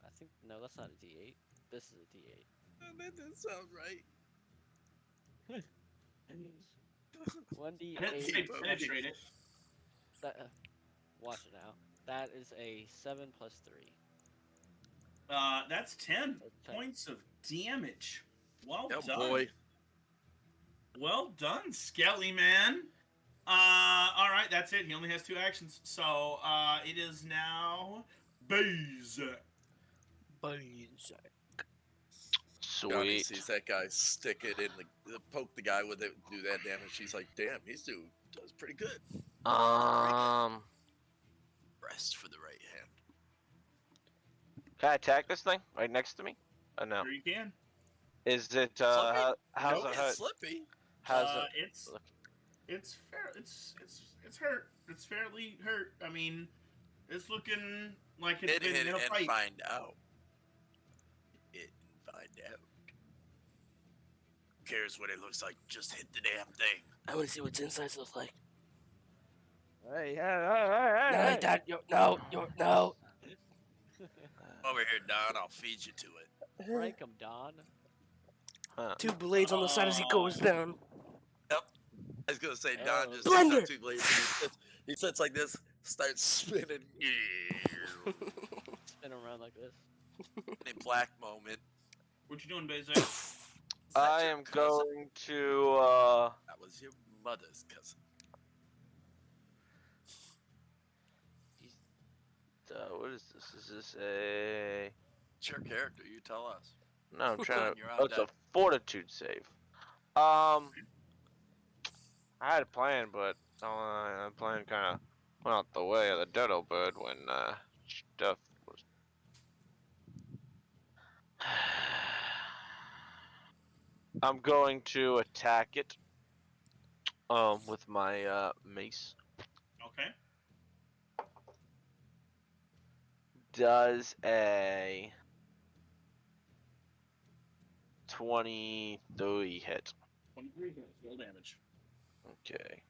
I think no, that's not a d8. This is a d8. That doesn't sound right. 1d8. Penetrate it. Watch it now. That is a 7 plus 3. That's 10 So 10. points of damage. Well Oh done. boy. Well done, Skelly Man. All right, that's it. He only has 2 actions. So, it is now Bazak. Johnny Sweet. sees that guy stick it in the poke the guy with it, do that damage. She's like, damn, he's does pretty good. Rest for the right hand. Can I attack this thing right next to me? Oh no. Sure you can. Is it Slippy? how's No, it it's hurt? Slippy. How's it? It's fair. It's hurt. It's fairly hurt. I mean, it's looking like it's Hit been in a and fight. find out. Hit and find out. Who cares what it looks like? Just hit the damn thing. I want to see what its insides look like. Hey, No, Dad, no. Over here, Don. I'll feed you to it. Frank him, Don. Huh. 2 blades on the side as he goes down. I was gonna say Don Oh. just takes Blender! up 2 blades. And he sits like this, starts spinning. Spin around like this. A black moment. What you doing, Bazak? Is that I your am cousin? going to That was your mother's cousin. what is this? Is this a It's your character. You tell us. no, I'm trying to You're oh, it's a undead. fortitude save. I had a plan, but the plan kind of went out the way of the dodo bird when stuff was. I'm going to attack it with my mace. Okay. Does a 23 hit? 23 hits. Roll damage. Okay.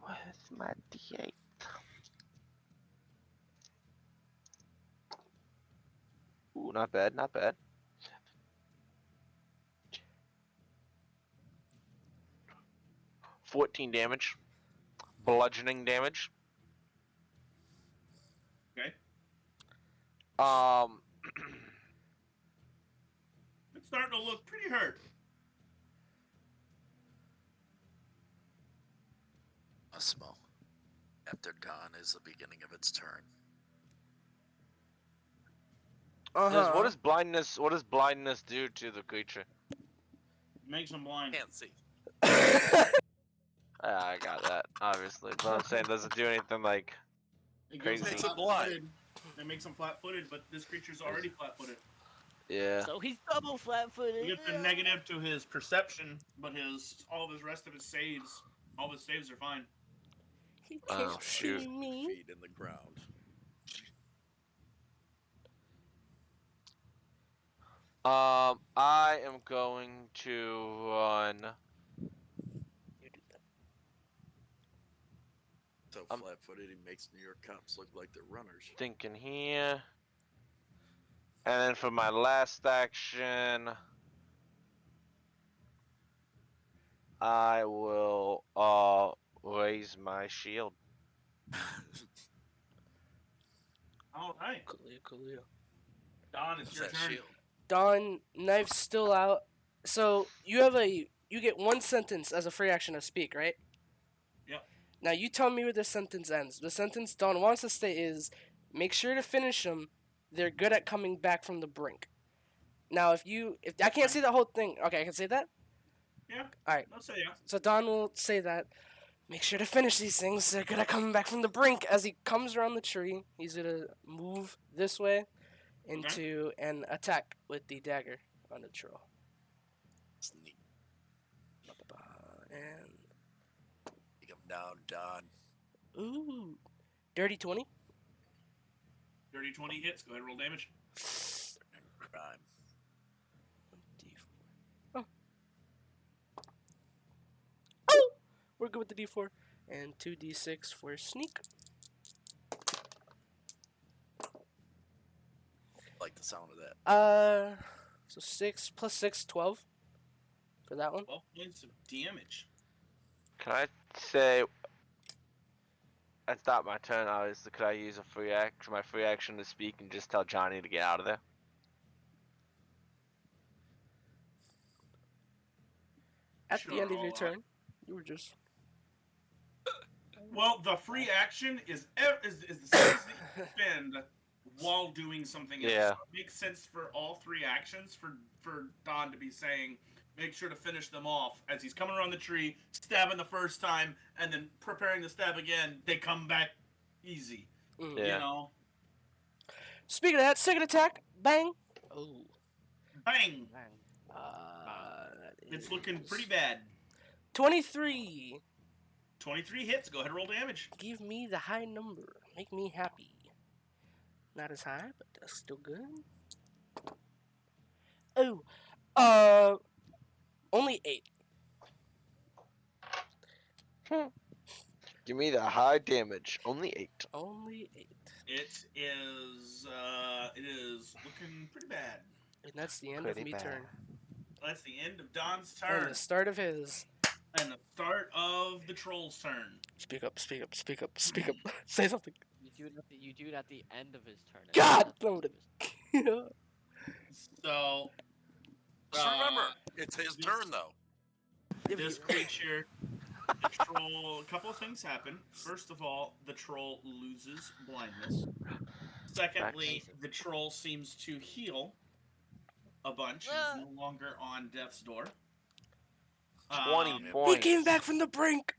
Where's my D8? Ooh, not bad, not bad. $14 damage. Bludgeoning damage. Okay. It's starting to look pretty hurt. Osmo. After dawn is the beginning of its turn. What does blindness? What does blindness do to the creature? Makes him blind. Can't see. I got that, obviously, but I'm saying does it do anything like? It Crazy. gives him Makes him flat-footed. It makes him flat-footed, but this creature's already flat-footed. Yeah. So he's double flat-footed. He gets a negative to his perception, but all of his rest of his saves, all of his saves are fine. He Oh, can't shoot. see me. Feet in the ground. I am going to run. You do that. So flat-footed, he makes New York cops look like they're runners. Thinking here. And then for my last action, I will raise my shield. All right, Coolio. Don, it's What's your that turn. shield? Don, knife's still out. So you get one sentence as a free action to speak, right? Yep. Now you tell me where the sentence ends. The sentence Don wants to say is, make sure to finish them. They're good at coming back from the brink. Now if I can't say the whole thing, okay, I can say that? Yeah. Alright. I'll say yeah. So Don will say that. Make sure to finish these things. They're good at coming back from the brink. As he comes around the tree, he's gonna move this way into an attack with the dagger on the troll. Sneak. And Take him down, Don. ooh, dirty 20. Dirty 20 hits. Go ahead and roll damage. Crime. D4. Oh, we're good with the D4 and 2d6 for sneak. Like the sound of that. So 6 plus 6, 12 for that one. 12 points of damage. Can I say? That's not my turn, obviously. Could I use my free action to speak and just tell Johnny to get out of there? At the end of Sure, your turn, you were just Well, the free action is the sentence that you spend while doing something else. Yeah. So it makes sense for all three actions for Don to be saying, make sure to finish them off as he's coming around the tree, stabbing the first time, and then preparing to stab again. They come back easy. Mm. Yeah. You know, Speaking of that, second attack, bang. Oh, bang! that It's looking is pretty bad. 23. 23 hits. Go ahead and roll damage. Give me the high number. Make me happy. Not as high, but that's still good. Oh, only 8. Give me the high damage. Only 8. Only 8. It is looking pretty bad. And that's the end Pretty of me bad. turn. That's the end of Don's And turn the start of his. and the start of the troll's turn. Speak up, speak up, speak up, speak up. Say something. You do it at the end of his turn. God! Not the No, start of his turn. So Just remember, Uh, it's his turn though. this creature, the troll, a couple of things happen. First of all, the troll loses blindness. Secondly, the troll seems to heal a bunch. He's no longer on death's door. 20 Um, He points. came back from the brink.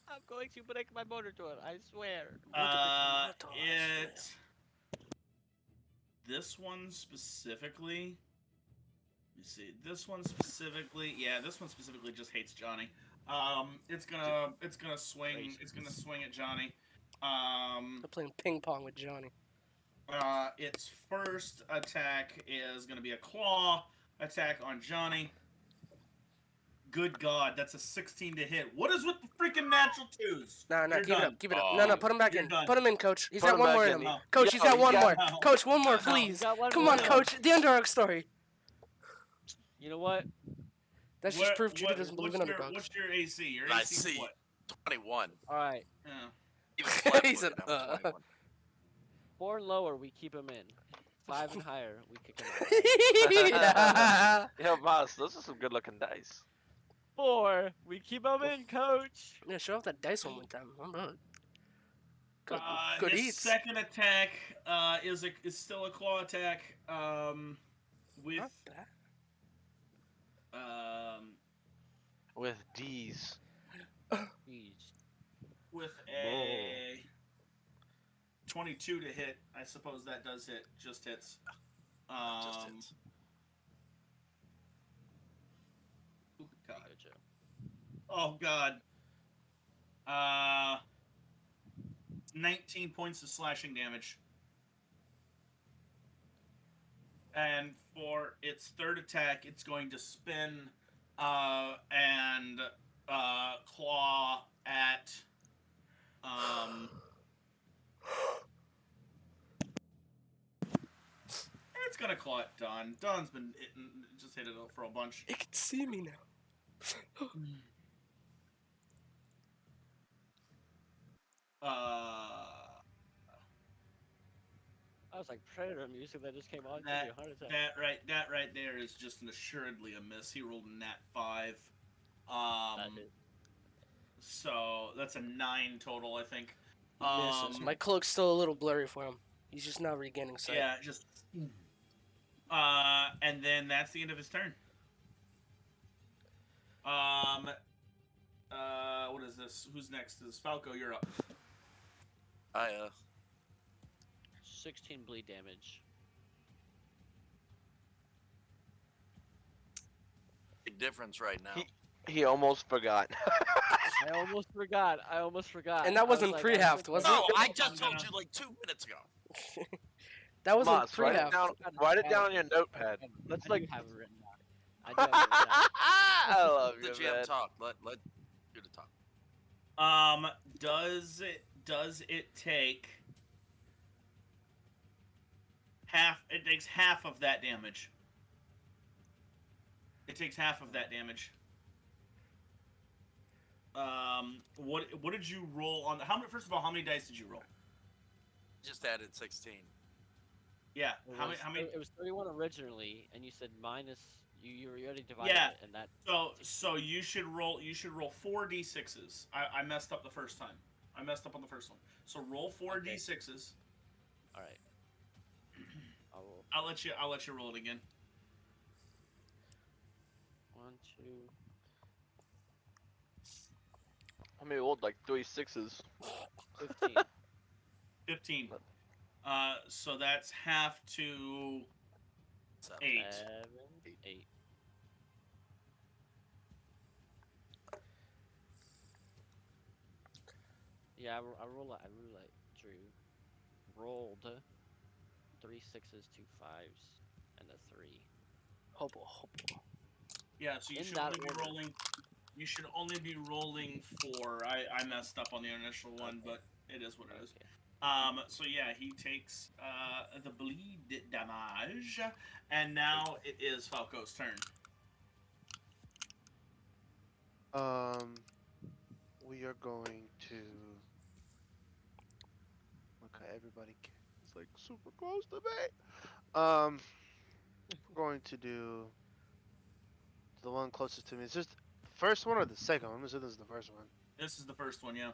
I'm going to break my motor to it. I swear. This one specifically. Let me see. This one specifically. Yeah, this one specifically just hates Johnny. It's gonna swing. It's gonna swing at Johnny. I'm playing ping pong with Johnny. Its first attack is gonna be a claw attack on Johnny. Good God, that's a 16 to hit. What is with the freaking natural twos? Nah, You're keep it done. up, keep it up. No, Oh, put him back you're in. done. Put him in, coach. He's Put got him one back more in in. him. No. Coach, he's got He's one got- more. No. Coach, one more, No. please. He's got one Come more on, in him. coach. The underdog story. You know what? That's just proof Judah doesn't believe in underdogs. What's your AC? Your I AC is see. what? 21. All right. Yeah. Even Clem He said, looking at 21. 4 and lower, we keep him in. 5 and higher, we kick him out. yeah. Yeah, boss, those are some good looking dice. 4, we keep him in, coach. Yeah, show off that dice one time. I'm done. Good, Uh, good his eats. second attack is still a claw attack. With Not bad. With D's. Jeez. with a 22 to hit. I suppose that does hit. Just hits. Just hits. Ooh, God. Good job. Oh God. 19 points of slashing damage. And for its third attack, it's going to spin and claw at it's gonna claw at Don. Don's been just hit it for a bunch. It can see me now. I was like Predator music that just came on. That- Give you a heart attack. that right there is just an assuredly a miss. He rolled a nat 5. That hit. So that's a 9 total, I think. Misses. My cloak's still a little blurry for him. He's just now regaining sight. Yeah, just. And then that's the end of his turn. What is this? Who's next? Is Falco? You're up. 16 bleed damage. Big difference right now. He almost forgot. I almost forgot. And that I was wasn't like, pre-halved, I was No, it? I just told you like 2 minutes ago. That wasn't Moss, write it pre-half. down. Write it down on your notepad. Let's Let's like. have it written down. I do have it written down. I love The you, GM man. talk. Let you to talk. Does it take half? It takes half of that damage. It takes half of that damage. What did you roll on? How many? First of all, how many dice did you roll? Just added 16. Yeah. It How was, many? It was 31 originally, and you said minus. You already divided Yeah. it, and that. So you should roll 4 d6s. I messed up the first time. I messed up on the first one. So roll 4 Okay. d6s. All right. I will. I'll let you roll it again. 1, 2. How many rolled like 3 6s? 15. 15. So that's half to 7. 8. 7, 8. Yeah, I roulette, Drew. Rolled 3 6s, 2 5s, and a 3. Hobo, hobo. Yeah, so you In should that only be order. rolling. You should only be rolling 4. I messed up on the initial one, but it is what it is. Okay. So yeah, he takes the bleed damage, and now it is Falco's turn. We are going to. Okay, everybody is like super close to me. We're going to do the one closest to me. Is this the first one or the second one? I'm assuming this is the first one. This is the first one, yeah.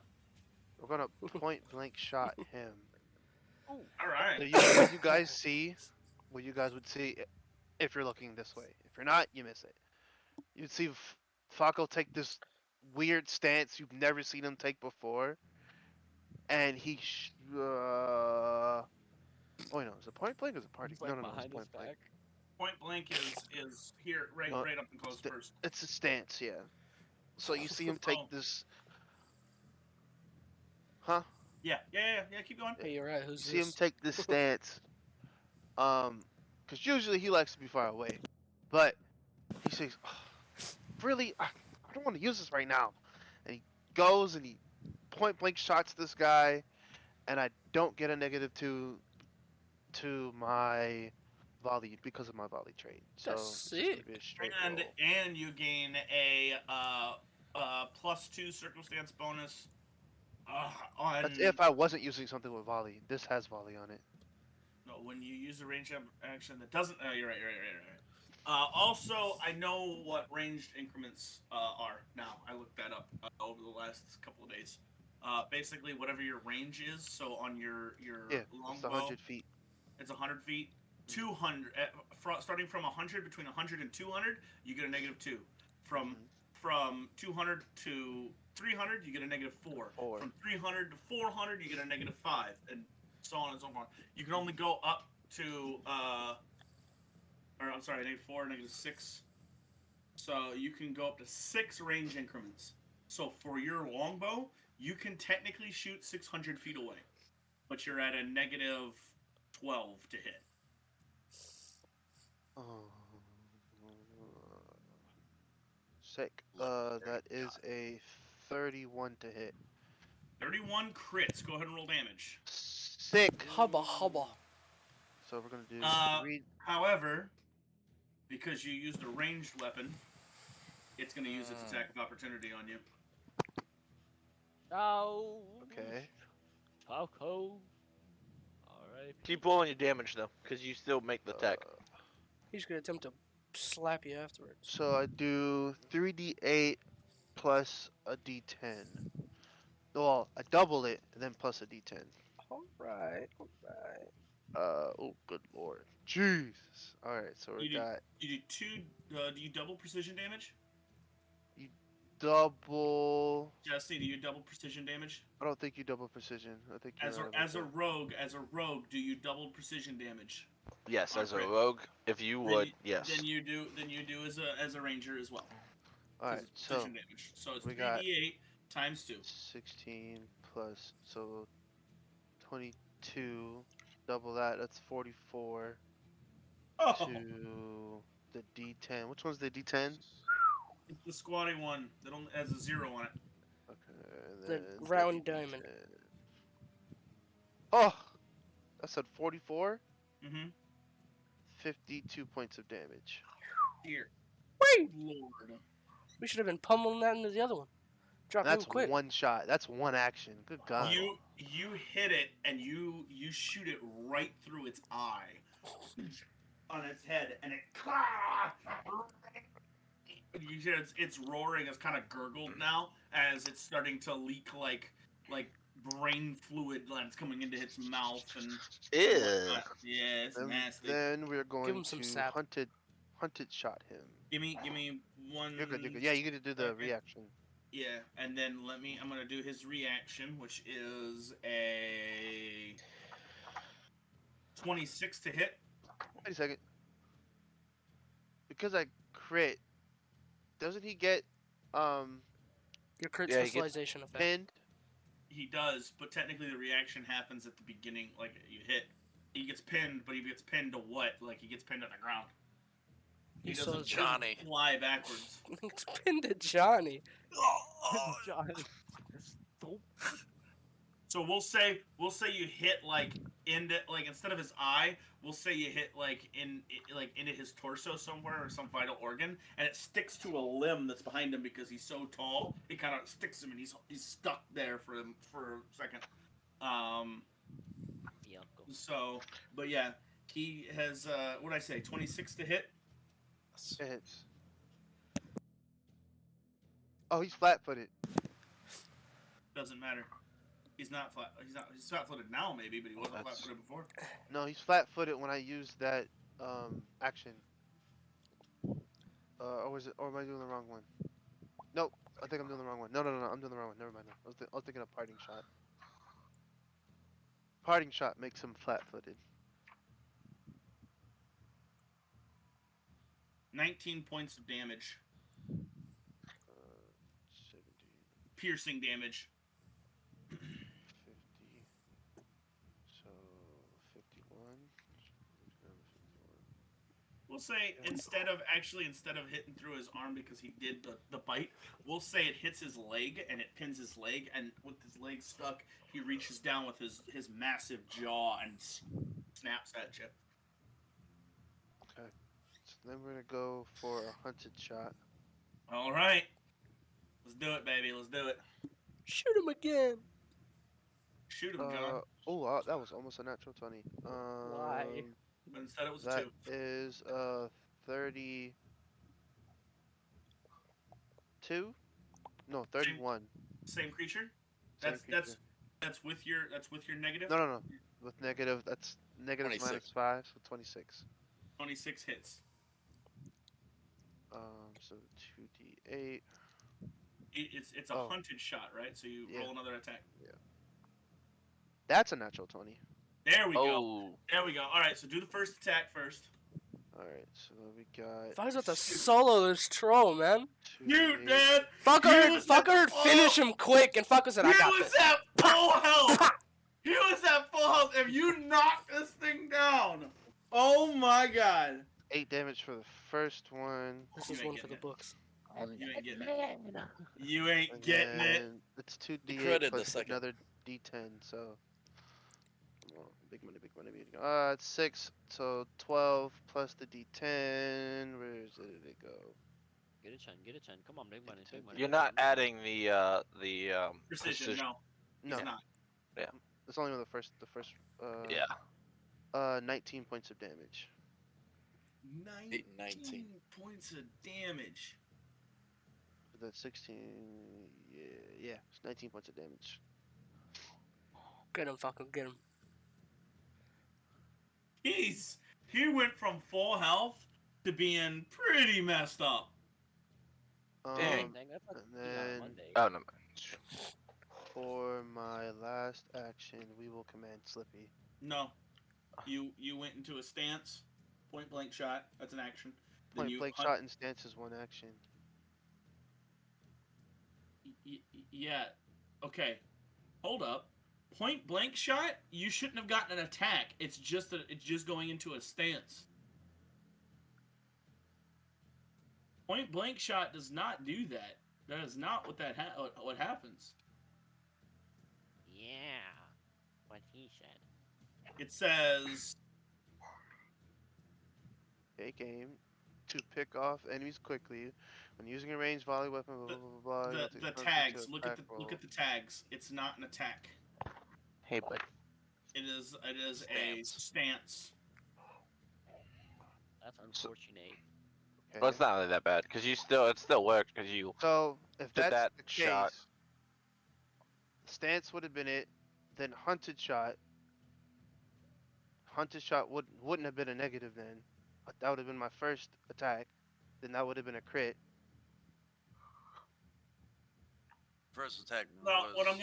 We're gonna point blank shot him. All right. So what you guys see, what you guys would see if you're looking this way. If you're not, you miss it. You'd see Falco take this weird stance you've never seen him take before, and he. Oh wait, no, is it point blank or is it party? He's like No, it's behind his point blank. back. Point blank is here, right No, up and close st- first. It's a stance, yeah. So you see him take Oh. this. Huh? Yeah. Keep going. Hey, you're right. You Who's see him this? take this stance, because usually he likes to be far away, but he says, "Really, I don't want to use this right now. And he goes and he point blank shots this guy, and I don't get a -2 to my volley because of my volley trait. So That's it's just gonna sick. be a straight And roll. and you gain a +2 circumstance bonus on. That's if I wasn't using something with volley. This has volley on it. No, when you use a ranged action that doesn't. Oh, you're right. You're right. Also, I know what ranged increments are now. I looked that up over the last couple of days. Basically, whatever your range is. So on your Yeah, it's longbow, 100 feet. it's 100 feet. 200, starting from 100, between 100 and 200, you get a -2. Mhm. From 200 to 300, you get a -4. 4. From 300 to 400, you get a -5, and so on and so forth. You can only go up to, or I'm sorry, -4, -6. So you can go up to 6 range increments. So for your longbow, you can technically shoot 600 feet away, but you're at a -12 to hit. Oh. Sick. That is a 31 to hit. 31 crits. Go ahead and roll damage. Sick. Hubba hubba. So we're gonna do Uh, 3. However, because you used a ranged weapon, it's going to use its attack of opportunity on you. Oh. Okay. Taco. Alright. Keep rolling your damage though, because you still make the attack. He's gonna attempt to slap you afterwards. So I do 3d8 plus a d10. Well, I double it and then plus a d10. Alright. Oh, good lord. Jesus. Alright, so we You do- got You do do you double precision damage? double. Jesse, do you double precision damage? I don't think you double precision. I think you're As right a about that. as a rogue, do you double precision damage? Yes, as a Alright. rogue, if you Then would, you- yes. Then you do as a ranger as well. 'Cause Alright, it's so precision damage. So it's we got- 3d8 times 2. 16 plus, so 22. Double that, that's 44. Oh, To the d10. Which one's the d10? it's the squatty one that only has a 0 on it. Okay, and The then round diamond. d10. Oh! I said 44? Mm-hmm. 52 points of damage. Here. Wait! Lord. We should have been pummeling that into the other one. Drop That's him quick. one shot. That's one action. Good God. You hit it and you shoot it right through its eye on its head, and it you hear it's roaring. It's kind of gurgled now as it's starting to leak like brain fluid that's coming into its mouth and Ew. whatnot. Yeah, it's And nasty. then we're going him some to sap. hunted shot him. Give me one. You're good. You're good. Yeah, you get to do the Okay. reaction. Yeah, and then I'm gonna do his reaction, which is a 26 to hit. Wait a second. Because I crit, doesn't he get Your crit Yeah, he gets specialization effect. pinned? He does, but technically the reaction happens at the beginning. Like you hit, he gets pinned, but he gets pinned to what? Like he gets pinned to the ground. He He doesn't saws Johnny. fly backwards. It's pinned to Johnny. Johnny. So we'll say you hit like into like instead of his eye, we'll say you hit like into his torso somewhere or some vital organ, and it sticks to a limb that's behind him because he's so tall. It kind of sticks him, and he's stuck there for a second. Yeah, go. So, but yeah, he has what did I say? 26 to hit. It hits. Oh, he's flat-footed. Doesn't matter. He's not flat. He's flat-footed now, maybe, but he wasn't That's- flat-footed before. No, he's flat-footed when I used that action. Or was it? Or am I doing the wrong one? Nope. I think I'm doing the wrong one. No, I'm doing the wrong one. Never mind. I was thinking of parting shot. Parting shot makes him flat-footed. 19 points of damage, 70, piercing damage. 50. So 51. we'll say instead of hitting through his arm because he did the bite, we'll say it hits his leg and it pins his leg, and with his leg stuck, he reaches down with his massive jaw and snaps at you. Okay. So then we're gonna go for a hunted shot. All right, let's do it, baby. Let's do it. Shoot him again. Shoot him, John. That was almost a natural 20. Why? But instead, it was a That 2. is 32. No, 31. Same creature. Same creature. That's with your negative. No. With negative, that's negative 26. minus 5, so 26. 26 hits. So 2d8. It's a Oh. hunted shot, right? So you Yeah. roll another attack. That's a natural 20. There we go. Oh, There we go. All right, so do the first attack first. Alright, so we got. If I was about to solo this troll, man. You 2d8. did. Fucker, finish him quick, and Fucker said, I got He was this. at full health. He was at full health. If you knock this thing down, oh my god. 8 damage for the first one. This You is ain't one for the getting it. books. You ain't getting it. You ain't And getting it. then it's 2d8 credit the plus second. another d10, so. Come on, big money. It's 6, so 12 plus the d10. Where did it go? Get a Chen. Come on, big money. you're not adding the Precision, no. No, He's not. it's only on the first. yeah. 19 points of damage. 19 19. points of damage. That's 16. Yeah, it's 19 points of damage. Get him, Fucker, get him. He went from full health to being pretty messed up. Dang. That's not and then- Monday. Oh no. For my last action, we will command Slippy. No. You went into a stance, point blank shot. That's an action. Then Point you blank hunt- shot and stance is one action. Yeah. Okay. Hold up. Point blank shot. You shouldn't have gotten an attack. It's just going into a stance. Point blank shot does not do that. That is not what what happens. Yeah. What he said. It says Take aim to pick off enemies quickly. When using a ranged volley weapon, blah blah blah. the you'll take the plus 2 tags. to Look at attack the look roll. at the tags. It's not an attack. Hey, bud. It is a stance. That's unfortunate. Okay. Well, it's not really that bad because it still worked because you. So if Did that's that the shot. case, stance would have been it. Then hunted shot. Hunted shot wouldn't have been a negative then. That would have been my first attack. Then that would have been a crit. First attack No, was... what I'm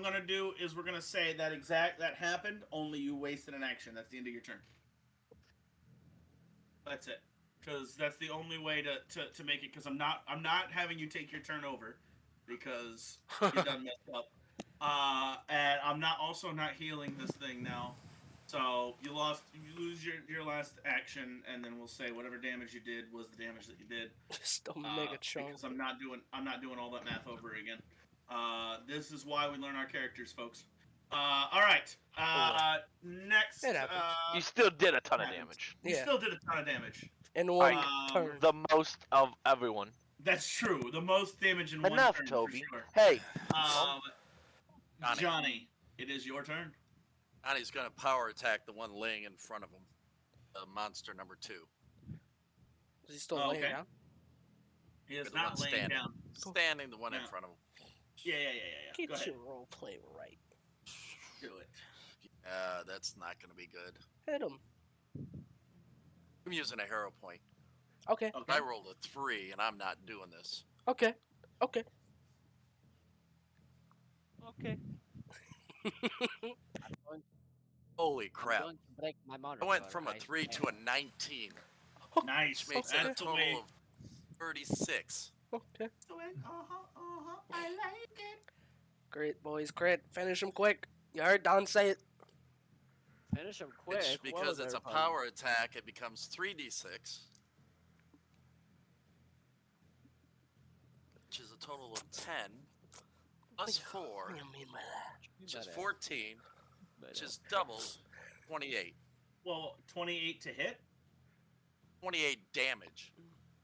gonna do is we're gonna say that happened. Only you wasted an action. That's the end of your turn. That's it. Because that's the only way to make it. Because I'm not having you take your turn over, because you done messed up. And I'm also not healing this thing now. So you lose your last action, and then we'll say whatever damage you did was the damage that you did. Just a mega chunk. Because I'm not doing all that math over again. This is why we learn our characters, folks. All right. Next. It happens. You still did a ton of happens. damage. You Yeah. still did a ton of damage. In one Um, turn. The most of everyone. That's true. The most damage in one Enough, turn, Toby. for sure. Hey, Johnny. Johnny, it is your turn. Johnny's gonna power attack the one laying in front of him. Monster number 2. Is he still Oh, laying okay. down? He is The not one laying standing. down. Standing, the one in Yeah. front of him. Yeah. Get Go ahead. your role play right. Do it. That's not gonna be good. Hit him. I'm using a hero point. Okay. Okay. I rolled a 3, and I'm not doing this. Okay. Okay. Okay. I'm going, Holy I'm crap! going to break my monitor. I went from a right? 3 to a 19, Nice. which makes That's it a the total way. of 36. Okay. I like it. Great, boys. Great. Finish him quick. You heard Don say it. Finish him quick. Which, What because was it's a everybody? power attack, it becomes 3d6. Which is a total of 10. Plus 4, What do you mean by that? which is 14. Which is doubled. 28. Well, 28 to hit. 28 damage.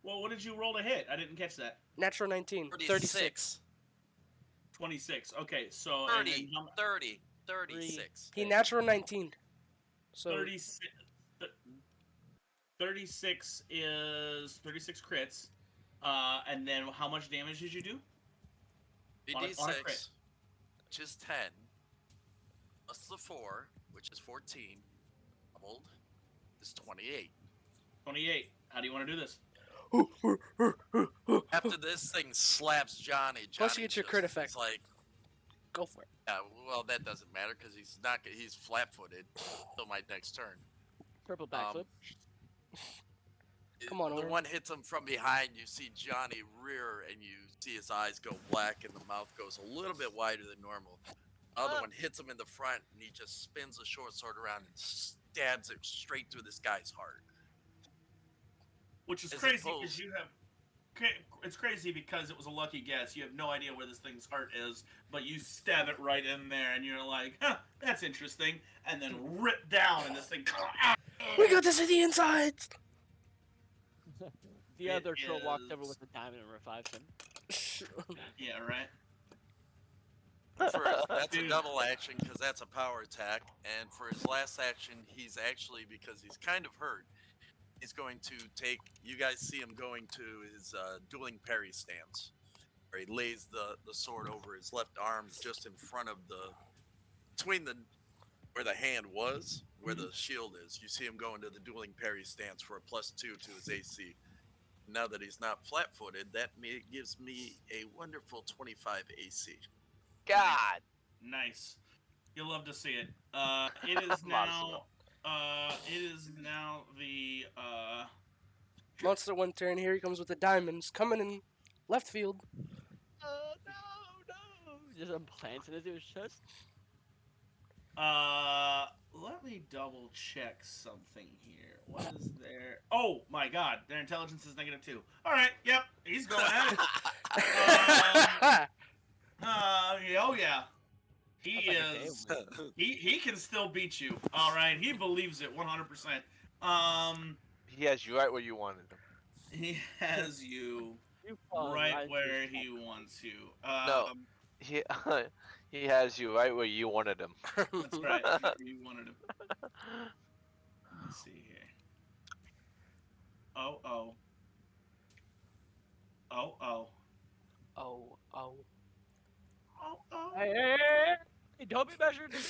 Well, what did you roll to hit? I didn't catch that. Natural 19. 36. 26. Okay, so and 30. then how mu- 30. 36. He natural 19. So 36. 36 is 36 crits. And then how much damage did you do? On a crit. d6, which is 10. Plus the 4, which is 14. Doubled is 28. 28. How do you want to do this? After this thing slaps Johnny, Plus you Johnny get your just crit is effect. like, go for it. yeah, well, that doesn't matter because he's flat-footed till my next turn. Triple backflip. Come on, The Orin. one hits him from behind. You see Johnny rear, and you see his eyes go black, and the mouth goes a little bit wider than normal. Other one hits him in the front, and he just spins the short sword around and stabs it straight through this guy's heart. Which is As crazy opposed- because you have. It's crazy because it was a lucky guess. You have no idea where this thing's heart is, but you stab it right in there, and you're like, "Huh, that's interesting," and then rip down, and this thing. We got to see the insides. The it other troll walked over is- with a diamond and revives him. Yeah, right. That's a Dude. double action because that's a power attack. And for his last action, he's actually, because he's kind of hurt, he's going to take. You guys see him going to his dueling parry stance, where he lays the sword over his left arm, just in front of between where the hand was, where the shield is. You see him go into the dueling parry stance for a +2 to his AC. Now that he's not flat-footed, that gives me a wonderful 25 AC. God. Nice. You'll love to see it. It is now. It is now the. Monster one turn. Here he comes with the diamonds coming in left field. Oh no! Just implants in his dude's chest. Let me double check something here. What is their? Oh my God, their intelligence is -2. All right, yep, he's going at it. Oh yeah, he That's like a is. He can still beat you. All right, he believes it 100%. He has you right where you wanted him. He has you You fall right into where his he trap. wants you. No. He he has you right where you wanted him. That's right. You wanted him. Let's see here. Oh. Oh, oh. Hey, don't be measuring to me.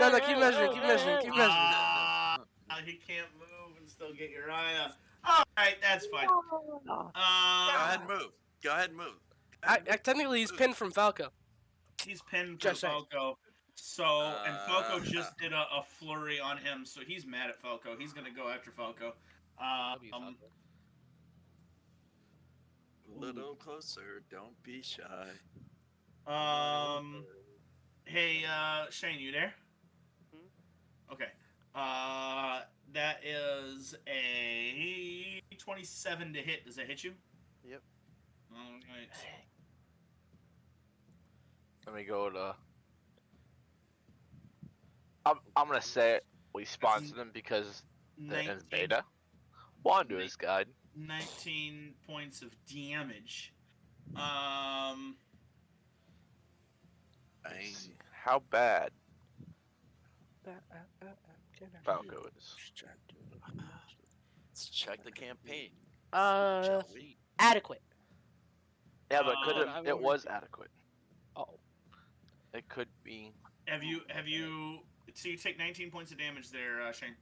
No, keep measuring, keep measuring, keep measuring. He can't move and still get your eye up. All right, that's fine. Go ahead and move. Go ahead and move. Technically, he's pinned from Falco. He's pinned from Just saying. Falco. So, and Falco just did a flurry on him, so he's mad at Falco. He's gonna go after Falco. W Falco. A little closer. Don't be shy. Hey, Shane, you there? Okay. That is a 27 to hit. Does that hit you? Yep. Alright. Let me go to. I'm gonna say it. We sponsored him because they're in 19, beta. Wanderer's Guide. 19 points of damage. Bang. How bad Falco is. Let's check the campaign. Uh, Shall we? adequate. Yeah, but could I'm it over was adequate. Oh. It could be. Have you? So you take 19 points of damage there, Shane.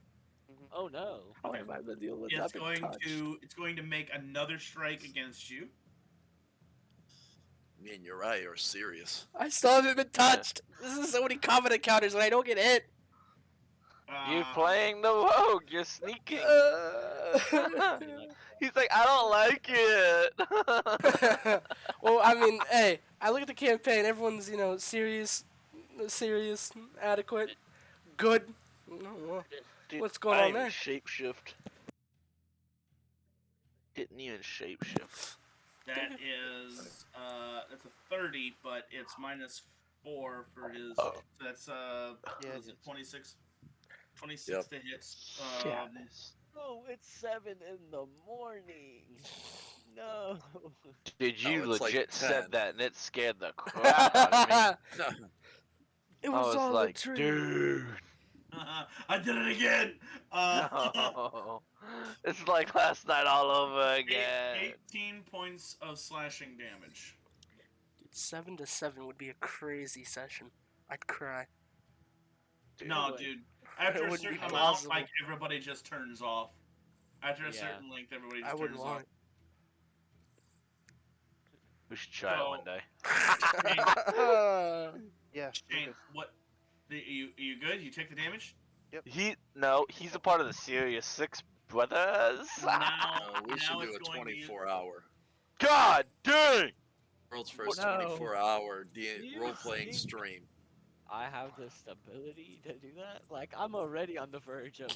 Oh no. How have I been dealing with It's not being touched? it's going to make another strike against you. Me and Uriah are serious. I still haven't been touched. This is so many combat encounters and I don't get hit. You Uh, playing the rogue. You're sneaking. Uh, He's like, I don't like it. well, I mean, hey, I look at the campaign. Everyone's, serious, adequate, good. No, well, Dude, what's going I on didn't there? even shapeshift. Didn't even shapeshift. That is that's a 30, but it's -4 for his. Oh. So that's Yeah, what is it, it's- 26? 26 Yep. to hit. Yeah, Um, this- Oh, it's 7 in the morning. No. Dude, you it's like legit 10. said that and it scared the crap out of me. It I was was all like, a dream. dude. I did it again. No. It's like last night all over again. 18 points of slashing damage. Dude, 7 to 7 would be a crazy session. I'd cry. Dude, No, would. dude. After a wouldn't be certain amount, plausible. like everybody just turns off. After a Yeah. certain length, everybody just I wouldn't turns off. want we should try it So- one day. it. Yeah. Shane, okay. what? You good? You take the damage? He's a part of the Serious Six Brothers. Now, We should now do it's a going to use- 24-hour. God dang! World's first No. 24-hour You role-playing think- stream. I have the stability to do that. Like I'm already on the verge of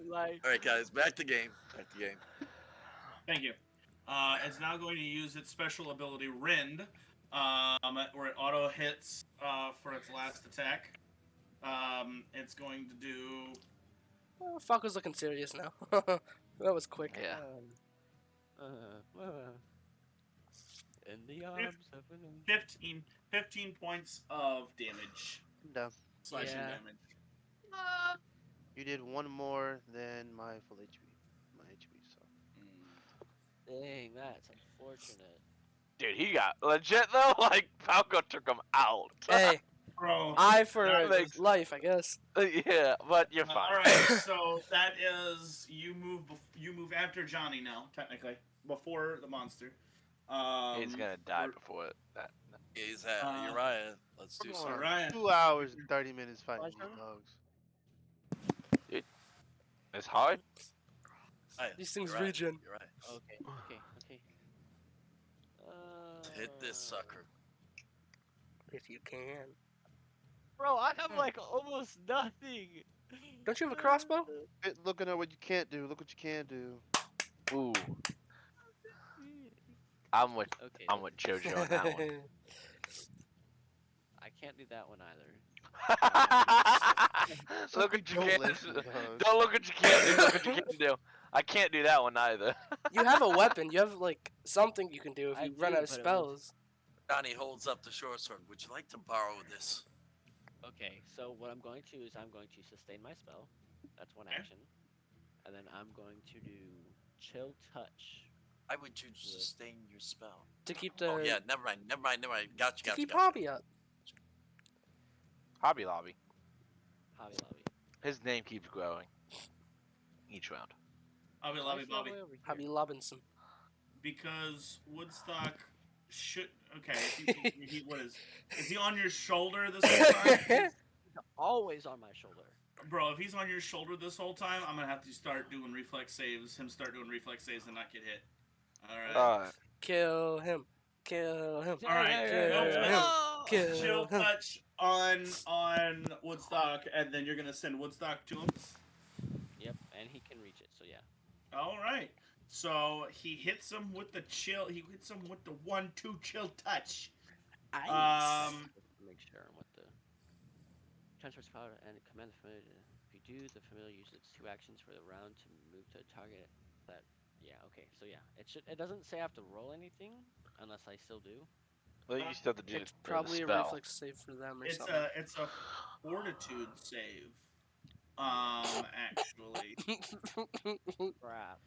like. All right, guys, back to game. Back to game. Thank you. It's now going to use its special ability, Rend, where it auto hits for its last attack. It's going to do. Well, Falco's looking serious now. That was quick. Yeah. In the arms of an 15 points of damage. I'm down. Slashing Yeah. damage. You did one more than my full HP. My HP, so. Dang, that's unfortunate. Dude, he got legit though. Like Falco took him out. Hey, Bro. eye for That makes- life, I guess. Yeah, but you're fine. All right, so that is you move after Johnny now, technically, before the monster. He's gonna die we're- before that. He's at Uh, Uriah. Let's do Come something. on, Ryan. 2 hours and 30 minutes fighting My these turn? dogs. It's hard. Uriah, These things Uriah, regen. Uriah. Okay. Hit this sucker. If you can. Bro, I have like almost nothing. Don't you have a crossbow? Looking at what you can't do. Look what you can do. Ooh, I'm with Okay, Jojo on that one. I can't do that one either. Look what you Don't can't listen, do. dog. Don't look what you can't do. Look what you can't do. I can't do that one either. You have a weapon. You have like something you can do if I you run do, out of but it spells. Johnny holds up the short sword. Would you like to borrow this? Okay, so what I'm going to is I'm going to sustain my spell. That's one Okay. action. And then I'm going to do chill touch. Why would you sustain your spell? To keep the Oh yeah, never mind. Gotcha. to keep Hobby up. Hobby Lobby. Hobby Lobby. His name keeps growing each round. Hobby Why Lobby is he all the Bobby. way over here? Hobby Lobinson. Because Woodstock should. Okay, what is he on your shoulder this whole time? He's always on my shoulder. Bro, if he's on your shoulder this whole time, I'm gonna have to start doing reflex saves. Him start doing reflex saves and not get hit. All right. Kill him. Kill him. All right. Kill him. Kill Chill him. touch on Woodstock, and then you're gonna send Woodstock to him. Yep, and he can reach it, so yeah. All right. So he hits him with the chill. He hits him with the 1-2 chill touch. Ice. Make sure I'm with the transfers power and command the familiar. If you do, the familiar uses its 2 actions for the round to move to a target. That okay. So yeah, it doesn't say I have to roll anything unless I still do. Well, you still have to do It's the probably a spell. reflex save for them or It's something. a fortitude save. Actually. Crap.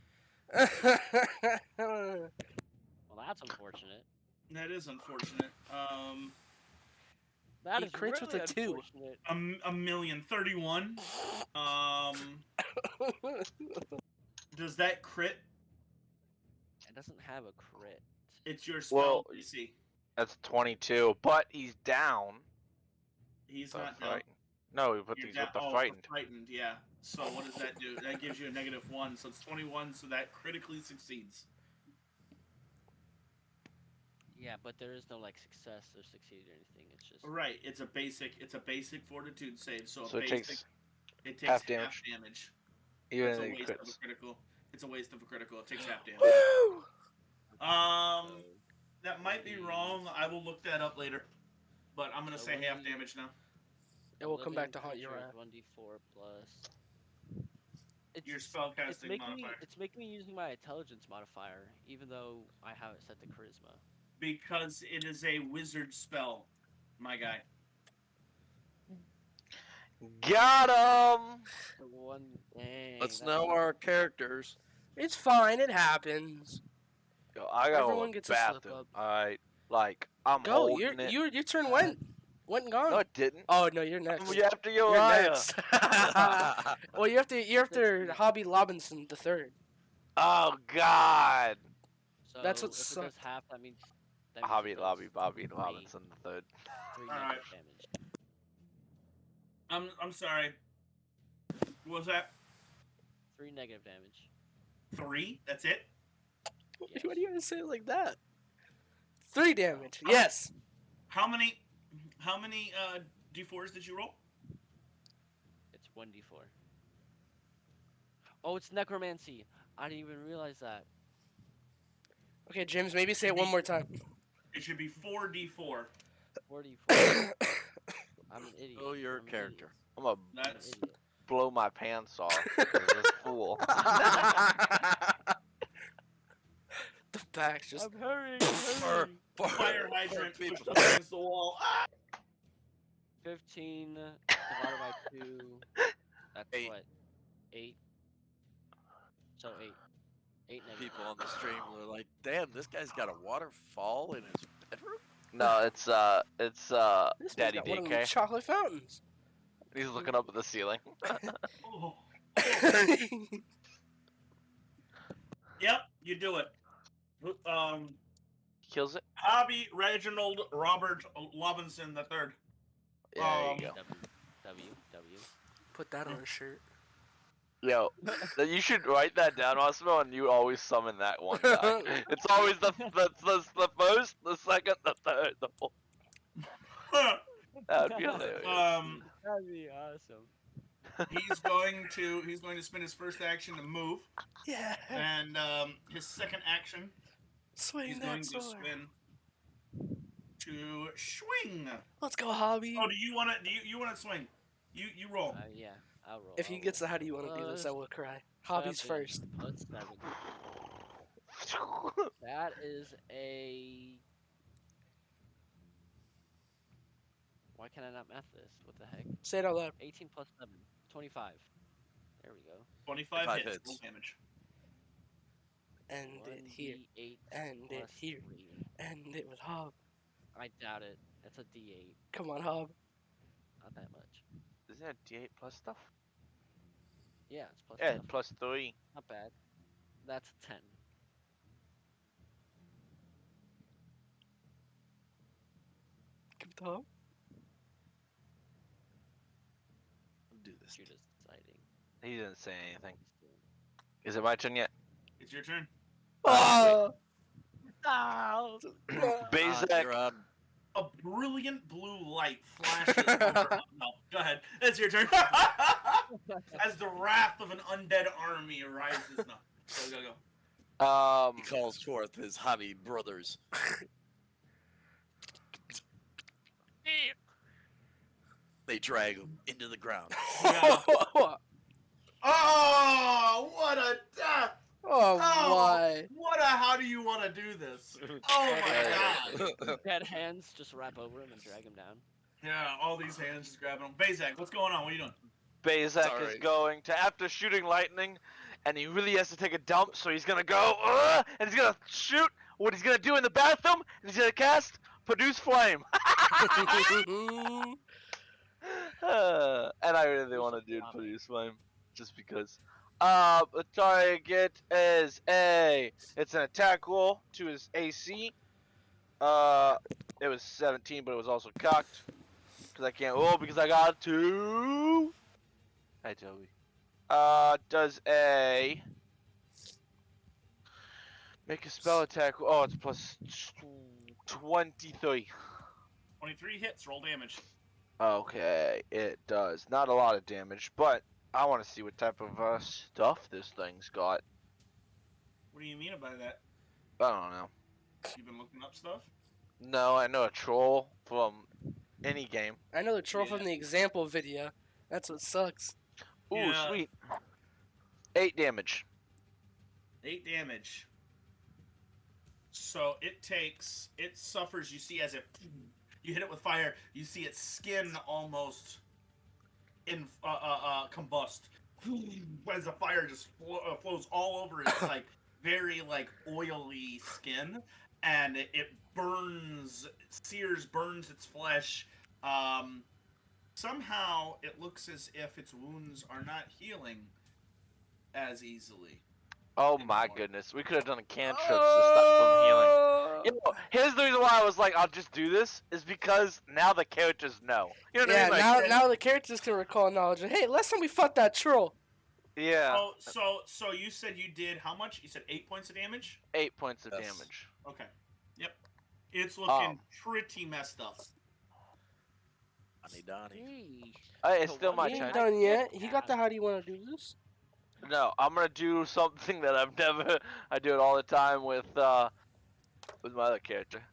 Well, that's unfortunate. That is unfortunate. That He is crits really with a 2. unfortunate. A million 31. Does that crit? It doesn't have a crit. It's your spell Well, DC. That's 22, but he's down. He's So not down. frightened. No, we put You're these down- with the oh, frightened. frightened, yeah. So what does that do? That gives you a -1, so it's 21. So that critically succeeds. Yeah, but there is no like success or succeed or anything. It's just Right. It's a basic fortitude save. So, So a it basic, takes it takes half half damage. damage. even It's a if it waste of a crits. critical. It's a waste of a critical. It takes half damage. Woo! Um, so, that might be wrong. I will look that up later. But I'm gonna So say when half you- damage now. It will come back to living haunt your creature ass. is 1d4 plus. Your It's spellcasting making modifier. it's making me using my intelligence modifier, even though I have it set to charisma. Because it is a wizard spell, my guy. Got him. The one dang. Let's that's know so- our characters. It's fine. It happens. Yo, I got Everyone a gets a slip bathroom. up. Alright, like I'm Go. holding it. Your turn went and gone. No, it didn't. Oh no, you're next. You have to go You're higher. next. Well, you have to Hobby Lobinson the third. Oh God. So That's what if it does sucked. half, that means it Hobby does Lobby Bobby three- Robinson the third. 3 Alright. negative damage. I'm sorry. What was that? 3 negative damage. 3? That's it? Yes. Why do you gotta say it like that? 3 damage. Yes. How many D4s did you roll? It's 1d4. Oh, it's necromancy. I didn't even realize that. Okay, James. Maybe say it one more time. It should be 4D4. 44. I'm an idiot. Oh, your I'm an character. I'm gonna Idiot. I'm an That's idiot. blow my pants off. 'cause of this fool. The back's just. I'm hurrying. For, for, fire for hydrant people. pushed up against the wall. Ah! 15 divided by 2. That's 8. what? 8. So 8. 8 negative. People on the stream are like, "Damn, this guy's got a waterfall in his bedroom." No, it's This man's Daddy got one of them DK. chocolate fountains. He's looking up at the ceiling. Oh. Yep, you do it. Kills it. Hobby Reginald Robert Lobinson the third. Yeah, there you go. W. Put that on a shirt. Yo, you should write that down, Osmo, and you always summon that one guy. It's always the first, the second, the third, the fourth. That would be hilarious. That'd be awesome. He's going to spend his first action to move, Yeah. and his second action Swing he's going that to sword. spin to swing. Let's go, Hobby. Oh, do you want to swing? You roll. Yeah, I'll roll. If he I'll gets the roll. how do you want to do this, I will cry. Hobby's 7 first. plus 7. That is a. Why can I not math this? What the heck? Say it out loud. 18 plus 7. 25. There we go. 25 5 hits. hits. Roll damage. End it here. 1d8 End it plus here. 3. End it with Hob. I doubt it. It's a d8. Come on, Hob. Not that much. Isn't that D8 plus stuff? Yeah, it's plus Yeah, stuff. plus 3. Not bad. That's a 10. Give it to Hob. Do this. You're just deciding. He didn't say anything. what he's doing. Is it my turn yet? It's your turn. Oh! Oh! Bezek, You're on. A brilliant blue light flashes over. No, go ahead. It's your turn. As the wrath of an undead army arises. No, go. He calls forth his hobby brothers. They drag him into the ground. Yeah. Oh, what a death! Oh, Oh. why? What a how do you want to do this? Oh my god! Dead hands just wrap over him and drag him down. Yeah, all these hands just grabbing him. Bezak, what's going on? What are you doing? Bezek is Sorry. going to, after shooting lightning, and he really has to take a dump, so he's gonna go, and he's gonna shoot what he's gonna do in the bathroom, and he's gonna cast Produce Flame. And I really want to do Produce Flame, just because. The target is it's an attack roll to his AC. It was 17, but it was also cocked. Because I can't roll because I got 2. Hi, Toby. Does a make a spell attack. Oh, it's plus 23. 23 hits. Roll damage. Okay, it does. Not a lot of damage, but I want to see what type of stuff this thing's got. What do you mean by that? I don't know. You've been looking up stuff? No, I know a troll from any game. I know the troll Yeah. from the example video. That's what sucks. Ooh, Yeah. sweet. 8 damage. 8 damage. So it suffers. You see, as you hit it with fire, you see its skin almost combust as the fire just flows all over its like very like oily skin, and it burns, burns its flesh. Somehow it looks as if its wounds are not healing as easily. Oh my Anymore. goodness. We could have done a cantrip to stop from healing. Oh! You know, here's the reason why I was like, I'll just do this, is because now the characters know. You know what Yeah, I mean? Like, now the characters can recall knowledge. Hey, last time we fought that troll. yeah, Oh, so you said you did how much? You said 8 points of damage? 8 points of Yes. damage. Okay. Yep. It's looking Oh. pretty messed up. Donnie. Hey. It's still my He ain't turn. done yet. He got the how do you want to do this? No, I'm gonna do something that I've never. I do it all the time with my other character.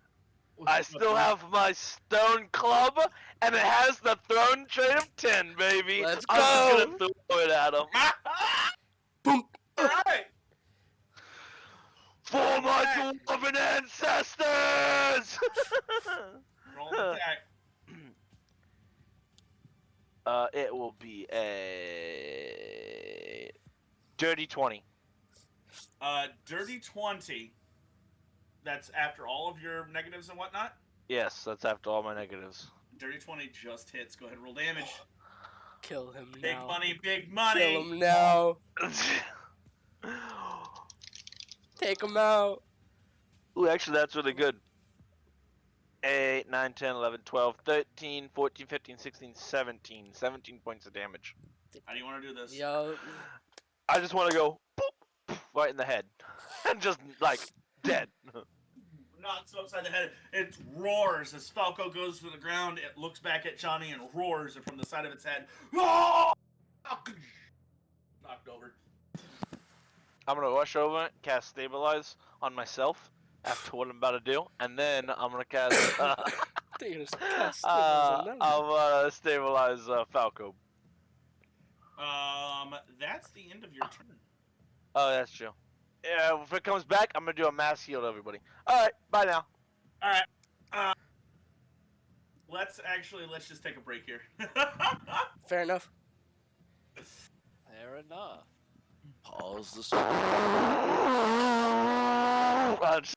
I still have my stone club, and it has the throne trade of 10, baby. Let's I'm just go. gonna throw it at him. Boom. Alright! For my dwarven ancestors! Roll an attack. It will be a dirty 20. Dirty 20. That's after all of your negatives and whatnot. Yes, that's after all my negatives. Dirty 20 just hits. Go ahead, roll damage. Kill him Big now. money, big Kill money. him now. Take him out. Ooh, actually, that's really good. 8, 9, 10, 11, 12, 13, 14, 15, 16, 17. 17 points of damage. How do you want to do this? Yo, I just want to go boop, boop, right in the head. And just, like, dead. Knocks upside the head. It roars as Falco goes to the ground. It looks back at Johnny and roars, and from the side of its head, knocked over. I'm going to rush over, cast Stabilize on myself after what I'm about to do. And then I'm going to cast... they're gonna cast staples on them. I'll stabilize Falco. That's the end of your turn. Oh, that's true. Yeah, if it comes back, I'm gonna do a mass heal to everybody. Alright, bye now. Alright. Let's just take a break here. Fair enough. Fair enough. Pause the stream. Just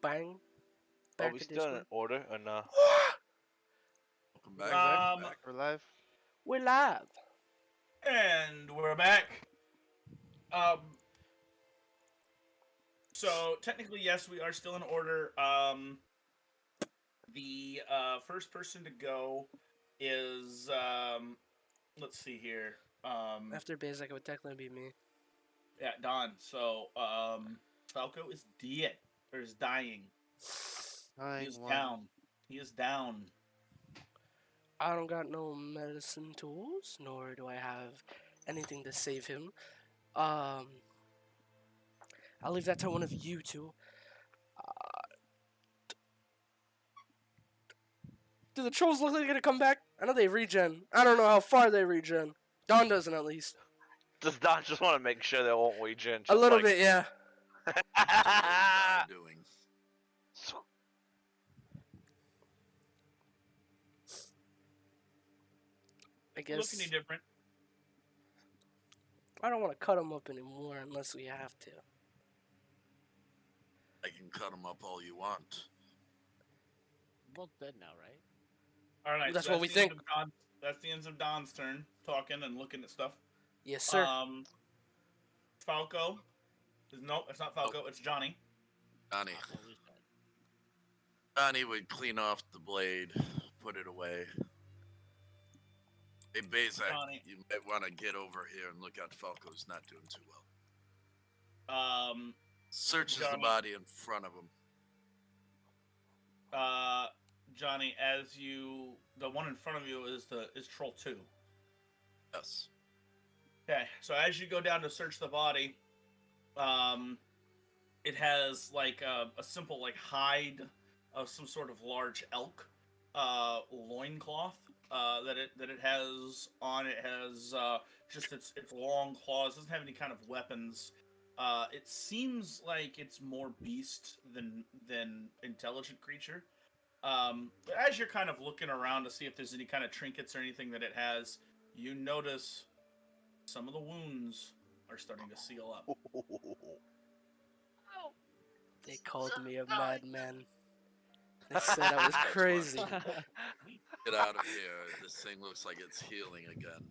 bang. Are Back we to still in Discord. order or no? Welcome back. Um, back. We're live. We're live. And we're back. So technically, yes, we are still in order. The first person to go is let's see here. After Basic, it would technically be me. Yeah, Don. So Falco is dead or is dying. He Dying is one. down. He is down. I don't got no medicine tools, nor do I have anything to save him. I'll leave that to one of you two. Do the trolls look like they're gonna come back? I know they regen. I don't know how far they regen. Dawn doesn't, at least. Does Don just want to make sure they won't regen? A little bit, yeah. That's what I'm doing. I Look guess any different? I don't want to cut him up anymore unless we have to. I can cut them up all you want. Both dead now, right? All right. That's so what we the end think. of Don- that's the end of Don's turn, talking and looking at stuff. Yes, sir. Falco. No, it's not Falco. It's Johnny. Johnny. Oh, he's dead. Johnny would clean off the blade, put it away. Hey, Bazak, Johnny. you might want to get over here and look out. Falco's not doing too well. Searches the Johnny. body in front of him. Johnny, the one in front of you is Troll 2. Yes. Okay, so as you go down to search the body, it has like a simple like hide of some sort of large elk loincloth that it has on. It has just its long claws. It doesn't have any kind of weapons. It seems like it's more beast than intelligent creature. But as you're kind of looking around to see if there's any kind of trinkets or anything that it has, you notice some of the wounds are starting to seal up. They called me a madman. They said I was crazy. Get out of here. This thing looks like it's healing again.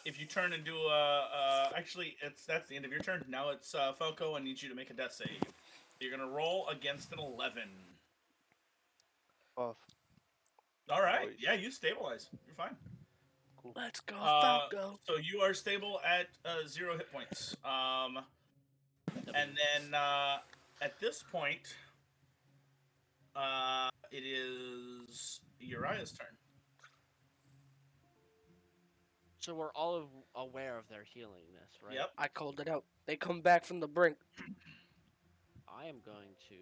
If you turn and do actually, that's the end of your turn. Now it's Falco. I need you to make a death save. You're gonna roll against an 11. Off. All right. Nice. Yeah, you stabilize. You're fine. Let's go, Uh, Falco. So you are stable at 0 hit points. And then at this point, it is Uriah's turn. So we're all aware of their healingness, right? Yep. I called it out. They come back from the brink. I am going to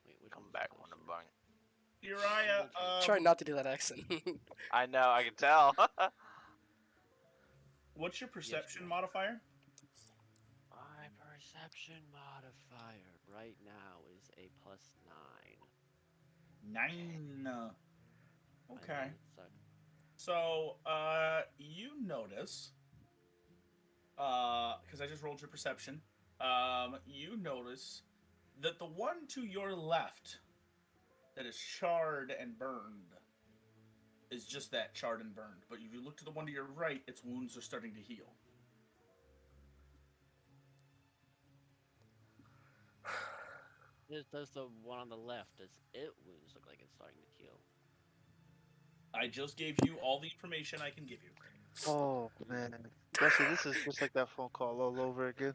wait. Which Come one's back closer? on the bunk. Uriah. Try not to do that accent. I know, I can tell. What's your perception ma'am. modifier? My perception modifier right now is a +9. 9. I Okay. know it sucks. So, you notice, because I just rolled your perception, you notice that the one to your left that is charred and burned is just that, charred and burned. But if you look to the one to your right, its wounds are starting to heal. Does the one on the left, does it wounds look like it's starting to heal? I just gave you all the information I can give you. Oh man, Jesse, this is just like that phone call all over again.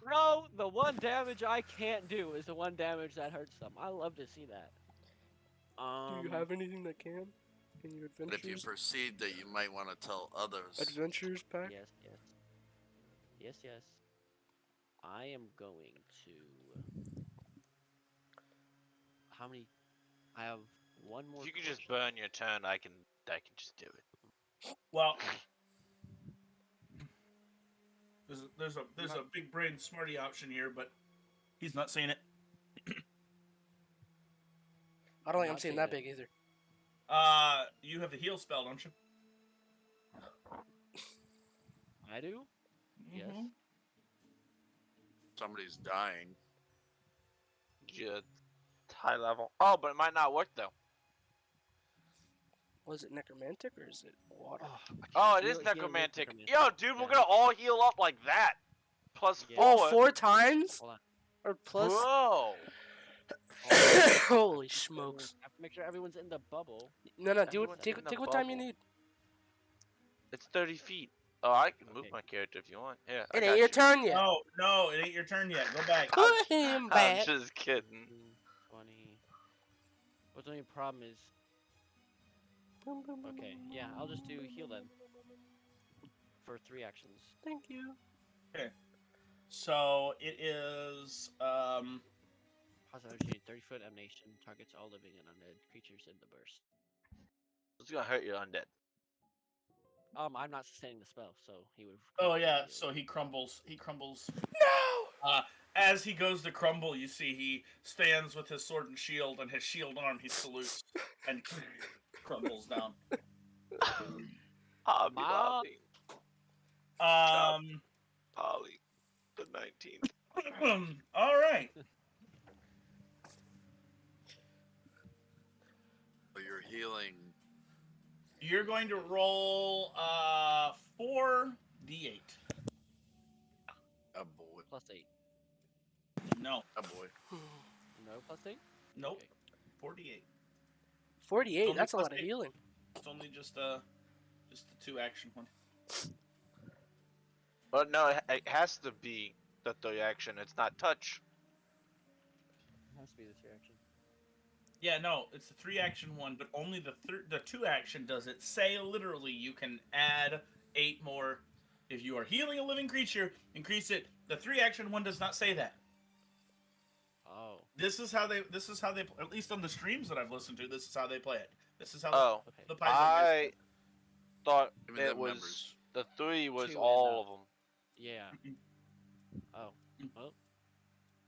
No, the one damage I can't do is the one damage that hurts them. I love to see that. Do you have anything that can? In your But if you adventures? proceed, that you might want to tell others. Adventures pack? Yes, yes. Yes, yes. I am going to... How many... I have one more... If you could just question. burn your turn, I can just do it. Well, there's a big brain smarty option here, but he's not saying it. I don't think I'm Not seeing seeing that it. big either. You have the heal spell, don't you? I do? Yes. Mhm. Somebody's dying. high level. Oh, but it might not work though. Was it necromantic or is it water? Oh, it Heal- is healing necromantic. necromantic. Yo, dude, we're Yeah. gonna all heal up like that. Plus Yeah. Oh, 4. 4 times? Hold on. Or plus? Bro. Holy Everyone- smokes. have to make sure everyone's in the bubble. No, do it. Everyone's Take, in the take what time you bubble. need. It's 30 feet. Oh, I can move Okay. my character if you want. Yeah, I It got ain't your you. turn yet. No, it ain't your turn yet. Go back. Put him I'm back. just kidding. 20. What's the only problem is. Okay, yeah, I'll just do heal then. For 3 actions. Thank you. So it is Positive energy, 30-foot emanation, targets all living and undead creatures in the burst. It's gonna hurt your undead. I'm not sustaining the spell, so he would. Oh yeah, so he crumbles. He crumbles. No! As he goes to crumble, you see he stands with his sword and shield, and his shield arm he salutes and crumbles down. Hobby Mom. Lobby. Polly. The 19th. All right. So you're healing. You're going to roll 4d8. Oh boy. Plus 8. No, Oh boy. No plus 8? nope. Okay. 48. 48, Only that's a plus lot of 8. healing. It's only just the 2 action one. But no, it has to be the 3 action. It's not touch. It has to be the 3 action. Yeah, no, it's the 3 action one, but only the 2 action does it. Say literally, you can add 8 more. If you are healing a living creature, increase it. The 3 action one does not say that. Oh. This is how they. At least on the streams that I've listened to, this is how they play it. This is how Oh, Okay. the Paizo guys I thought Even it them was numbers. the 3 was 2 and all up. of them. Yeah. Oh. Well.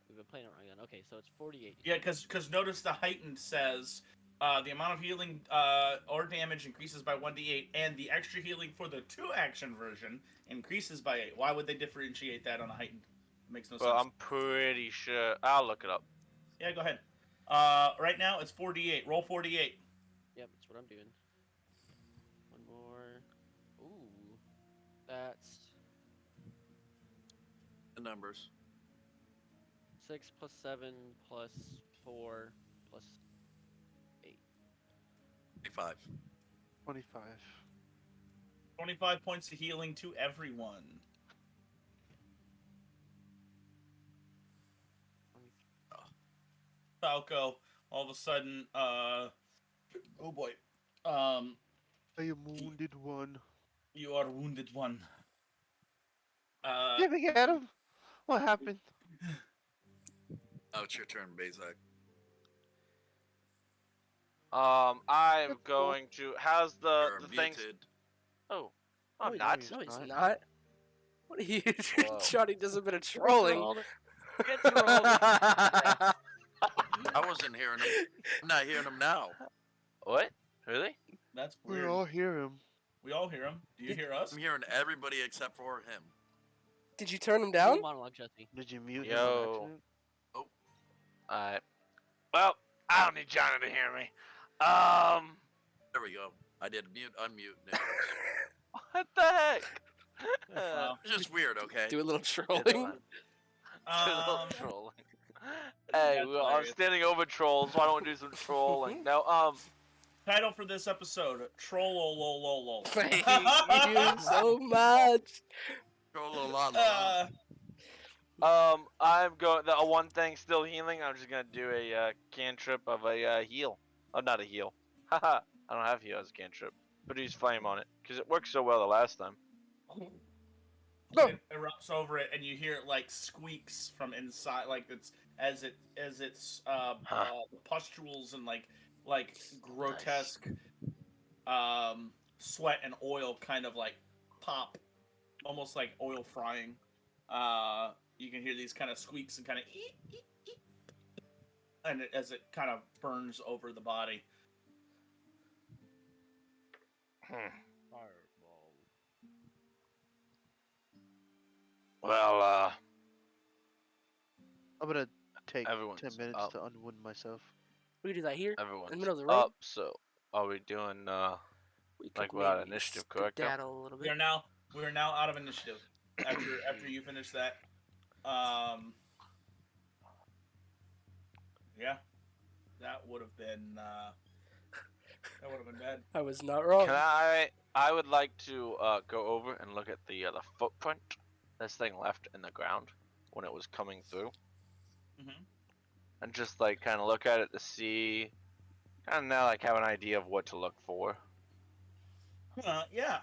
We've been playing it wrong then. Okay, so it's 48. Yeah, because notice the heightened says the amount of healing or damage increases by 1d8, and the extra healing for the 2 action version increases by 8. Why would they differentiate that on a heightened? It makes no Well, sense. I'm pretty sure. I'll look it up. Yeah, go ahead. Right now it's 4d8. Roll 4d8. Yep, that's what I'm doing. One more. Ooh. That's The numbers. 6 plus 7 plus 4 plus 8. 25. 25. 25 points of healing to everyone. Falco, all of a sudden, oh boy, I am wounded one. you are wounded one. Did we get him? What happened? Oh, it's your turn, Bazak. I'm going to. How's You're the things? muted. Oh, No, I'm he's not. No, he's not. What are you? Whoa. Johnny does a bit of trolling. Get trolled. I wasn't hearing him. I'm not hearing him now. What? Really? That's We weird. all hear him. We all hear him. Do you hear us? I'm hearing everybody except for him. Did you turn him Full down? monologue, Jesse. Did you mute him? Yo. on Alright. Well, I don't need Johnny to hear me. There we go. I did mute, unmute. Now. What the heck? Wow. It's just weird, okay? Do a little It's trolling. fine. Troll- Um, trolling. Hey, That's well, I'm hilarious. standing over trolls. Why don't we do some trolling? No, title for this episode: Troll. I hate you so much. Uh, I'm going. The one thing still healing. I'm just gonna do a cantrip of a heal. Oh, not a heal. Haha. I don't have heal as a cantrip. Produce flame on it because it worked so well the last time. it erupts over it, and you hear it like squeaks from inside, like it's as it's the pustules and like grotesque sweat and oil kind of like pop, almost like oil frying. You can hear these kind of squeaks and kind of and as it kind of burns over the body. Fireball. Well, I'm gonna take Everyone's 10 minutes up. to unwind myself. We could do that here. Everyone's middle of the road? up. So are we doing We could like without maybe initiative, correct? Al? skedaddle a little We are bit. now out of initiative after you finish that. Yeah, that would have been bad. I was not wrong. Can I would like to go over and look at the footprint this thing left in the ground when it was coming through, Mhm. and just like kind of look at it to see, kind of now like have an idea of what to look for. Yeah.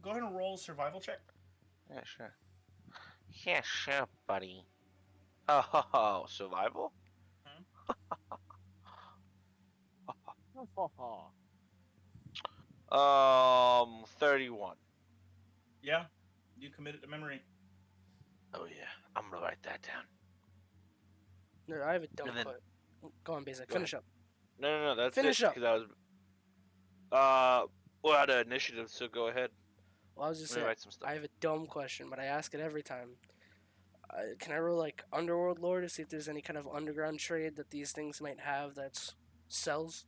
Go ahead and roll a survival check. Yeah, sure. Yeah, sure, buddy. Oh, survival? 31. Yeah, you committed to memory. Oh yeah, I'm gonna write that down. No, I have a dumb And then- quote. Go on, Basic. Go Finish up. No, that's Finish it. up. 'Cause I was, we're out of initiative, so go ahead. Well, I was just Let me saying, write some stuff. I have a dumb question, but I ask it every time. Can I roll like Underworld lore to see if there's any kind of underground trade that these things might have that sells?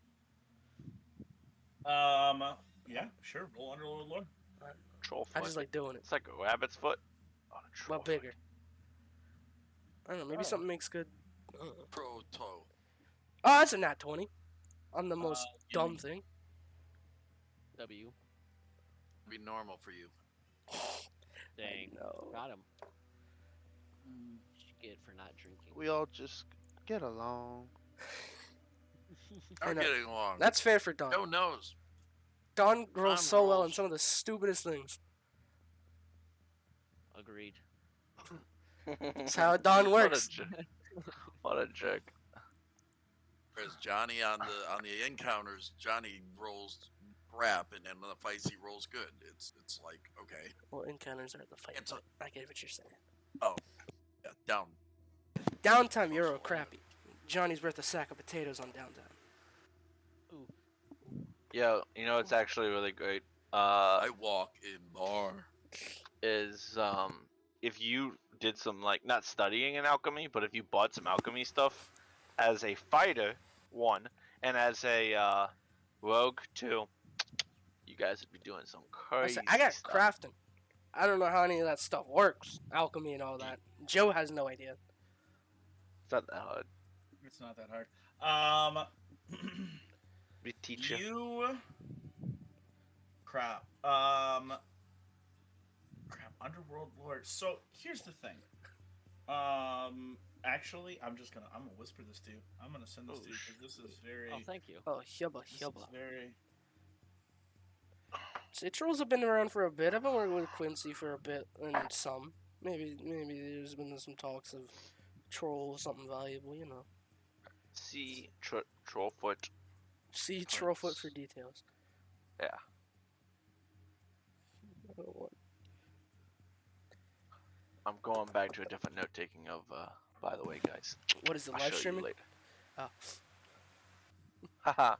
Yeah, sure. Roll Underlord Lore. Troll I foot. just like doing it. It's like a rabbit's foot. On a troll What foot. bigger? I don't know. Maybe Oh. something makes good. Pro toe. Oh, that's a nat 20. On the most give dumb me- thing. W. Be normal for you. Dang. No. Got him. Shit for not drinking. We all just get along. I We're know. getting along. That's fair for Dawn. No knows. Dawn rolls Dawn so well in rolls. some of the stupidest things. Agreed. That's how Dawn works. What a jerk. Whereas Johnny on the encounters, Johnny rolls crap, and then on the fights he rolls good. It's like okay, Well, encounters are the fight. It's a- But I get what you're saying. yeah, down. Downtime, you're crappy. Johnny's worth a sack of potatoes on downtime. Yeah, you know it's actually really great. I walk in bar. Is if you did some like not studying in alchemy, but if you bought some alchemy stuff as a fighter, 1, and as a rogue, 2, you guys would be doing some crazy I got stuff. crafting. I don't know how any of that stuff works. Alchemy and all that. Joe has no idea. It's not that hard. It's not that hard. We teach you. You. Crap. Underworld Lord. So here's the thing. Actually, I'm gonna whisper this to you. I'm gonna send this Oh, to you because this is very. Oh, thank you. Oh, hubba, This is hubba. very. See, trolls have been around for a bit. I've been working with Quincy for a bit, and some. Maybe there's been some talks of troll something valuable, you know. See Trollfoot. See Trollfoot for details. Yeah. I don't want- I'm going back to a different note taking of by the way guys. What is the I'll live show streaming? you later. Oh. Haha.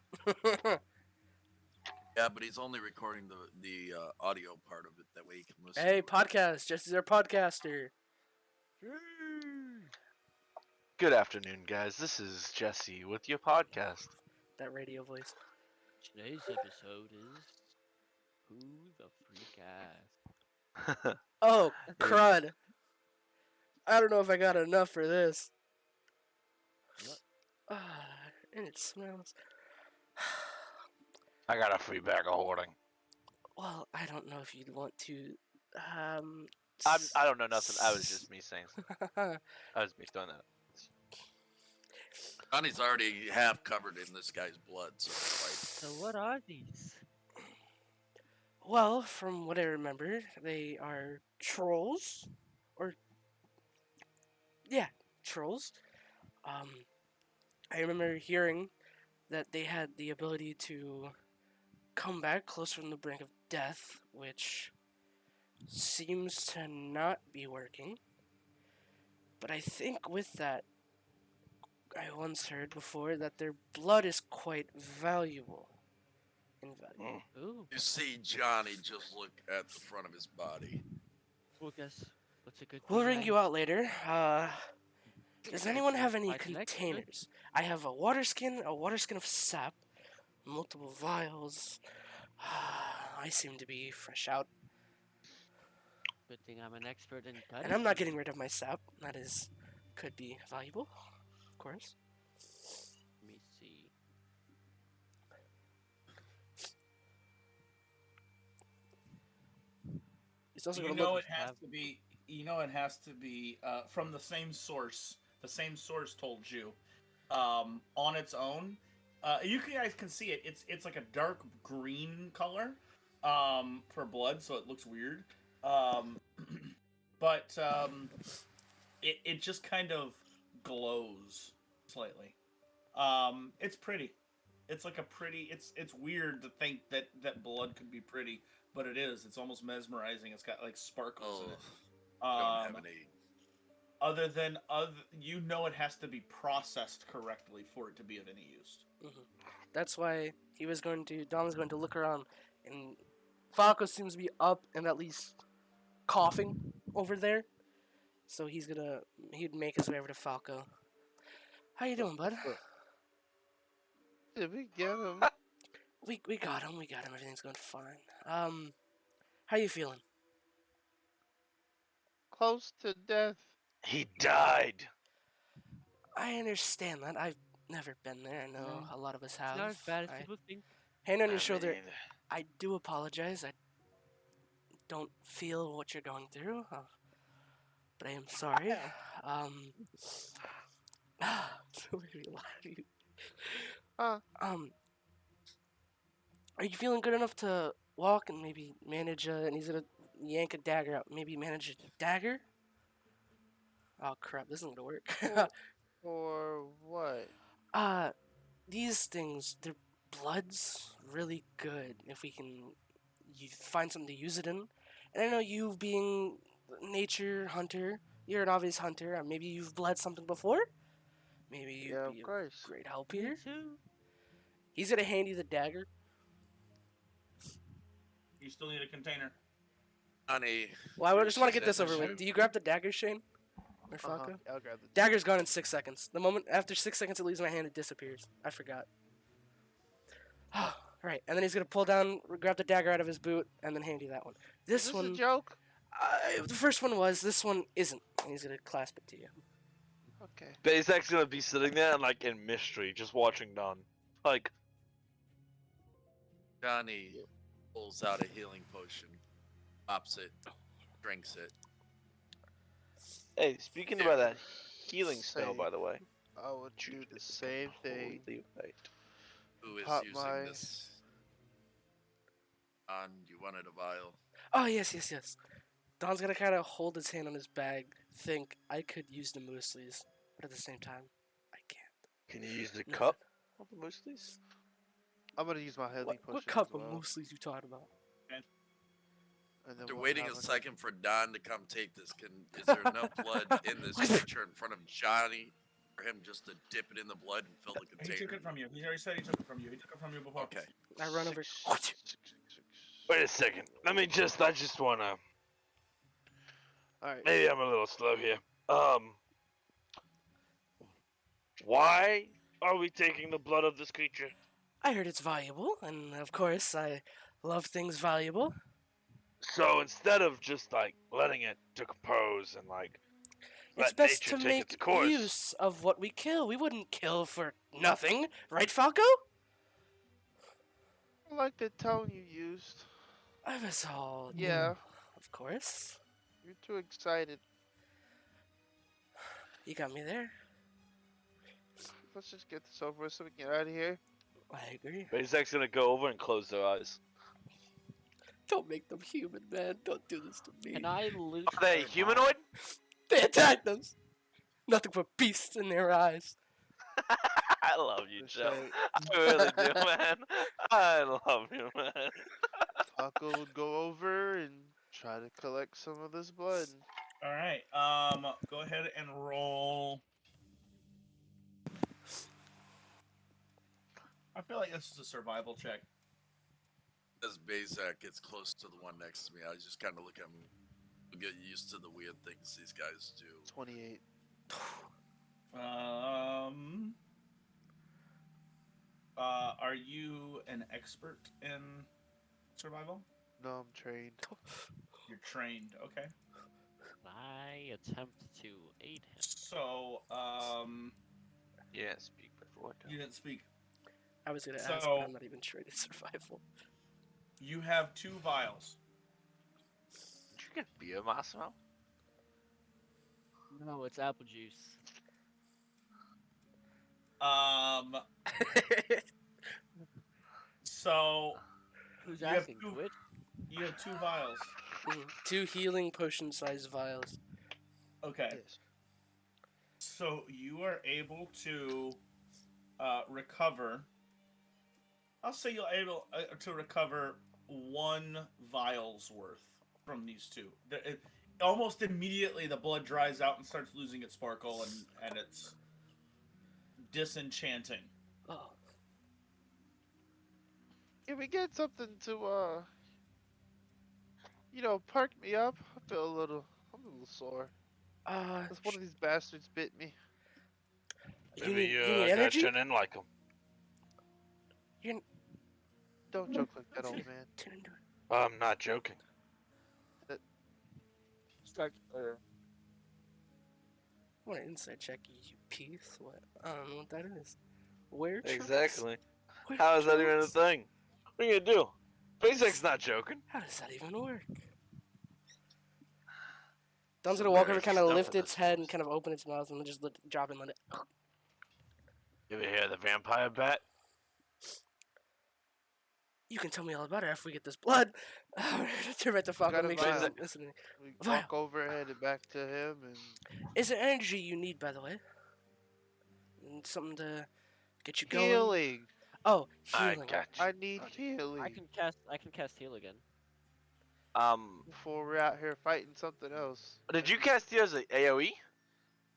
Yeah, but he's only recording the audio part of it. That way he can listen. Hey, to it. podcast. Jesse's our podcaster. Good afternoon, guys. This is Jesse with your podcast. That radio voice. Today's episode is Who the Freak Ass. Oh, crud. I don't know if I got enough for this. What? And it smells. I got a free bag of hoarding. Well, I don't know if you'd want to. I don't know nothing. I was just me saying. I was me throwing that. Johnny's already half covered in this guy's blood, so it's So what are these? Well, from what I remember, they are trolls, or yeah, trolls. I remember hearing that they had the ability to come back closer from the brink of death, which seems to not be working. But I think with that, I once heard before that their blood is quite valuable. Invaluable. Ooh. you see Johnny just look at the front of his body. Well, guess what's a good We'll thing ring I- you out later. Does anyone have any I connect, good. containers? I have a water skin of sap, multiple vials. I seem to be fresh out, Good thing I'm an expert in gun. and I'm not getting rid of my sap. That could be valuable, of course. Let me see. He's also You gonna know look. it has have- to be. You know it has to be from the same source. The same source told you. On its own, you guys can see it. It's like a dark green color for blood, so it looks weird. But it just kind of glows slightly. It's pretty. It's like a pretty. It's weird to think that blood could be pretty, but it is. It's almost mesmerizing. It's got like sparkles in Oh, it. I don't have any. Other than you know it has to be processed correctly for it to be of any use. That's why Dom was going to look around, and Falco seems to be up and at least coughing over there. So he'd make his way over to Falco. How you doing, bud? Did we get him? We got him. Everything's going fine. How you feeling? Close to death. He died. I understand that. I've never been there. I know No, a lot of us It's have. not as bad as I- people think. Hand on I your shoulder. mean, I do apologize. I don't feel what you're going through, but I am sorry. So maybe laugh. Huh. Are you feeling good enough to walk and maybe manage? And he's gonna yank a dagger out. Maybe manage a dagger. Oh crap! This isn't gonna work. Or what? These things, their blood's really good if we can find something to use it in. And I know you being nature hunter, you're an obvious hunter. Maybe you've bled something before. Maybe you'd Yeah, be of a course. great help Me here. too. He's gonna hand you the dagger. You still need a container. Honey. Well, I just want to get That's this over true. with. Do you grab the dagger, Shane? Or Falco? I'll grab the Dagger's gone in 6 seconds. The moment after 6 seconds it leaves my hand, it disappears. I forgot. Right, and then he's gonna pull down, grab the dagger out of his boot, and then hand you that one. This Is one, a joke? the first one was. This one isn't. And he's gonna clasp it to you. Okay. Bezek's gonna be sitting there and like in mystery, just watching Don. Like, Johnny pulls out a healing potion, pops it, drinks it. hey, speaking about that healing spell, Same. by the way. I would do the same thing. Holy right. Who is Pop using my- this? You wanted a vial. Oh yes. Don's gonna kind of hold his hand on his bag. Think I could use the mueslis, but at the same time, I can't. Can you use the No. cup of the mueslis? I'm gonna use my healing What potion. cup as of well, mueslis you talking about? and then After we'll waiting have a an- second for Don to come take this, is there enough blood in this creature in front of Johnny for him just to dip it in the blood and fill the He took container? it from you. He already said he took it from you. He took it from you before. Okay. I run over. Six. Wait a second. I just wanna. Alright. Maybe I'm a little slow here. Why are we taking the blood of this creature? I heard it's valuable, and of course I love things valuable. So instead of just like letting it decompose and like It's let best nature to take make its course, use of what we kill. We wouldn't kill for nothing, right, Falco? I like the tone you used. I was all. you Yeah. know, of course. You're too excited. You got me there. Let's just get this over with so we can get out of here. I agree. Bezek's gonna go over and close their eyes. Don't make them human, man. Don't do this to me. Can I loot? Are they their humanoid? They attacked us. Nothing but beasts in their eyes. I love you, Just Joe. like- I really do, man. I love you, man. Taco would go over and try to collect some of this blood. All right. Go ahead and roll. I feel like this is a survival check. As Bezak gets close to the one next to me, I just kind of look at him, get used to the weird things these guys do. 28. Are you an expert in survival? No, I'm trained. You're trained. Okay. I attempt to aid him. So, Yeah, speak before. you didn't speak. I was gonna ask, So- but I'm not even trained in survival. You have 2 vials. Did you get beer, Massimo? No, it's apple juice. So Who's You have asking? two- Twitch? you have 2 vials. 2 healing potion-sized vials. Okay. Yes. So you are able to recover. I'll say you're able to recover 1 vial's worth from these 2. Almost immediately, the blood dries out and starts losing its sparkle, and it's disenchanting. Oh, Can we get something to perk me up? I'm a little sore. Cause one of these bastards bit me. you Maybe need, you you need gotta energy? turn in like him. Don't joke like that, old man. Turn into it. I'm not joking. Start. What an inside check, you piece. What? I don't know what that is. Where? Exactly. Where How is that even a trunks? thing? What are you gonna do? SpaceX not joking. How does that even work? Don's gonna walk over, kind of lift its head, and kind of open its mouth, and then just drop it and let it. You ever hear of the vampire bat? You can tell me all about it after we get this blood. Turn back to Falco Got and a make sure he's vial. listening. We Vial. walk over, headed back to him, and Is there energy you need, by the way? And something to get you going? healing. Oh, I healing. got you. I need healing I can cast heal again. before we're out here fighting something else. Did you cast the as a AOE?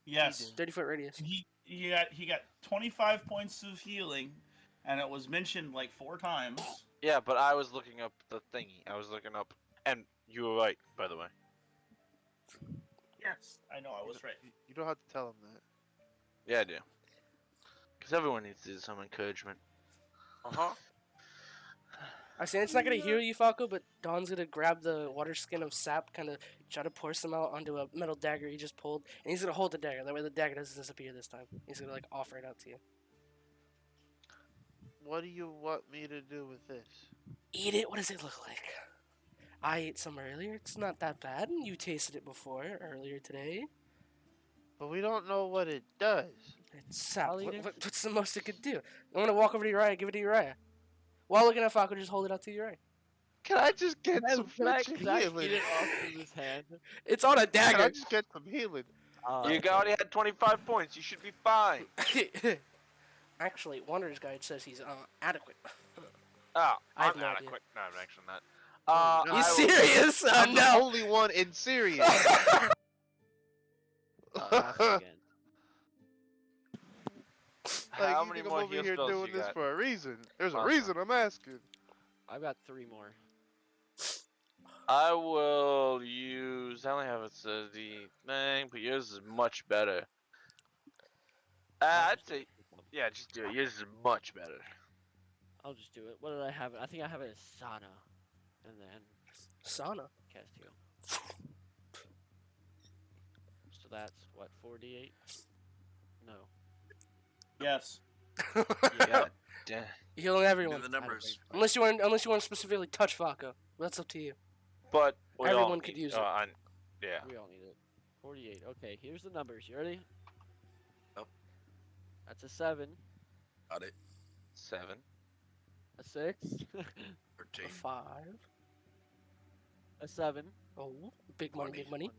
Yes. 30-foot radius. He got 25 points of healing, and it was mentioned like 4 times. Yeah, but I was looking up the thingy. I was looking up, and you were right, by the way. Yes, I know I was right. You don't have to tell him that. Yeah, I do. Because everyone needs to do some encouragement. Uh-huh. I say it's not gonna heal you, Falco, but Don's gonna grab the water skin of sap, kind of try to pour some out onto a metal dagger he just pulled, and he's gonna hold the dagger. That way, the dagger doesn't disappear this time. He's gonna like offer it out to you. What do you want me to do with this? Eat it. What does it look like? I ate some earlier. It's not that bad. You tasted it before earlier today. But we don't know what it does. It's sap. I'll eat it. What's the most it could do? I'm gonna walk over to Uriah. Give it to Uriah. While looking at Falco, just hold it out to Uriah. Can I just get some Can I freaking get healing? it off of his hand? It's on a Can I dagger. just get some healing? You already had 25 points. You should be fine. Actually, Wanderer's Guide says he's adequate. Oh, I have I'm no not idea. quick. No, I'm actually not. Oh, You I will- serious? I'm the No. only one in serious. Ask again. How you many think more I'm over heal here spells doing you this got? for a reason? There's a Awesome. reason I'm asking. I've got 3 more. I will use. I only have it's the thing, but yours is much better. I'd say, yeah, just do it. Yours is much better. I'll just do it. What did I have? I think I have it as Sana, and then Sauna. cast heal. So that's what 48. No. Yes. Yeah. Damn. Healing Do everyone. the numbers. Unless you want to specifically touch Falco. That's up to you. But we all Everyone could need- use it. Yeah. We all need it. 48. Okay, here's the numbers. You ready? Yep. That's a 7, Got it. 7. a 6, 13. 5. a 7, Oh, big money, big money.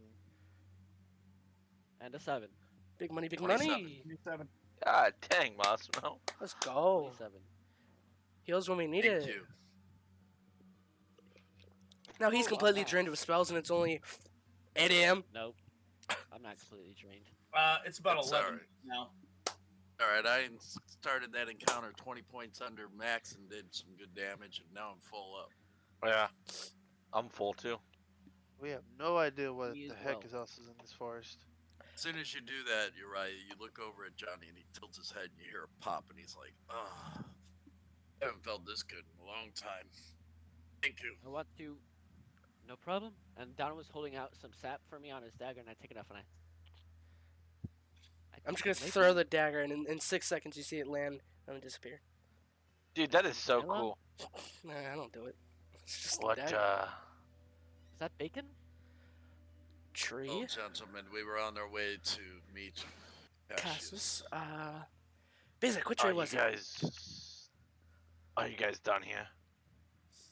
and a 7. Big money, big 27. money. 7. God dang, Massimo. Let's go. 27. Heals when we need Thank it. you. Now he's Ooh, completely wow. drained of spells and it's only 8 a.m. Nope. I'm not completely drained. It's about That's 11 alright. now. All right, I started that encounter 20 points under max and did some good damage, and now I'm full up. Yeah. I'm full too. We have no idea what Me the as heck well. is else is in this forest. As soon as you do that, you're right. You look over at Johnny and he tilts his head and you hear a pop and he's like, "Oh, I haven't felt this good in a long time. Thank you." I want to. No problem. And Don was holding out some sap for me on his dagger, and I take it off and I I'm just gonna take throw it. the dagger, and in 6 seconds you see it land and disappear. Dude, that is so Vanilla? cool. Nah, I don't do it. It's just a What, dagger. Is that bacon? Tree. Oh, gentlemen, we were on our way to meet Cassius. Cassius. Basic, which Are way you was it? guys done here?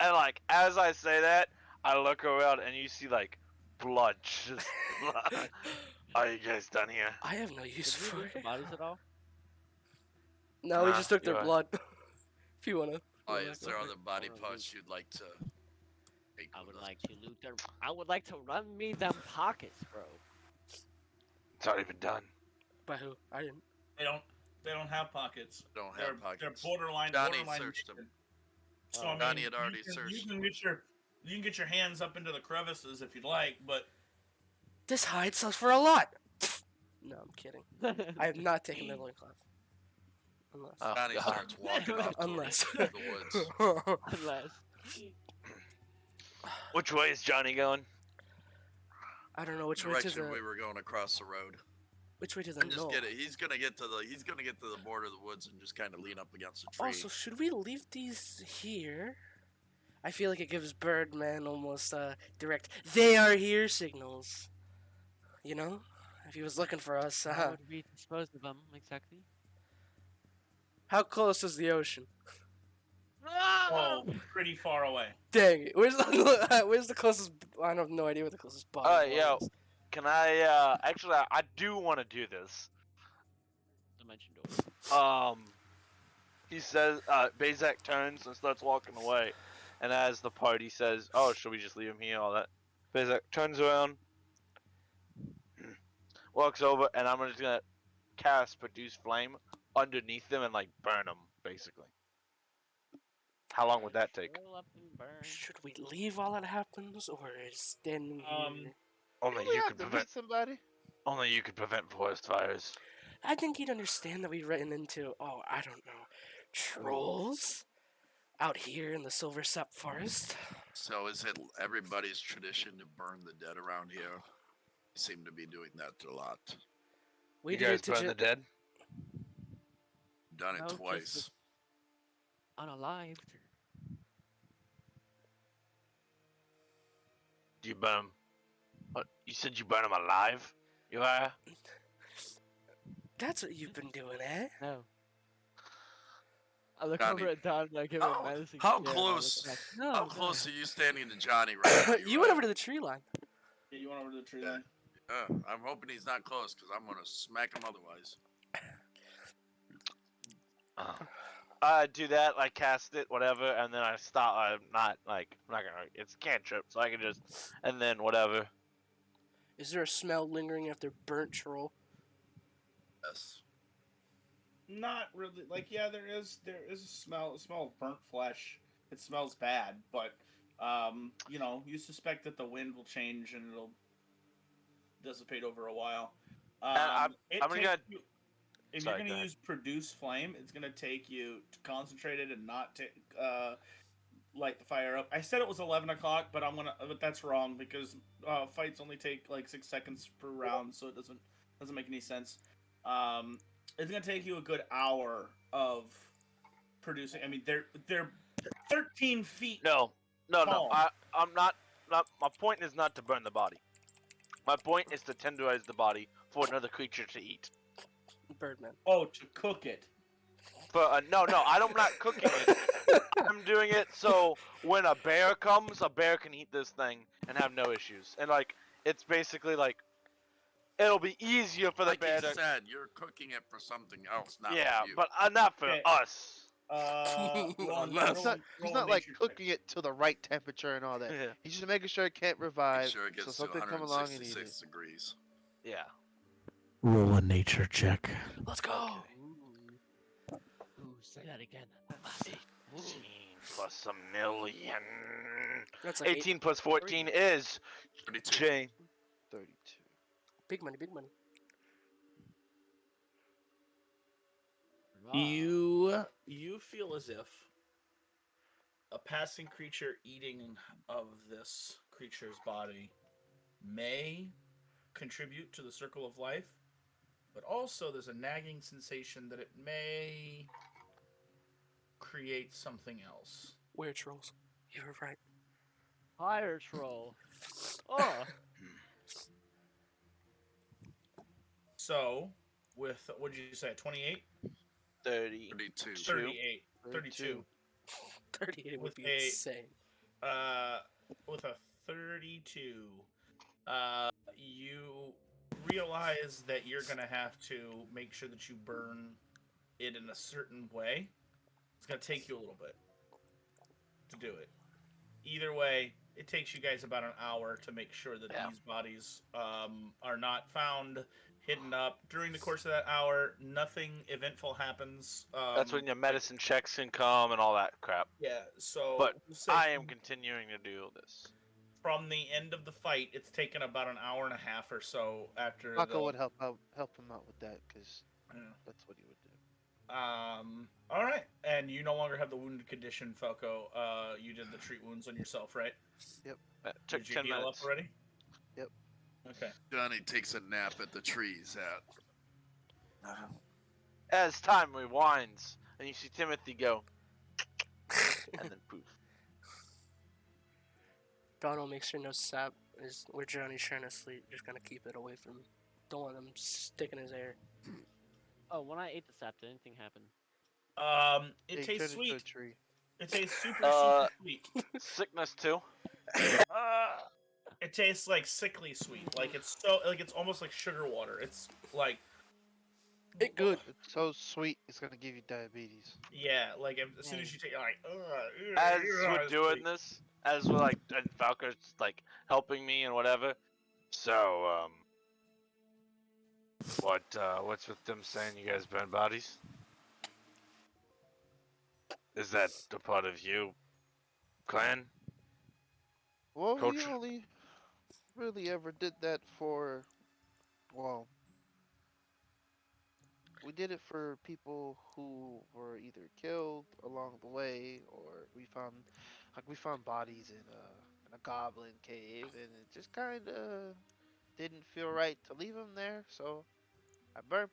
And like, as I say that, I look around and you see like blood. Just Are you guys done here? I have no use Did we for loot the it. bodies at all? No, we Nah, just took their you're right. blood. If you wanna. Oh, Yeah, is go there ahead. other body Wanna parts you'd like to take I with would us? like to loot their. I would like to run me them pockets, bro. It's already been done. By who? I didn't. They don't have pockets. Don't They're have pockets. borderline. Johnny borderline searched naked. them. So I mean, Johnny had already you can searched get your hands up into the crevices if you'd like, but This hide sells for a lot. No, I'm kidding. I have not taken their loincloth. Unless. Oh, Johnny God. starts walking off Unless. towards the woods. Unless. Which way is Johnny going? I don't know which way to Direction the. we were going across the road. Which way to the And just north. get it. He's gonna get to the border of the woods and just kind of lean up against a tree. Also, should we leave these here? I feel like it gives Birdman almost direct "they are here" signals. You know, if he was looking for us. How would we dispose of them exactly? How close is the ocean? oh, pretty far away. Dang it! Where's the closest? I have no idea where the closest body. of water yo. is. Can I, actually, I do want to do this. Dimension door. He says, Bazak turns and starts walking away. And as the party says, oh, should we just leave him here, all that? Bazak turns around, walks over, and I'm just gonna cast Produce Flame underneath them and, like, burn them, basically. How long would that take? Roll up and burn. Should we leave while that happens, or stand here? Only We you have could to prevent. meet somebody. Only you could prevent forest fires. I think he'd understand that we've written into, I don't know, trolls out here in the Silver Sap Forest. So is it everybody's tradition to burn the dead around here? We seem to be doing that a lot. We You do guys it to burn the dead? Done it No, just twice. Unalived. Do you burn them? What? You said you burn them alive? You are? That's what you've been doing, eh? No. I look Johnny. over at Don and I give him a menacing How stare, and I look close? back. No, How no. close are you standing to Johnny right now? You went over to the tree line. Yeah, you went over to the tree Yeah. line. I'm hoping he's not close because I'm gonna smack him otherwise. I do that, like cast it, whatever, and then I stop. I'm not gonna. It's a cantrip, so I can just, and then whatever. Is there a smell lingering after burnt troll? Yes. Not really. Like, yeah, there is a smell of burnt flesh. It smells bad, but you know, you suspect that the wind will change and it'll dissipate over a while. I'm gonna- If Sorry, you're go gonna ahead. use produce flame, it's gonna take you to concentrate it and not take light the fire up. I said it was 11 o'clock, but but that's wrong because fights only take like 6 seconds per round, so it doesn't make any sense. It's gonna take you a good hour of producing. I mean, they're 13 feet. No. Oh. I'm not. My point is not to burn the body. My point is to tenderize the body for another creature to eat. Birdman. Oh, to cook it. But no, I'm not cooking it. I'm doing it so when a bear comes, a bear can eat this thing and have no issues. And like, it's basically like, it'll be easier for the Like bear you to. said, you're cooking it for something else, not Yeah, for you. but not for Okay. us. Unless- He's not like cooking it to the right temperature and all that. Yeah. He's just making sure it can't Make revive. sure it So gets to something come along and eat 166 it. degrees. Yeah. Roll a nature check. Let's go. Ooh. Ooh, say that again. 18 plus a million. That's like 18 plus 14 is 32. Jane. 32. big money, big money. You feel as if a passing creature eating of this creature's body may contribute to the circle of life, but also there's a nagging sensation that it may create something else. Weird trolls. You were right. Fire troll. Oh, So, with, what did you say, 28? 30. 32. 38. 32. 38 would With be a- insane. With a 32, you realize that you're going to have to make sure that you burn it in a certain way. It's going to take you a little bit to do it. Either way, it takes you guys about an hour to make sure that Yeah. these bodies are not found, hidden up. During the course of that hour, nothing eventful happens. That's when your medicine checks can come and all that crap. Yeah, so But we'll say I am continuing to do this. from the end of the fight, it's taken about an hour and a half or so after Paco the. would help him out with that because Yeah. that's what he would do. All right, and you no longer have the wounded condition, Falco. You did the treat wounds on yourself, right? Took Did you 10 heal minutes. up already? Yep. Okay. Johnny takes a nap at the trees hat. As time rewinds, and you see Timothy go, and then poof. Donald, make sure no sap is where Johnny's trying to sleep. Just gonna keep it away from him. Don't want him sticking his hair. oh! When I ate the sap, did anything happen? It He tastes turned into a sweet. tree. It tastes super, Uh, super sweet. Sickness too. It tastes like sickly sweet. Like it's almost like sugar water. It's like. It good. It's so sweet, it's gonna give you diabetes. Yeah, like as soon as you take it, like. As we're doing this, as we're like, and Falco's like helping me and whatever. So, what's with them saying you guys burn bodies? Is that a part of you, clan? Well, we Culture. only really ever did that for, well, we did it for people who were either killed along the way, or we found bodies in a goblin cave, and it just kind of didn't feel right to leave them there. So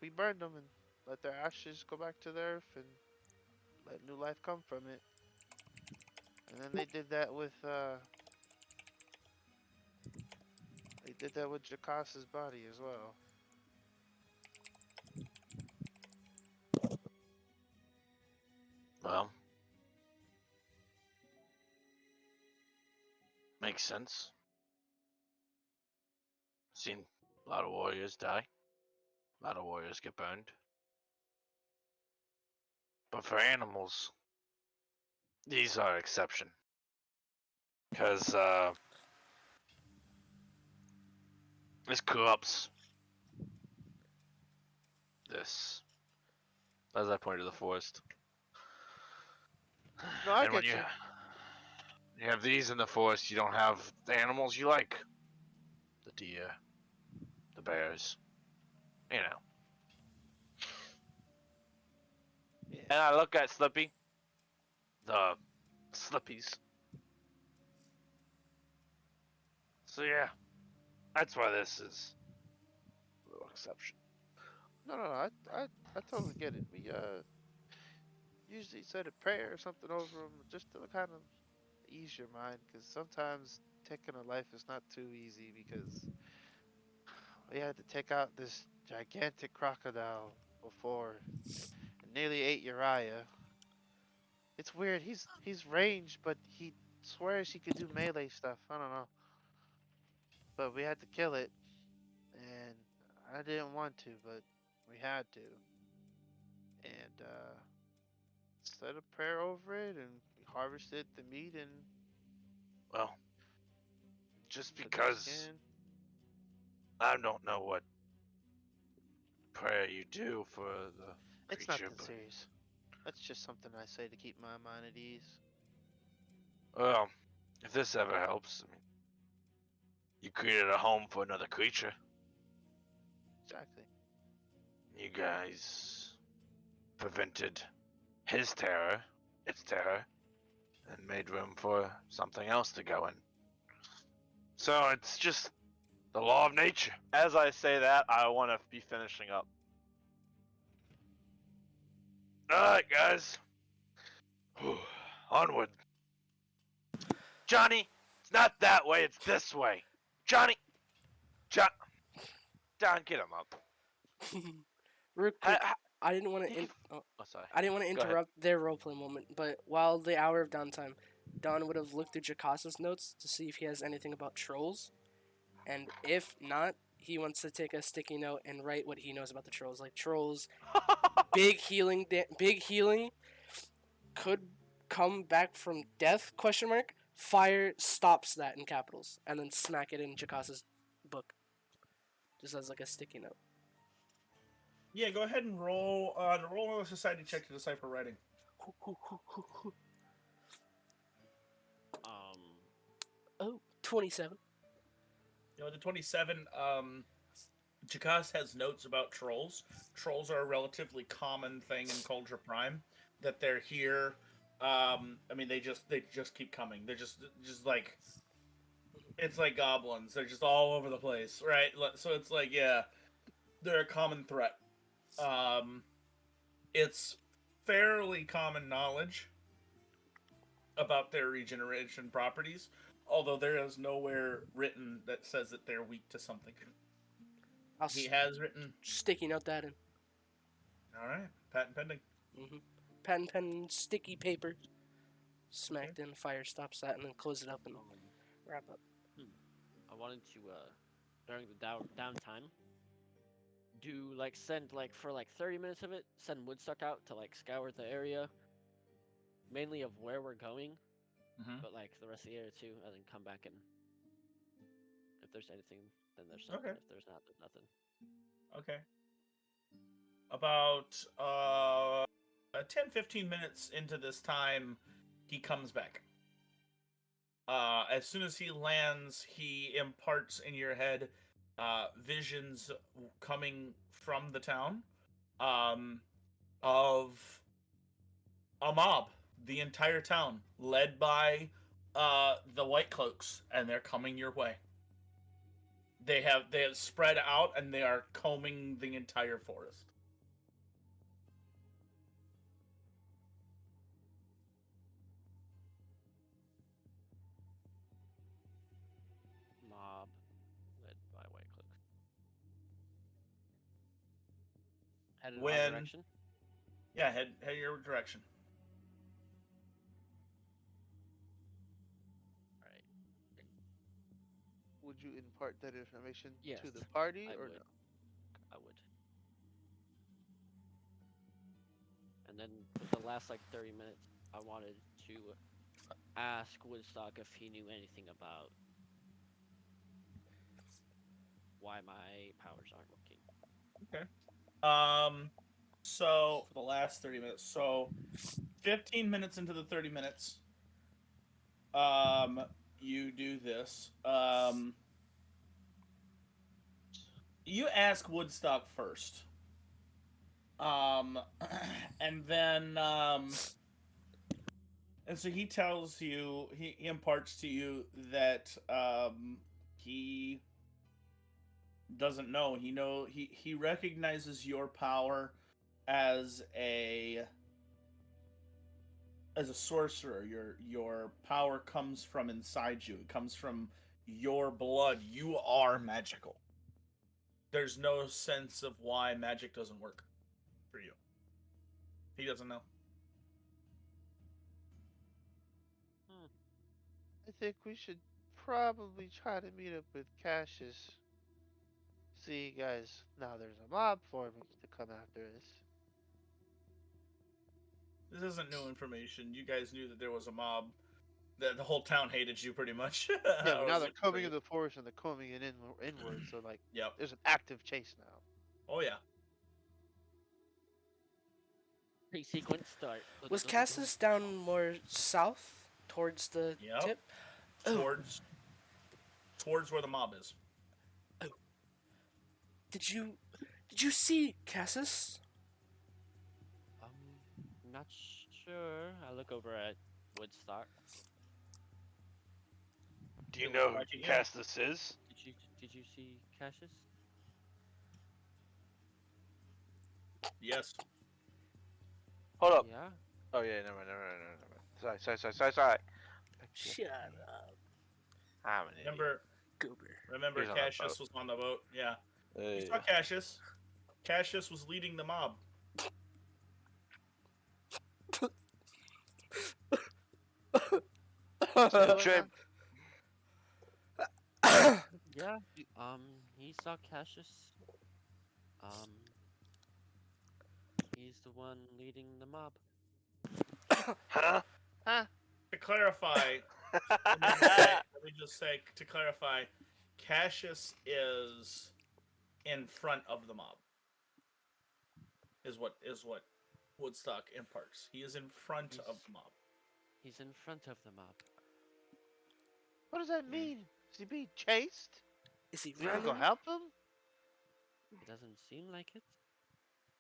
we burned them and let their ashes go back to the earth and let new life come from it. And then they did that with Jakas's body as well. Well, makes sense. Seen a lot of warriors die. A lot of warriors get burned. But for animals, these are exception. Because, this corrupts this. As I point to the forest. No, I And when get you. you have these in the forest, you don't have the animals you like. The deer, the bears, you know. Yeah. And I look at Slippy, the Slippies. So yeah, that's why this is a little exception. No, I totally get it. We usually said a prayer or something over them just to kind of ease your mind, because sometimes taking a life is not too easy, because we had to take out this gigantic crocodile before. It nearly ate Uriah. It's weird. He's ranged, but he swears he could do melee stuff. I don't know. But we had to kill it, and I didn't want to, but we had to. And said a prayer over it, and we harvested the meat, and Well, just took the because skin. I don't know what prayer you do for the It's creature, nothing but serious. That's just something I say to keep my mind at ease. well, if this ever helps, I mean, you created a home for another creature. Exactly. You guys prevented his terror, its terror, and made room for something else to go in. So it's just the law of nature. As I say that, I want to be finishing up. Alright, guys. Onward. Johnny, it's not that way, it's this way. Johnny! John, get him up. Real Ha- quick, ha- I didn't want to. he- Oh, sorry. I didn't want to Go ahead. interrupt their roleplay moment, but while the hour of downtime, Don would have looked through Jacasa's notes to see if he has anything about trolls, and if not, he wants to take a sticky note and write what he knows about the trolls. Like trolls, big healing, could come back from death? Question mark. Fire stops that in capitals, and then smack it in Jacasa's book, just as like a sticky note. Yeah, go ahead and roll another society check to decipher writing. Oh, 27. You know, the 27, Jakas has notes about trolls. Trolls are a relatively common thing in Culture Prime. That they're here. I mean, they just keep coming. They're just like, it's like goblins. They're just all over the place, right? So it's like, yeah, they're a common threat. It's fairly common knowledge about their regeneration properties, although there is nowhere written that says that they're weak to something. He has written. Sticky note that in. All right, patent pending. Patent pen, sticky paper. Smacked in, fire stops that, and then close it up and wrap up. I wanted to, during the downtime, send, for 30 minutes of it, send Woodstock out to, scour the area, mainly of where we're going, but, the rest of the area, too, and then come back and if there's anything, then there's something. Okay. If there's not, there's nothing. Okay. About 10-15 minutes into this time, he comes back. As soon as he lands, he imparts in your head visions coming from the town of a mob, the entire town, led by the White Cloaks, and they're coming your way. They have spread out, and they are combing the entire forest. Mob, led by White Cloaks. Headed in our direction? Yeah, head your direction. Alright. Would you impart that information Yes, to the party I or would. no? I would. And then with the last 30 minutes, I wanted to ask Woodstock if he knew anything about why my powers aren't working. Okay. So for the last 30 minutes, so 15 minutes into the 30 minutes, you do this. You ask Woodstock first. And then, and so he tells you, he imparts to you that, he doesn't know. He recognizes your power as a sorcerer. Your power comes from inside you. It comes from your blood. You are magical. There's no sense of why magic doesn't work for you. He doesn't know. I think we should probably try to meet up with Cassius. See, guys, now there's a mob forming to come after us. This isn't new information. You guys knew that there was a mob. That the whole town hated you, pretty much. Yeah, but Or now was they're it coming pretty- in the forest and they're coming in inward, so Yep. there's an active chase now. Oh yeah. Pre-sequence start. Was Cassis down more south towards the Yep. tip? Oh. Towards where the mob is. Did you see Cassis? not sure. I look over at Woodstock. Do you It know looks who like it, yeah. Castus is? Did you see Cassius? Yes. Hold up. Yeah. Oh yeah, never mind. Sorry. Shut up, I'm an idiot. goober. Remember He's on the Cassius boat. was on the boat? Yeah. You Hey. saw Cassius. Cassius was leading the mob. Good trip. Yeah. He saw Cassius. He's the one leading the mob. Huh? To clarify, let me just say, to clarify, Cassius is in front of the mob. Is what Woodstock imparts. He is in front of the mob. He's in front of the mob. What does that mean? Is he being chased? Is he You gonna go running? help him? It doesn't seem like it.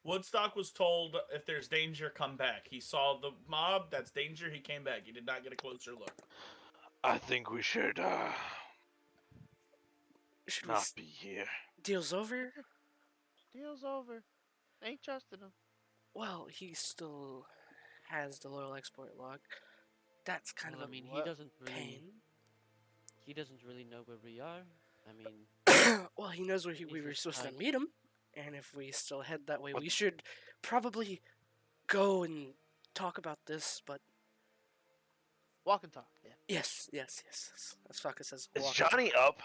Woodstock was told if there's danger, come back. He saw the mob. That's danger. He came back. He did not get a closer look. I think we should Should we? not be here. Deal's over. Deal's over. Ain't trusting him. Well, he still has the loyal export log. That's kind Well, of I mean, a he doesn't really. pain. He doesn't really know where we are. I mean, Well, he knows where we He's were just supposed to trying- meet him, and if we still head that way, What- we should probably go and talk about this. But Walk and talk. Yeah. yes. As Faka says, Is walk and talk. Johnny up?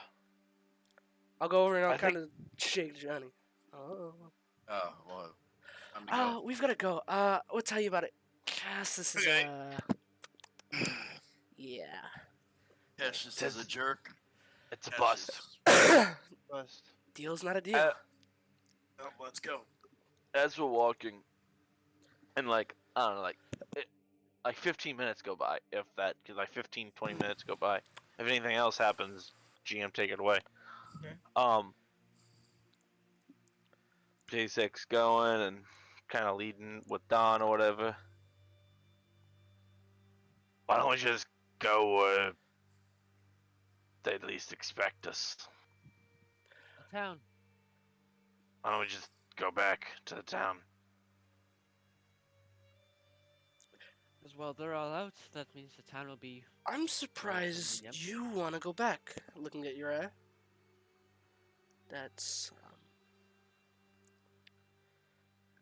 I'll go over and I'll I think- kind of shake Johnny. Oh. Oh, well. Time to go. We've got to go. We'll tell you about it. Cassius is, Okay. yeah. Cassius is a jerk. It's a Cassius- bust. Bust. Deal's not a deal. Oh, let's go. As we're walking, and like, I don't know, like 15 minutes go by, if that, because like 15, 20 minutes go by. If anything else happens, GM, take it away. Okay. J6 going and kind of leading with Don or whatever. Why don't we just go where they at least expect us? the town. Why don't we just go back to the town? Because while they're all out, that means the town will be. I'm surprised yep. you want to go back. Looking at your eye. That's.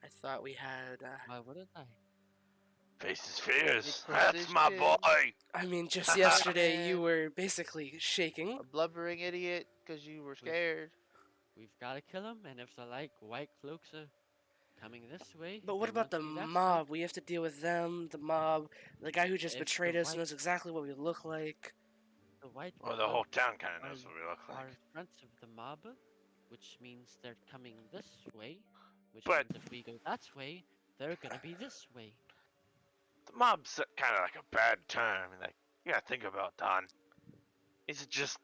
I thought we had. Why wouldn't I? Faces fears. Big That's my position. boy. I mean, just yesterday you Man. were basically shaking. A blubbering idiot because you were scared. We've got to kill him, and if the white cloaks are coming this way. But they what about the won't be that mob? We have to deal with them. The mob. The guy who just If betrayed the us white- knows exactly what we look like. side. The white. Well, the whole cloaks town kind of are- knows what we look are like. in front of the mob, which means they're coming this way. Which But- means if we go that way, they're gonna be this way. The mob's kind of like a bad term. I mean, like, you gotta think about Don. Is it just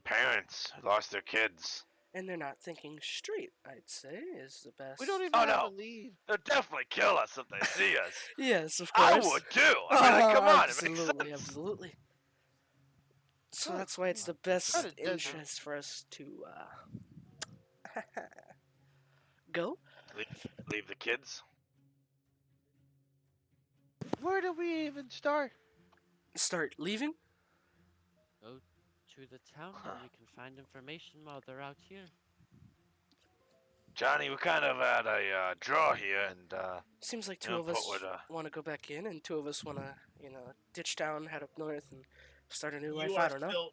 parents who lost their kids? And they're not thinking straight, I'd say, is the best. We don't even Oh, have no. to leave. They'll definitely kill us if they see us. Yes, of I course. would too. I mean, like, come on, it makes Absolutely, sense. absolutely. So Oh, that's why it's the Try best to do that. interest for us to go. Leave the kids. Where do we even start? Start leaving. To the town, and you can find information while they're out here. Johnny, we kind of had a draw here, and Seems like you two know, of us put with, want to go back in, and two of us want to, ditch down, head up north, and start a new You life. are I don't know. still,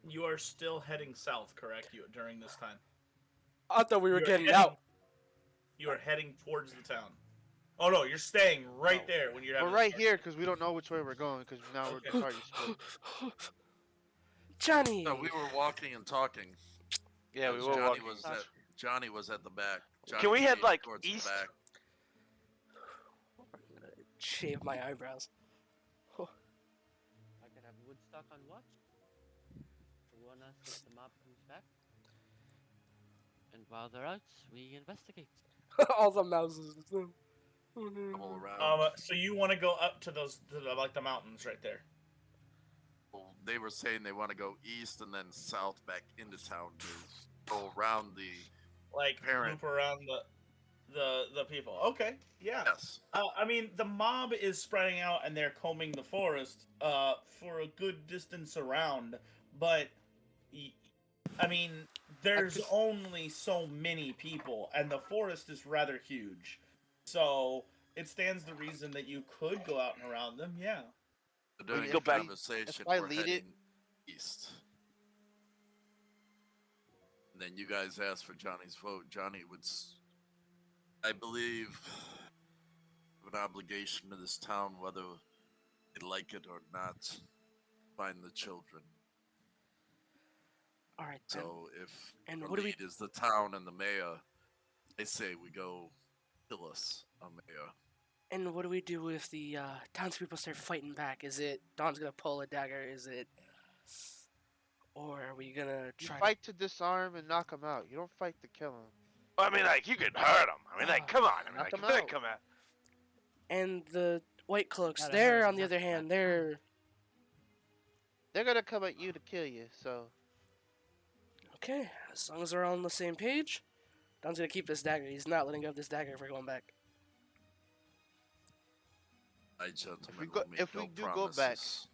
you are still heading south, correct? You during this time. I thought we were You're getting heading- out. You are heading towards the town. Oh no, you're staying right No. there when you're. We're having right this here because we don't know which way we're going because now Okay. we're already split. Johnny. No, we were walking and talking. yeah, we because were Johnny walking. was at Johnny was at the back. Can we head, stayed like, towards the east? back. I'm gonna shave my eyebrows. I could have Woodstock on watch to warn us if the mob comes back. And while they're out, we investigate. All the mouses. All around. So you want to go up to the mountains right there? Well, they were saying they want to go east and then south back into town to go around the. Like Parent. loop around the people. Okay, yeah. Yes. I mean, the mob is spreading out and they're combing the forest for a good distance around, but I mean, there's only so many people, and the forest is rather huge, so it stands the reason that you could go out and around them. Yeah. During if the we- conversation, if I we're lead heading it- east. And then you guys asked for Johnny's vote. Johnny would, I believe, have an obligation to this town, whether they like it or not. Find the children. All right. Then. So if And the what do we- lead is the town and the mayor, they say we go kill us, our mayor. And what do we do if the townspeople start fighting back? Is it Don's gonna pull a dagger? Is it, or are we gonna You try? fight to disarm and knock him out. You don't fight to kill him. I mean, like, you could hurt him. I mean, like, come on. I mean, Knock like, him if they out. come out. And the white cloaks, Gotta they're hurt on the him, other not hand, that. they're They're gonna come at you to kill you. So okay. As long as we're all on the same page, Don's gonna keep this dagger. He's not letting go of this dagger if we're going back. I gentlemen we go- will make if no we do go back- promises.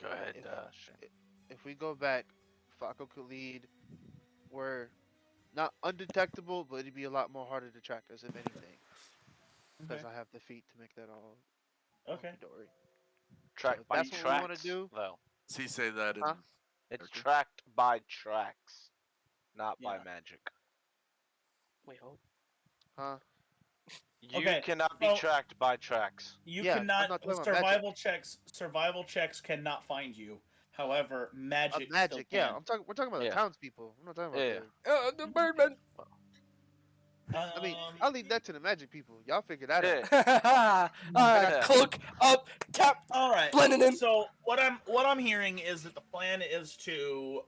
Go ahead, If- Shane. if we go back, Falco could lead. We're not undetectable, but it'd be a lot more harder to track us if anything. Because Okay. I have the feet to make that all Okay. dory. Tracked so by that's what we wanna tracks, do? though. Does he say that in Huh? It's Okay. tracked by tracks, not by Yeah. magic. Wait, hold. Huh? You Okay, cannot be so- tracked by tracks. You Yeah, I'm cannot not talking about magic. survival checks cannot find you. However, magic Magic, still yeah. can. We're talking about Yeah. the townspeople. We're not talking about Yeah. the The birdman. I mean, I'll leave that to the magic people. Y'all figure that Yeah. out. Yeah. Cloak up, tap, all right. blending in. So what I'm hearing is that the plan is to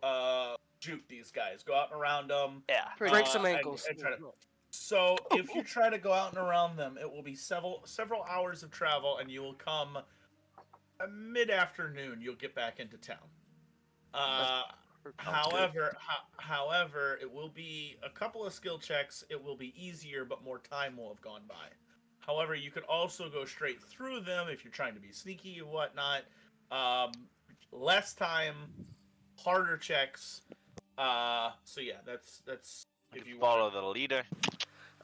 juke these guys, go out and around them. Yeah. Break some and- ankles. and try to- So if you try to go out and around them, it will be several hours of travel, and you will come mid-afternoon. You'll get back into town. However, it will be a couple of skill checks. It will be easier, but more time will have gone by. However, you could also go straight through them if you're trying to be sneaky and whatnot. Less time, harder checks. So yeah, that's if you Follow want. the leader.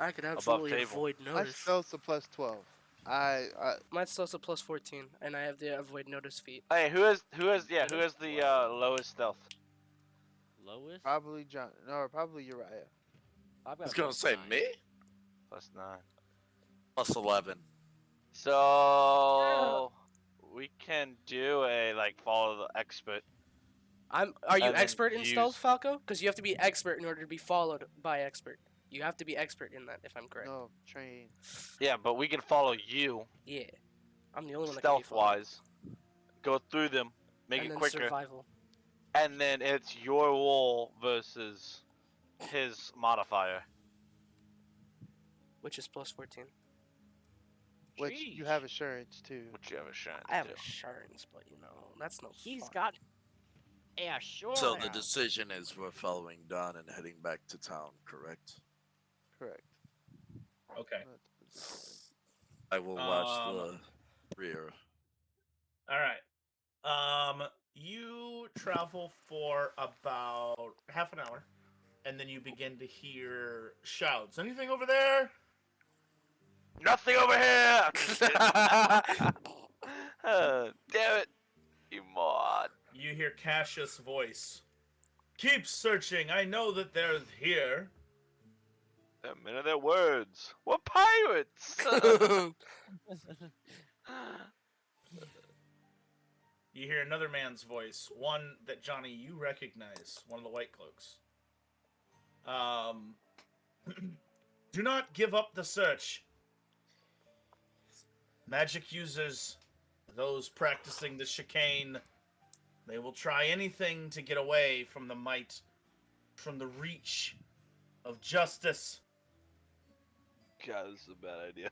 I could absolutely table. avoid My notice. spell's a plus 12. My spell's a plus 14, and I have the avoid notice feat. Hey, who has the lowest stealth? Lowest? probably John. No, probably Uriah. I've got I was a gonna plus say 9. me? +9. Plus 11. So we can do a follow the expert. Are you And then expert in stealth, use- Falco? Because you have to be expert in order to be followed by expert. You have to be expert in that, if I'm correct. No, train. Yeah, but we can follow you Yeah, I'm the only one that can be stealth followed. wise. Go through them, make and it then quicker, survival. and then it's your wall versus his modifier. Which is plus 14. Which you have assurance too. Which you have assurance I have to. assurance, but that's no He's fun. got a sure. So the decision is we're following Don and heading back to town, correct? Correct. Okay. I will watch the rear. All right. You travel for about half an hour, and then you begin to hear shouts. Anything over there? Nothing over here! Damn it, you mod. You hear Cassius' voice. Keep searching. I know that they're here. A minute of their words. We're pirates! You hear another man's voice, one that Johnny you recognize, one of the white cloaks. Do not give up the search. Magic users, those practicing the chicane, they will try anything to get away from the might, from the reach of justice. God, this is a bad idea.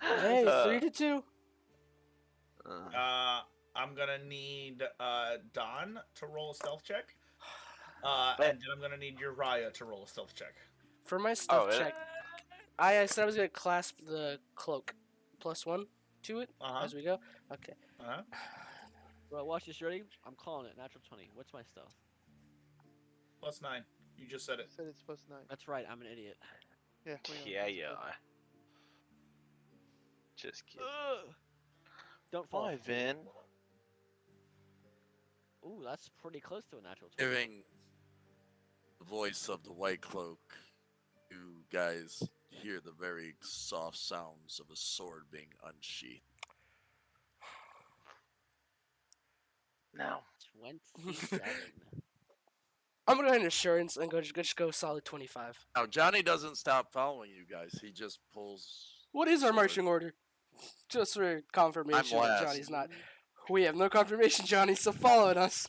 Hey, 3-2. I'm gonna need Don to roll a stealth check. Bet. And then I'm gonna need Uriah to roll a stealth check. For my stealth really? check, I said I was gonna clasp the cloak. +1 to it Uh-huh. as we go. Okay. Uh-huh. Bro, watch this. Ready? I'm calling it. Natural 20. What's my stealth? +9. You just said it. Said it's +9. That's right. I'm an idiot. Yeah. we know, Yeah, that's yeah. good. Just kidding. Don't fall. Why, off the Vin? Ooh, that's pretty close to a natural 20. Hearing the voice of the White Cloak, you guys hear the very soft sounds of a sword being unsheathed. No. 27. I'm gonna go ahead and assurance and just go solid 25. Now, Johnny doesn't stop following you guys. He just pulls. What is our sword. marching order? Just for confirmation that last. Johnny's not. We have no confirmation Johnny's still following us.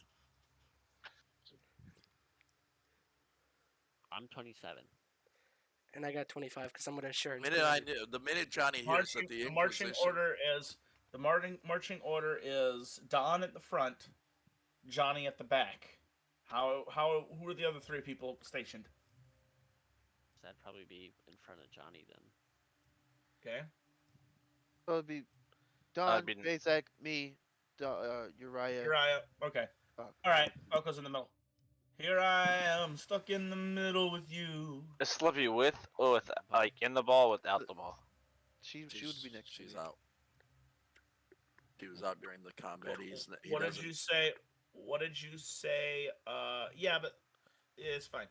I'm 27. And I got 25 because I'm gonna assurance. The minute Johnny hears that the marching Inquisition, marching order is Don at the front, Johnny at the back. Who are the other 3 people stationed? So that'd probably be in front of Johnny then. Okay. So it'd be Don, be- Bazak, me, Uriah. Uriah. Okay. Falco. All right. Falco's in the middle. Here I am, stuck in the middle with you. Is Slippy with or with like in the ball, without the ball? She would be next to She's me. out. He was out during the combat. What did you say? What did you say? Yeah, but it's fine.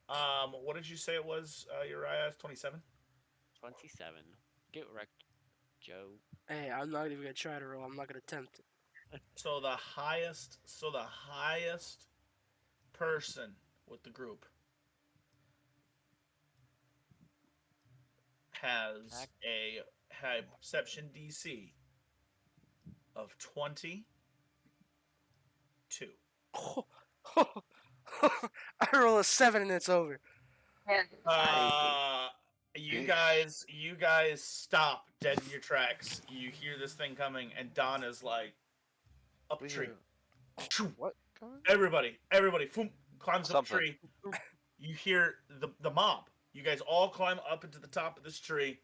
What did you say it was? Uriah is 27. 27. Get wrecked, Joe. Hey, I'm not even gonna try to roll. I'm not gonna attempt it. So the highest person with the group has a perception DC of 22. I roll a 7 and it's over. You guys stop dead in your tracks. You hear this thing coming, and Don is like up a We tree. hear- What? Coming? Everybody, boom, climbs up a Something. tree. You hear the mob. You guys all climb up into the top of this tree.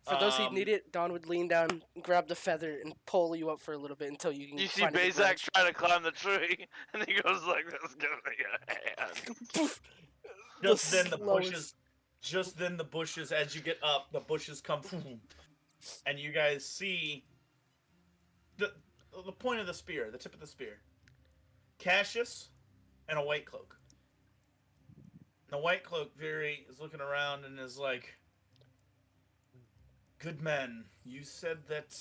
For those who need it, Don would lean down, grab the feather, and pull you up for a little bit until you can. You see find a good Bazak branch. trying to climb the tree, and he goes like this, giving me a hand. Poof. Just then the slowest- bushes. Just then the bushes. As you get up, the bushes come, and you guys see the point of the spear, the tip of the spear. Cassius and a White Cloak. The White Cloak is looking around and is like, "Good men, you said that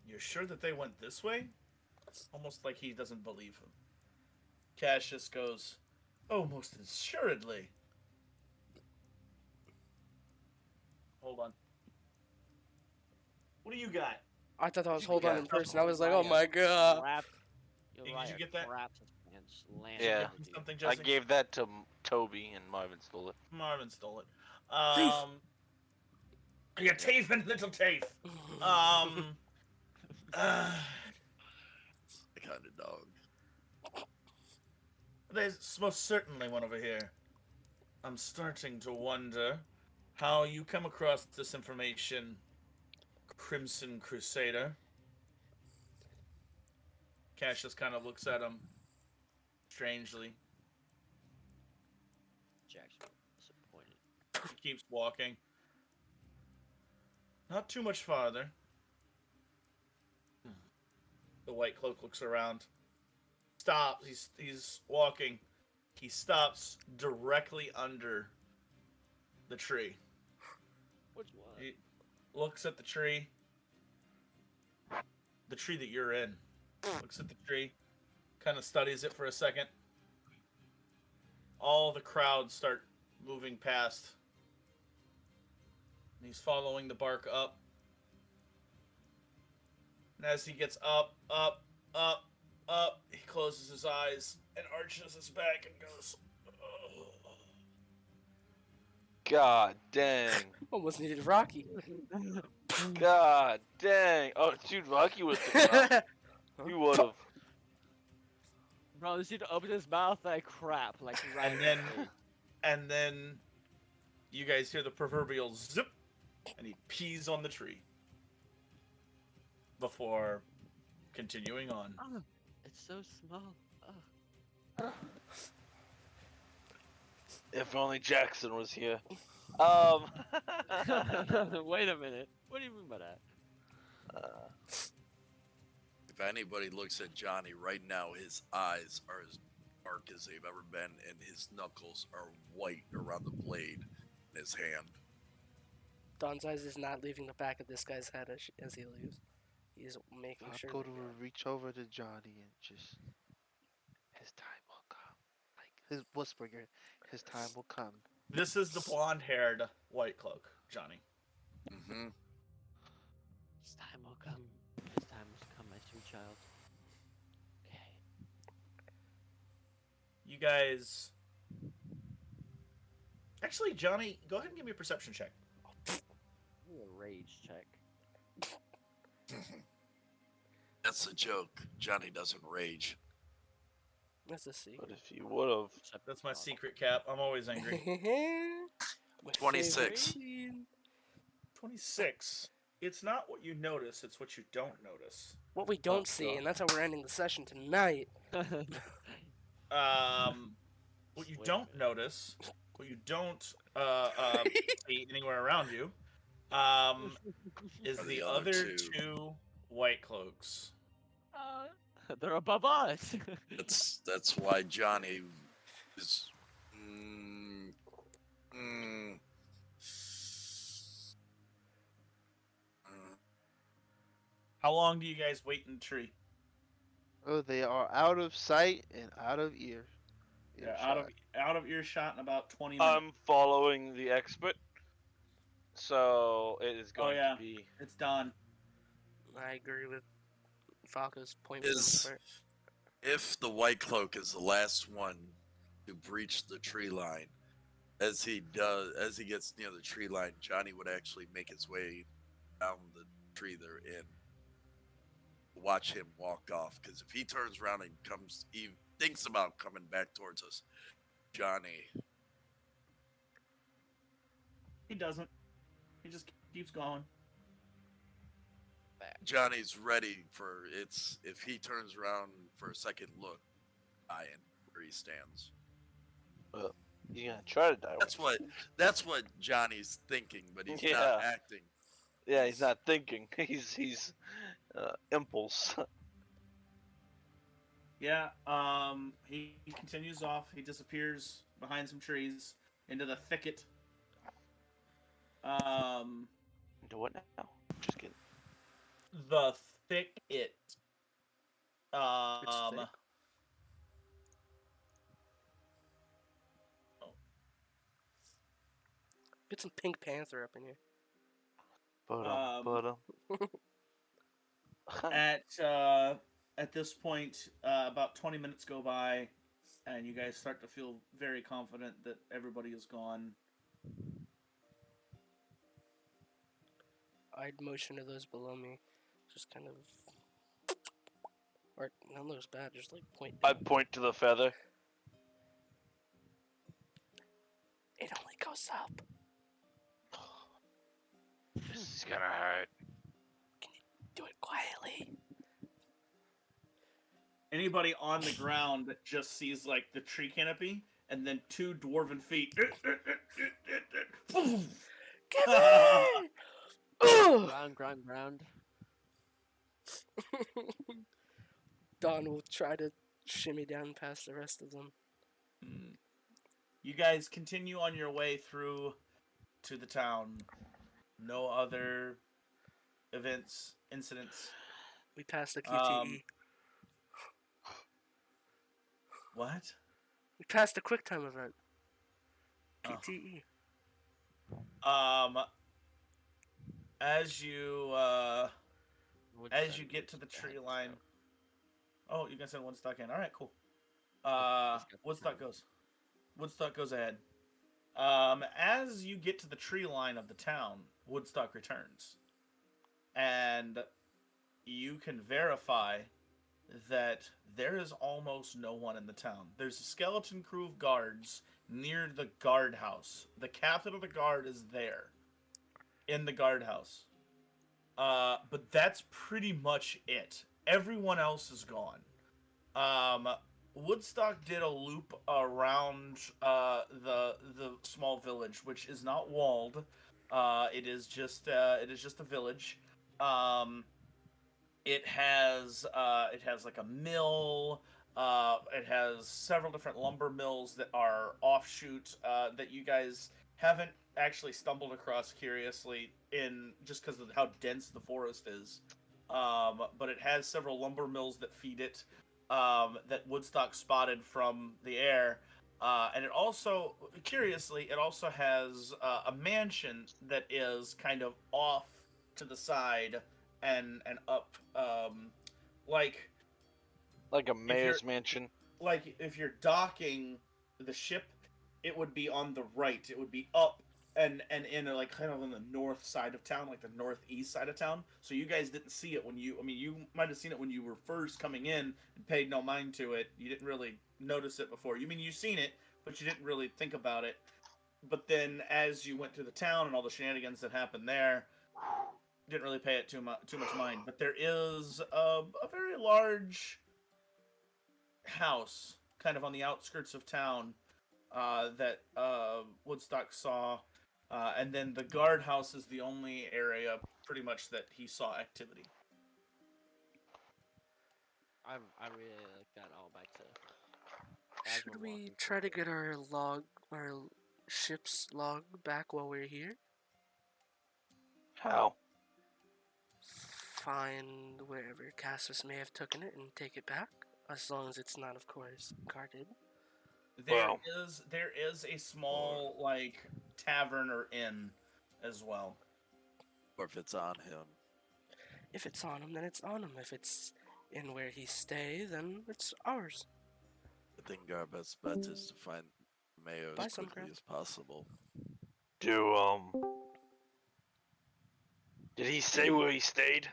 you're sure that they went this way?" Almost like he doesn't believe him. Cassius goes, "Oh, most assuredly." Hold on. What do you got? I thought that was You hold on got in it. person. I was like, oh Uriah my god. Did you get that? Craps his pants, lands Yeah. on the dude. Something, I Jesse? gave that to Toby, and Marvin stole it. Marvin stole it. Thief. You thieving little thief. The kind of dog. There's most certainly one over here. I'm starting to wonder how you come across this information, Crimson Crusader. Cassius kind of looks at him strangely. Jackson disappointed. He keeps walking. Not too much farther. The White Cloak looks around. Stops. He's walking. He stops directly under the tree. Which one? He looks at the tree. The tree that you're in. Looks at the tree. Kind of studies it for a second. All the crowd start moving past. And he's following the bark up. And as he gets up, he closes his eyes and arches his back and goes, "Oh." God dang. Almost needed Rocky. God dang. Oh, dude, Rocky would have taken out. He would have. Bro, this dude opened his mouth like crap, like right And in then- the face. And then you guys hear the proverbial zip, and he pees on the tree before continuing on. Oh, it's so small. Oh. If only Jackson was here. Wait a minute. What do you mean by that? If anybody looks at Johnny right now, his eyes are as dark as they've ever been, and his knuckles are white around the blade in his hand. Don's eyes is not leaving the back of this guy's head as he leaves. He's making I'll sure. go that- to reach over to Johnny and just. His time will come. Like his whisper, his time will come. This is the blonde-haired white cloak, Johnny. Mm-hmm. His time will come. His time will come, my sweet child. Okay. You guys. Actually, Johnny, go ahead and give me a perception check. Give me a rage check. That's a joke. Johnny doesn't rage. That's a secret. But if you would have. That's my secret cap. I'm always angry. My 26. favorite scene. 26. It's not what you notice, it's what you don't notice. What we don't Oh, see, God. and that's how we're ending the session tonight. What you Wait a don't minute. notice, what you don't see anywhere around you, is Are the the other other two. two. White cloaks. They're above us. That's why Johnny is. How long do you guys wait in the tree? Oh, they are out of sight and out of ear. Yeah, out of earshot in about 20 minutes. I'm following the expert. So it is going yeah. to be. It's done. I agree with Falco's point. Is- If the white cloak is the last one to breach the tree line, as he gets near the tree line, Johnny would actually make his way down the tree they're in. Watch him walk off, because if he turns around and he thinks about coming back towards us, Johnny. He doesn't. He just keeps going. Johnny's ready for it's if he turns around for a second look, dying where he stands. You're gonna try to die. That's what Johnny's thinking, but he's not Yeah. acting. Yeah, he's not thinking. He's impulse. Yeah, he continues off. He disappears behind some trees into the thicket. Do what now? Just kidding. The thicket. It's thick. Get some Pink Panther up in here. At this point, about 20 minutes go by, and you guys start to feel very confident that everybody is gone. I'd motion to those below me, just kind of, or none looks bad. Just like point. Down. I point to the feather. It only goes up. This is gonna hurt. Do it quietly. Anybody on the ground that just sees like the tree canopy and then two dwarven feet. Give it! Ugh! Ground. Don will try to shimmy down past the rest of them. You guys continue on your way through to the town. No other incidents. We passed the QTE. What? We passed the QuickTime event. Oh. QTE. As you Woodstock, get to the Woodstock, tree line. Oh, you guys said Woodstock in. All right, cool. Woodstock. Woodstock goes. Woodstock goes ahead. As you get to the tree line of the town, Woodstock returns, and you can verify that there is almost no one in the town. There's a skeleton crew of guards near the guardhouse. The captain of the guard is there in the guardhouse. But that's pretty much it. Everyone else is gone. Woodstock did a loop around the small village, which is not walled. It is just a village. It has like a mill. It has several different lumber mills that are offshoot that you guys haven't actually stumbled across curiously in just because of how dense the forest is. But it has several lumber mills that feed it that Woodstock spotted from the air. And it also, curiously, it also has a mansion that is kind of off to the side and up, like Like a mayor's mansion. like if you're docking the ship, it would be on the right. It would be up and in like kind of on the north side of town, like the northeast side of town. So you guys didn't see it when you. I mean, you might have seen it when you were first coming in and paid no mind to it. You didn't really notice it before. You mean you seen it, but you didn't really think about it. But then as you went through the town and all the shenanigans that happened there, didn't really pay it too much mind. But there is a very large house kind of on the outskirts of town that Woodstock saw, and then the guardhouse is the only area pretty much that he saw activity. I really like that all back to. as Should we're we walking try to forward. get our ship's log back while we're here? How? Find wherever Cassius may have taken it and take it back, as long as it's not, of course, guarded. Well- There is a small like tavern or inn as well. Or if it's on him. If it's on him, then it's on him. If it's in where he stay, then it's ours. I think our best bet is to find Mayo Buy as some quickly crap. as possible. Did he say where he stayed?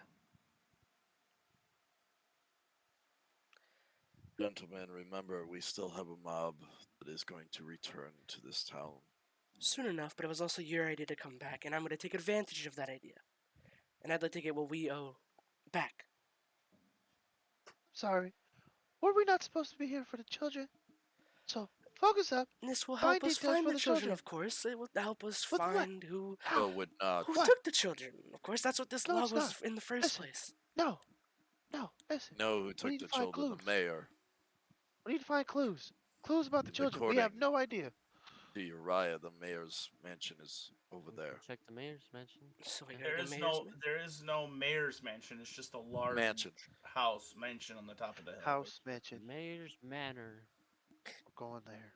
Gentlemen, remember, we still have a mob that is going to return to this town. Soon enough, but it was also your idea to come back, and I'm going to take advantage of that idea. And I'd like to get what we owe back. Sorry. Were we not supposed to be here for the children? So, focus up. And this will Find help us details find for the the children, children. of course. It will help us What? find who Bill would not. took the children. Of course, that's what this No, law it's was not. in the first Listen. place. No. No, listen. know who took need the to find children. The clues. mayor. We need to find clues. Clues about the children. We have According- no idea. To Uriah, the mayor's mansion is over We can there. Check the mayor's mansion. So we go There to is the no mayor's man- there is no mayor's mansion. It's just a large Mansion. house mansion on the top of the hill. House mansion. Mayor's manor. We're going there.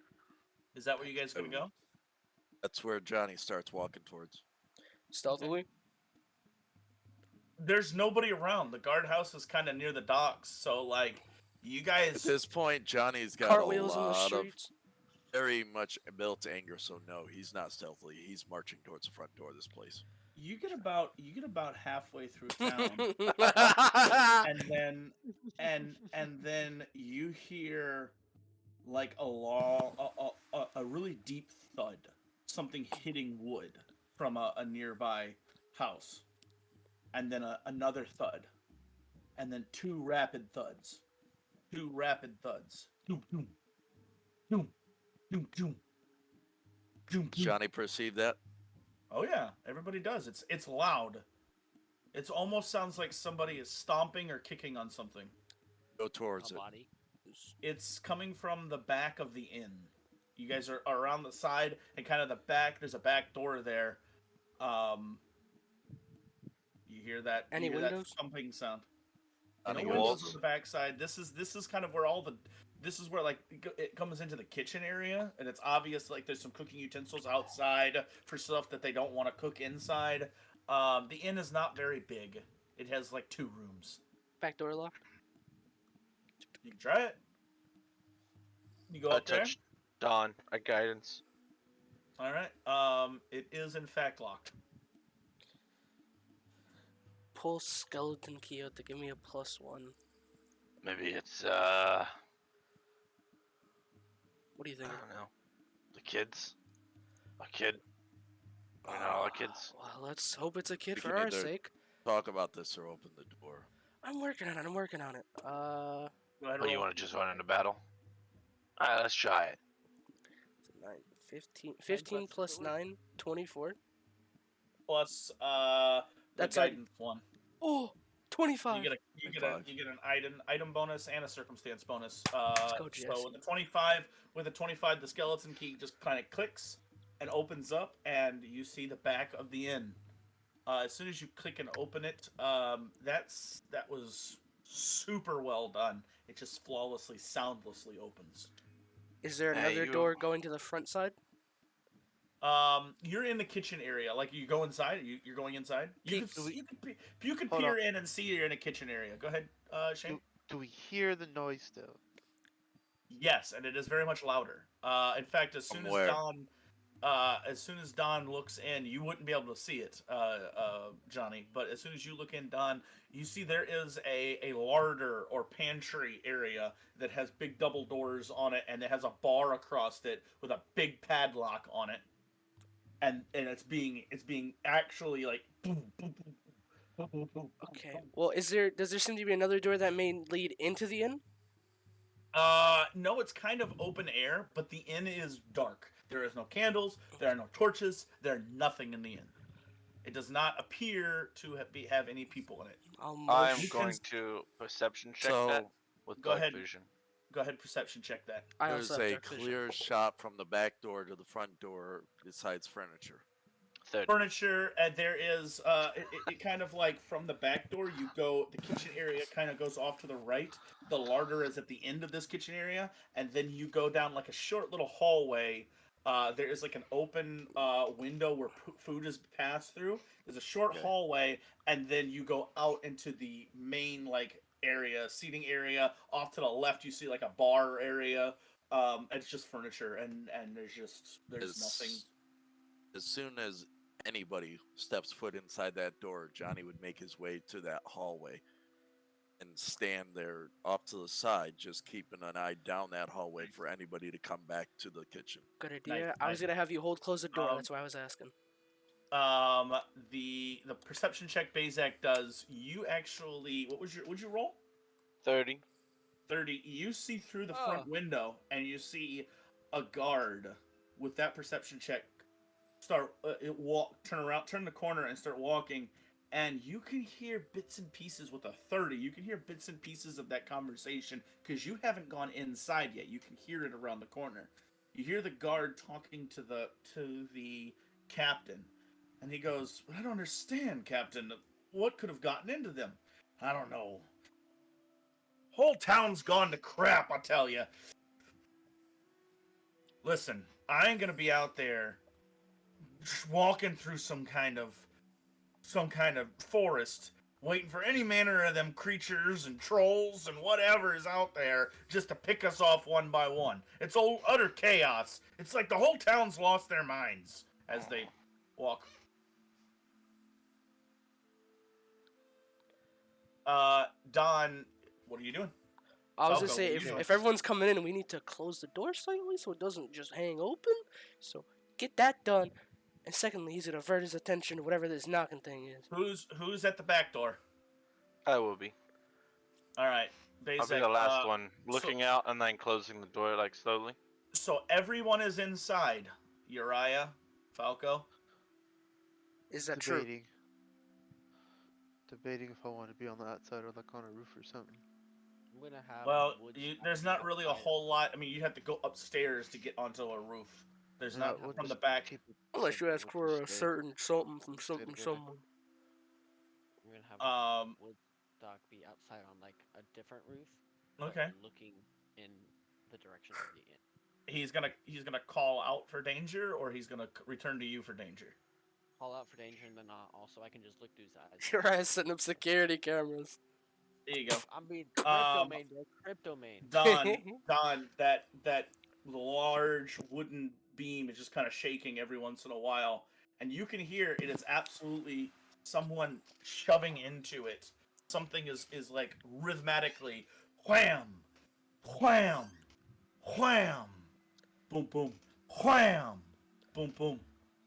Is that where you guys gonna go? That's where Johnny starts walking towards. Stealthily? There's nobody around. The guardhouse is kind of near the docks, so like you At guys. this point, Johnny's got Cartwheels a in the lot of streets? very much built anger, so no, he's not stealthily. He's marching towards the front door of this place. You get about halfway through town, and then you hear like a really deep thud, something hitting wood from a nearby house, and then another thud, and then two rapid thuds. Doom, doom, doom, doom, doom, doom, doom. Johnny perceived that. Oh yeah, everybody does. It's loud. It almost sounds like somebody is stomping or kicking on something. Go towards A it. body. It's coming from the back of the inn. You guys are around the side and kind of the back. There's a back door there. You hear that? Any you hear that windows? thumping sound. Any No windows walls? on the backside. This is kind of where all the. This is where like it comes into the kitchen area, and it's obvious like there's some cooking utensils outside for stuff that they don't want to cook inside. The inn is not very big. It has like 2 rooms. Back door locked? You can try it. You go I up there. touched Don. I guidance. All right. It is in fact locked. Pull skeleton key out to give me a +1. Maybe it's What do you I think? don't know. The kids. A kid. You know, all the kids. Well, let's hope it's a kid We for can our either- sake. Talk about this or open the door. I'm working on it. I'm working on it. Go ahead. Oh, you roll. want to just run into battle? Alright, let's try it. 9, 15 plus plus 9, 24. Plus That's that's like- guidance 1. Oh, 25. You get an item bonus and a circumstance bonus. go, So Jesse. with the 25, the skeleton key just kind of clicks and opens up, and you see the back of the inn. As soon as you click and open it, that was super well done. It just flawlessly, soundlessly opens. Is there Hey, another you- door going to the front side? You're in the kitchen area. Like, you go inside. You're going inside. You Pete, can, do we- you can Hold peer in and see you're in a kitchen area. Go ahead, Shane. Do we hear the noise still? Yes, and it is very much louder. In fact, as soon From where? as Don looks in, you wouldn't be able to see it, Johnny. But as soon as you look in, Don, you see there is a larder or pantry area that has big double doors on it, and it has a bar across it with a big padlock on it, and it's being actually like boom, boom, boom, boom, boom, boom. Okay. Well, does there seem to be another door that may lead into the inn? No, it's kind of open air, but the inn is dark. There is no candles, there are no torches, there's nothing in the inn. It does not appear to have any people in it. I'll I'm motion- going to perception check So- that with Go dark ahead. vision. Go ahead, perception check that. I There's also have a dark vision. clear shot from the back door to the front door besides furniture. 30. Furniture, and there is, it kind of like from the back door, you go, the kitchen area kind of goes off to the right. The larder is at the end of this kitchen area, and then you go down like a short little hallway. There is like an open window where food is passed through. There's a short Okay. hallway, and then you go out into the main like area, seating area. Off to the left, you see like a bar area. It's just furniture, and there's nothing. As soon as anybody steps foot inside that door, Johnny would make his way to that hallway and stand there off to the side, just keeping an eye down that hallway for anybody to come back to the kitchen. Good idea. Nice, I was nice. gonna have you close the door. Um, That's why I was asking. The perception check Bazak does. You actually, what'd you roll? 30. 30. You see through the front Oh. window, and you see a guard with that perception check turn the corner and start walking, and you can hear bits and pieces with a 30. You can hear bits and pieces of that conversation because you haven't gone inside yet. You can hear it around the corner. You hear the guard talking to the captain, and he goes, "I don't understand, Captain. What could have gotten into them? I don't know. Whole town's gone to crap, I tell you. Listen, I ain't gonna be out there just walking through some kind of forest waiting for any manner of them creatures and trolls and whatever is out there just to pick us off one by one. It's all utter chaos. It's like the whole town's lost their minds as they walk. Don, what are you doing? I was Falco, gonna say what are you if, doing? if everyone's coming in, we need to close the door slightly so it doesn't just hang open. So get that done. And secondly, he's gonna avert his attention to whatever this knocking thing is. Who's at the back door? I will be. All right, I'll basic. be the last one, looking out and then closing the door like slowly. So everyone is inside. Uriah, Falco. Is that true? Debating if I want to be on the outside or like on a roof or something. I'm gonna have. Well, wood there's stacks not really a outside. whole lot. I mean, you have to go upstairs to get onto a roof. There's No, not we'll from the just back. keep it Unless you simple, ask we'll for a just stay- certain something from stay something together. someone. I'm gonna have Um. a wood stock be outside on like a different roof. Okay. Looking in the direction of the inn. He's gonna call out for danger, or he's gonna return to you for danger. Call out for danger, and then also I can just look through his eyes. Your ass setting up security cameras. There you go. I'm being crypto Um, main, bro. Crypto main. Don, that large wooden beam is just kind of shaking every once in a while, and you can hear it is absolutely someone shoving into it. Something is like rhythmically wham, wham, wham, boom, boom, wham, boom, boom,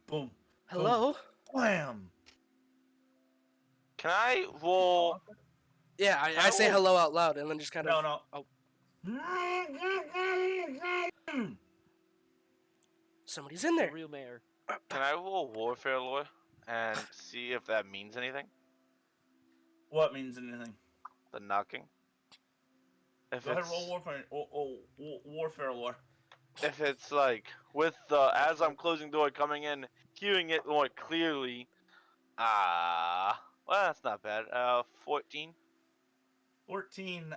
boom, Hello? wham. Can I roll? Yeah, I say hello out loud and then just kind of. No. Oh, somebody's in The there. real mayor. Can I roll warfare lore and see if that means anything? What means anything? The knocking. If Go ahead, it's roll warfare lore. if it's like with the as I'm closing door coming in, hearing it more clearly. Well, that's not bad. 14. 14.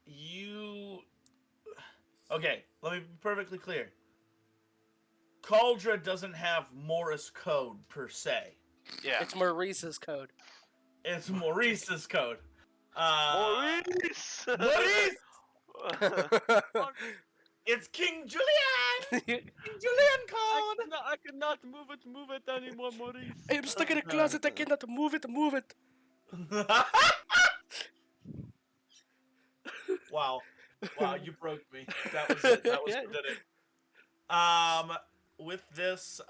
You. Okay, let me be perfectly clear. Cauldra doesn't have Morse code per se. Yeah. It's Maurice's code. It's Maurice's code. Maurice. Maurice! It's King Julian! King Julian code! I cannot move it anymore, Maurice. I am stuck in a closet. I cannot move it. Move it. Wow, you broke me. That was it. That was what did it. With this,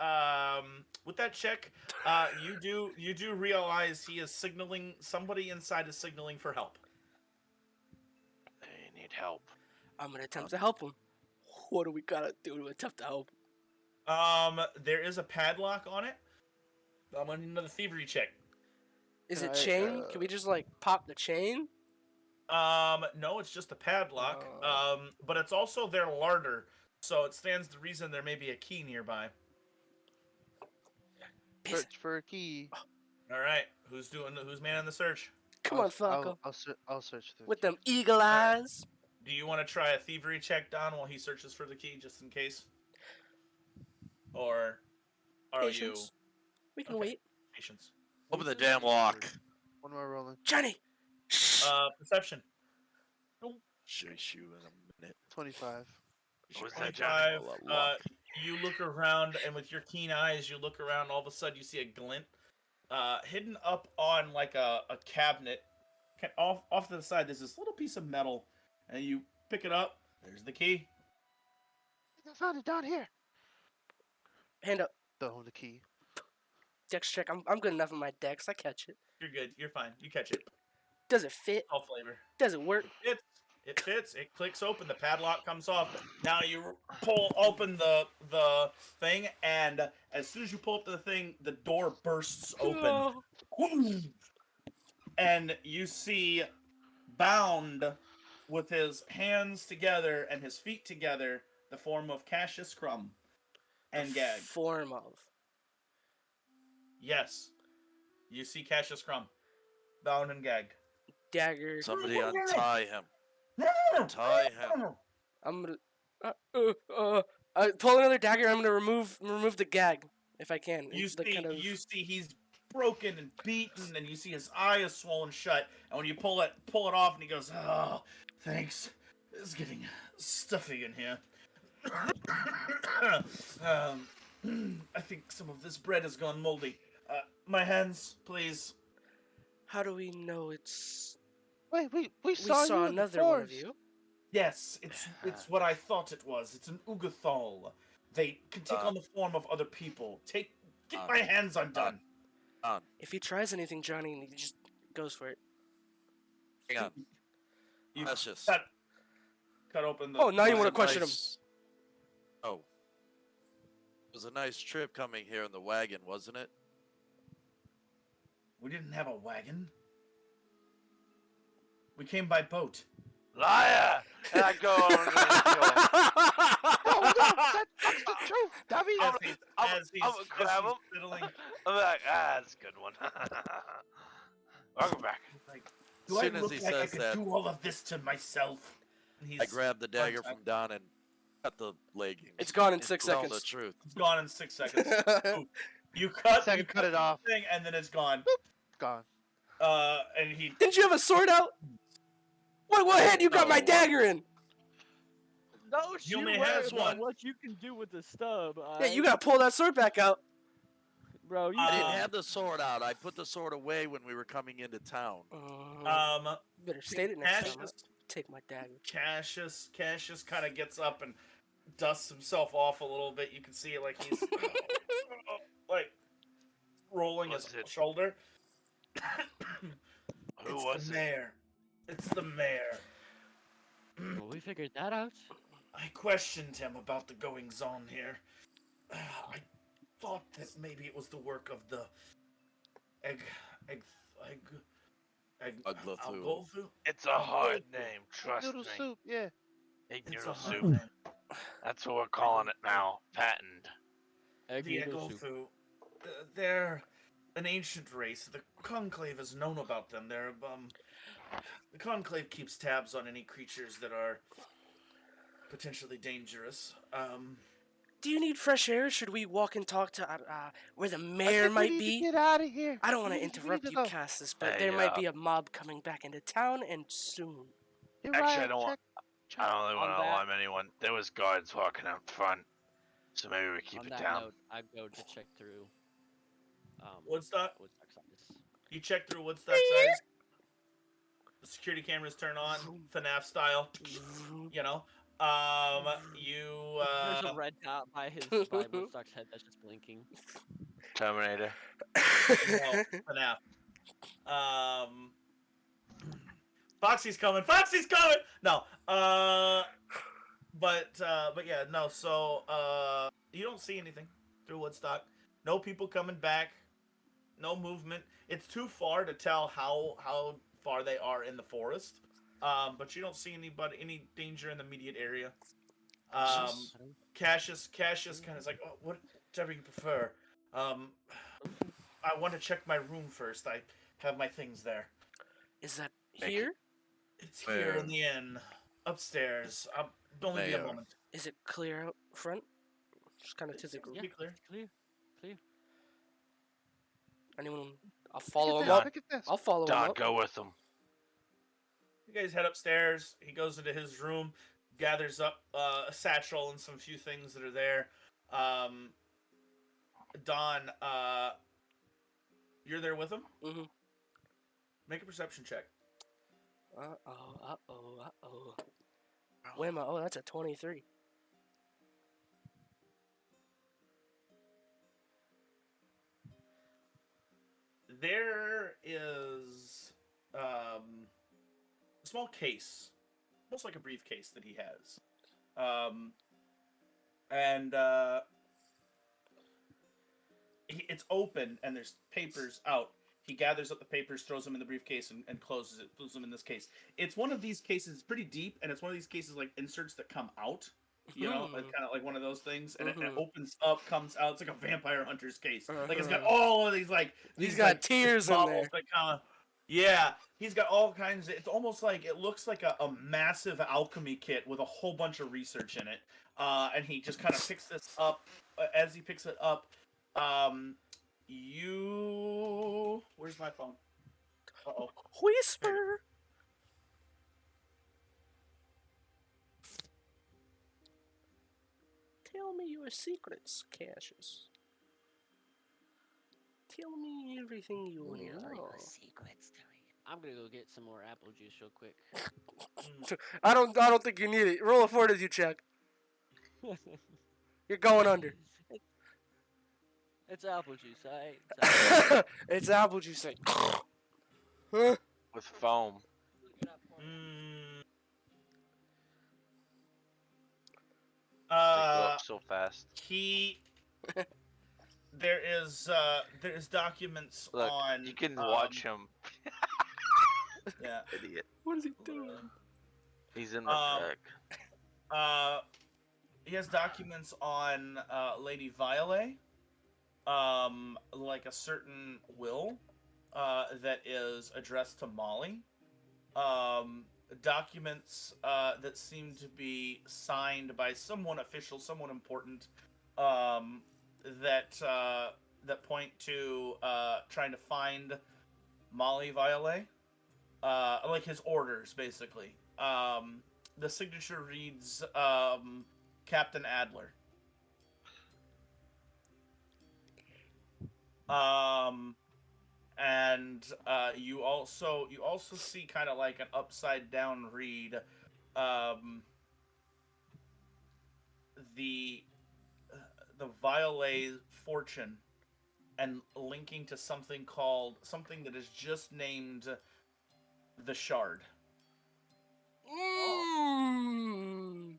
with that check, you do realize he is signaling. Somebody inside is signaling for help. They need help. I'm gonna attempt to help him. What do we gotta do to attempt to help? There is a padlock on it. I'm gonna need another thievery check. Is Can it I, chain? Can we just like pop the chain? No, it's just a padlock. But it's also their larder, so it stands to reason there may be a key nearby. Search for a key. All right, who's manning the search? Come on, Falco. I'll search the With key. them eagle eyes. Do you want to try a thievery check, Don, while he searches for the key, just in case? Or are Patience. We can Okay. wait. you patience? Open the damn lock. What am I rolling? Johnny. Shh. Perception. Chase you in a minute. 25. What's that, Johnny? 25. You look around, and with your keen eyes, you look around. All of a sudden, you see a glint, hidden up on like a cabinet. Off to the side, there's this little piece of metal, and you pick it up. There's the key. I found it down here. Hand up. The key. Dex check. I'm good enough in my dex. I catch it. You're good. You're fine. You catch it. Does it fit? All flavor. Does it work? It fits. It clicks open. The padlock comes off. Now you pull open the thing, and as soon as you pull up the thing, the door bursts open. Oh. And you see, bound with his hands together and his feet together, the form of Cassius Crumb and Gag. Form of. Yes, you see Cassius Crumb, bound and gagged. Dagger. Somebody untie him. Untie him. I'm gonna pull another dagger. I'm gonna remove the gag if I can. You The see, you see, he's broken and beaten, and you see his eye is swollen shut. And when you pull it off, and he goes, "Oh, thanks. It's getting stuffy in here. I think some of this bread has gone moldy. My hands, please." How do we know it's? Wait, we We saw saw you in the another one of forest. you. Yes, it's what I thought it was. It's an Ugathal. They can take on the form of other people. Get my hands undone. If he tries anything, Johnny, he just goes for it. Hang on. You Cassius. cut open the. Oh, now you It was wanna a question him. Oh. It was a nice trip coming here in the wagon, wasn't it? We didn't have a wagon. We came by boat. Liar! And I go over to No, that's the truth, Davi. As he's I'm gonna grab him. fiddling, I'm like, that's a good one. Welcome back. like, As do I soon as look he like I says could that, do all of this to myself? And he's I grabbed the dagger contact. from Don and cut the leggings. It's gone in To 6 tell seconds. the truth. It's gone in 6 seconds. You cut Cut it off. thing, and then it's gone. Gone. And he Didn't you have a sword out? What hand you got my No. dagger in? Don't He you only worry has about one. what you can do with the stub. Yeah, you gotta pull that sword back out. Bro, you I didn't Um, have the sword out. I put the sword away when we were coming into town. Better state it next time. Cassius, Take my dagger. Cassius kind of gets up and dusts himself off a little bit. You can see it like he's like rolling his Was it- shoulder. Who It's was the it? mayor. It's the mayor. Well, we figured that out. I questioned him about the goings on here. I thought that maybe it was the work of the Uglathu. Algolthu? It's a hard name, trust Noodle me. soup, yeah. Egg It's noodle a hard soup. name. That's what we're calling it now. Patented. Egg The noodle soup. Algolthu. They're an ancient race. The Conclave has known about them. The Conclave keeps tabs on any creatures that are potentially dangerous. Do you need fresh air? Should we walk and talk to where the I mayor think we might need to be? get out of here. I don't want to We need interrupt to you, go. Cassis, but Hey, there might be a mob coming back into town and soon. You're Actually, right, I don't want. check. I don't really On want to that- alarm anyone. There was guards walking out front, so maybe we keep On it that down. note, I go to check through. Woodstock? Woodstock's office. You check through Woodstock's eyes. The security cameras turn on, FNAF style. You know. There's a red dot by by Woodstock's head that's just blinking. Terminator. No, FNAF. Foxy's coming. Foxy's coming. No. But yeah, no. So you don't see anything through Woodstock. No people coming back. No movement. It's too far to tell how far they are in the forest. But you don't see any danger in the immediate area. Cassius kind of like, oh, whatever you prefer. I want to check my room first. I have my things there. Is that Make here? It's here Where? in the inn, upstairs. Only be a Mayor. moment. Is it clear out front? Just kind of to the group. Yeah. Be clear. Clear. Anyone? I'll follow Look him at up. this, look at this. I'll follow him Don, up. go with them. You guys head upstairs. He goes into his room, gathers up a satchel and some few things that are there. Don, you're there with him? Mhm. Make a perception check. Uh-oh. Wait a minute. Oh, that's a 23. There is a small case, almost like a briefcase that he has. It's open and there's papers out. He gathers up the papers, throws them in the briefcase, and closes it. Puts them in this case. It's one of these cases. It's pretty deep, and it's one of these cases like inserts that come out. You know, it's kind of like one of those things, and it opens up, comes out. It's like a vampire hunter's case. Like it's got all of these like He's these, got like, tears in bubbles there. that kind of. Yeah, he's got all kinds of. It's almost like it looks like a massive alchemy kit with a whole bunch of research in it. And he just kind of picks this up. As he picks it up, where's my phone? Uh-oh. Whisper. Tell me your secrets, Cassius. Tell me everything you know. secrets to me. I'm gonna go get some more apple juice real quick. I don't think you need it. Roll a fortitude check. You're going under. It's apple juice, alright? It's apple juice. Like, huh? With foam. They go up so fast. There's documents Look, on. you can watch him. Yeah. Idiot. What is he doing? He's in the back. He has documents on Lady Violet, like a certain will that is addressed to Molly. Documents that seem to be signed by someone official, someone important, that point to trying to find Molly Violet, like his orders, basically. the signature reads Captain Adler. And you also see kind of like an upside down read, the Violet fortune, and linking to something that is just named the Shard. Mm.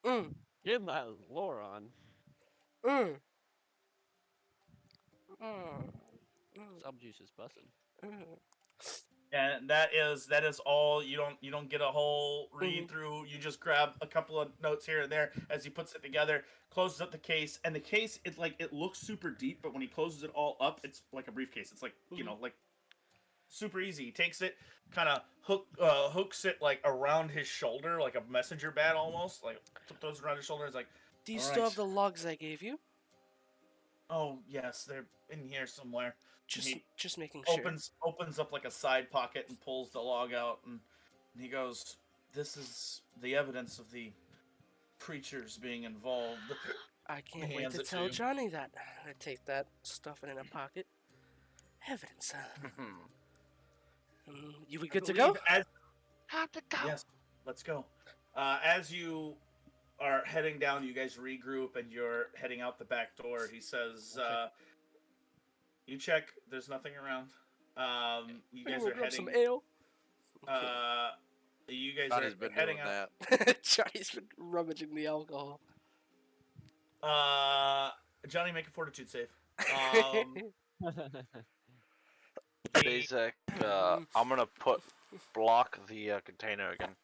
Mm. Get my lore on. Mm. Mm. Mm. Sub juice is busting. Mm. And that is all. You don't get a whole read through. You just grab a couple of notes here and there as he puts it together, closes up the case, and the case, it looks super deep, but when he closes it all up, it's like a briefcase. It's like like super easy. He takes it, kind of hooks it like around his shoulder, like a messenger bat almost, like throws it around his shoulder. It's like, Do you all still right. have the logs I gave you? Oh yes, they're in here somewhere. Just making sure. Opens up like a side pocket and pulls the log out, and he goes, "This is the evidence of the creatures being involved." I can't He wait hands to it to tell you. Johnny that. I take that, stuff it in a pocket. Evidence, huh? You we good to go? Have to go. Yes, let's go. As you are heading down, you guys regroup and you're heading out the back door. He says, "You check. There's nothing around." You guys We'll are grab heading. some ale. You guys Johnny's are been heading doing out. that. Johnny's been rummaging the alcohol. Johnny, make a fortitude save. Basic. I'm gonna block the container again.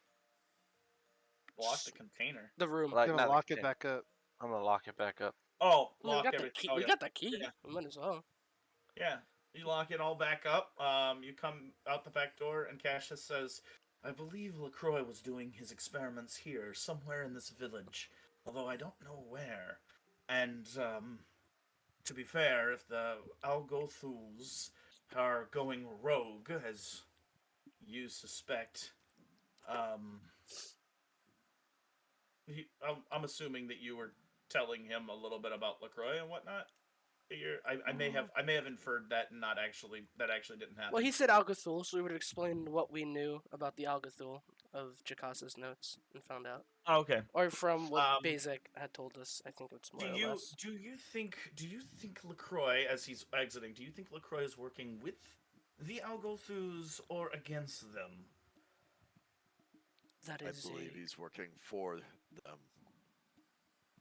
Block the container. The room. Like, Gonna not the lock it container. back up. I'm gonna lock it back up. Oh, We lock got the everything. key. Oh, We yeah. got the key. Yeah. We might as well. Yeah, you lock it all back up. You come out the back door, and Cassius says, "I believe LaCroix was doing his experiments here, somewhere in this village, although I don't know where. And to be fair, if the Algothus are going rogue, as you suspect, I'm assuming that you were telling him a little bit about LaCroix and whatnot. I may have inferred that, and actually didn't happen. Well, he said Algathul, so we would have explained what we knew about the Algathul of Jakasa's notes and found out. Okay. Or from what Bezek had told us, I think it's more or less. Do you think LaCroix, as he's exiting, do you think LaCroix is working with the Algothus or against them? That is I believe he's working for them.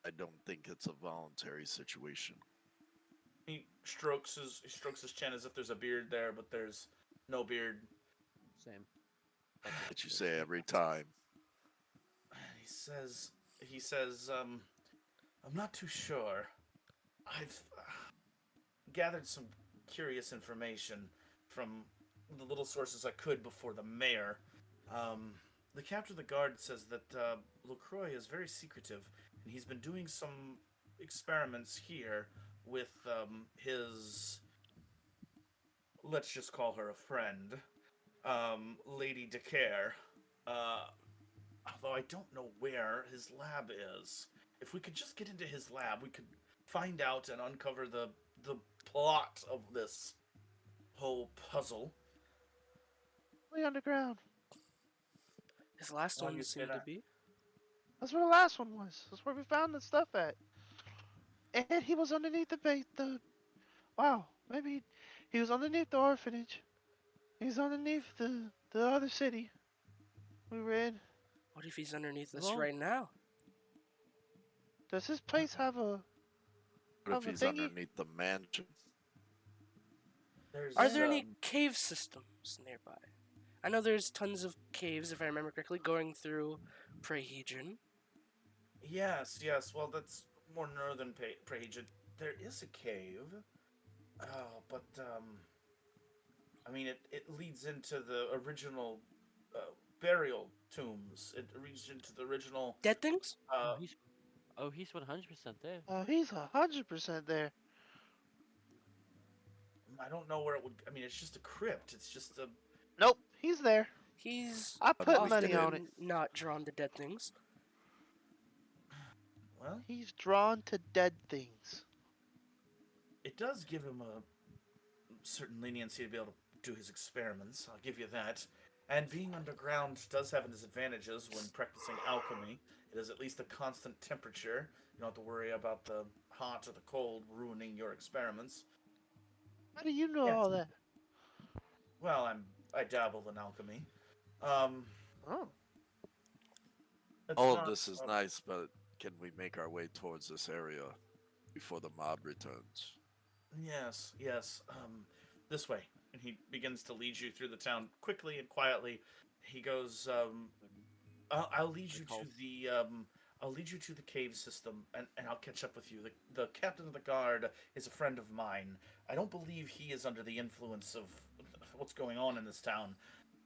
I don't think it's a voluntary situation. He strokes his chin as if there's a beard there, but there's no beard. Same. That you say every time. He says, I'm not too sure. I've gathered some curious information from the little sources I could before the mayor. The captain of the guard says that LaCroix is very secretive, and he's been doing some experiments here with his, let's just call her a friend, Lady Decaire. Although I don't know where his lab is. If we could just get into his lab, we could find out and uncover the plot of this whole puzzle. Way underground. His last Why one you say seemed to that? be. That's where the last one was. That's where we found the stuff at. And he was underneath wow, maybe he was underneath the orphanage. He's underneath the other city we were in. What if he's underneath us Well- right now? Does this place have a... What if Have a he's thingy? underneath the mansion? There's, Are there any cave systems nearby? I know there's tons of caves, if I remember correctly, going through Praehegion. Yes. Well, that's more northern Praehegion. There is a cave. But I mean, it leads into the original burial tombs. It leads into the original. Dead things? He's 100% there. he's 100% there. I don't know where it would. I mean, it's just a crypt. It's just a. Nope, he's there. He's I put we money did. on it. not drawn to dead things. Well, He's drawn to dead things. it does give him a certain leniency to be able to do his experiments. I'll give you that. And being underground does have its advantages when practicing alchemy. It is at least a constant temperature. You don't have to worry about the hot or the cold ruining your experiments. How do you know Yes. all that? Well, I dabble in alchemy. Um, Oh. it's All not, of this is nice, but can we make our way towards this area before the mob returns? Yes, yes. This way. And he begins to lead you through the town quickly and quietly. He goes, I'll lead you to the I'll lead you to the cave system, and I'll catch up with you. The captain of the guard is a friend of mine. I don't believe he is under the influence of what's going on in this town.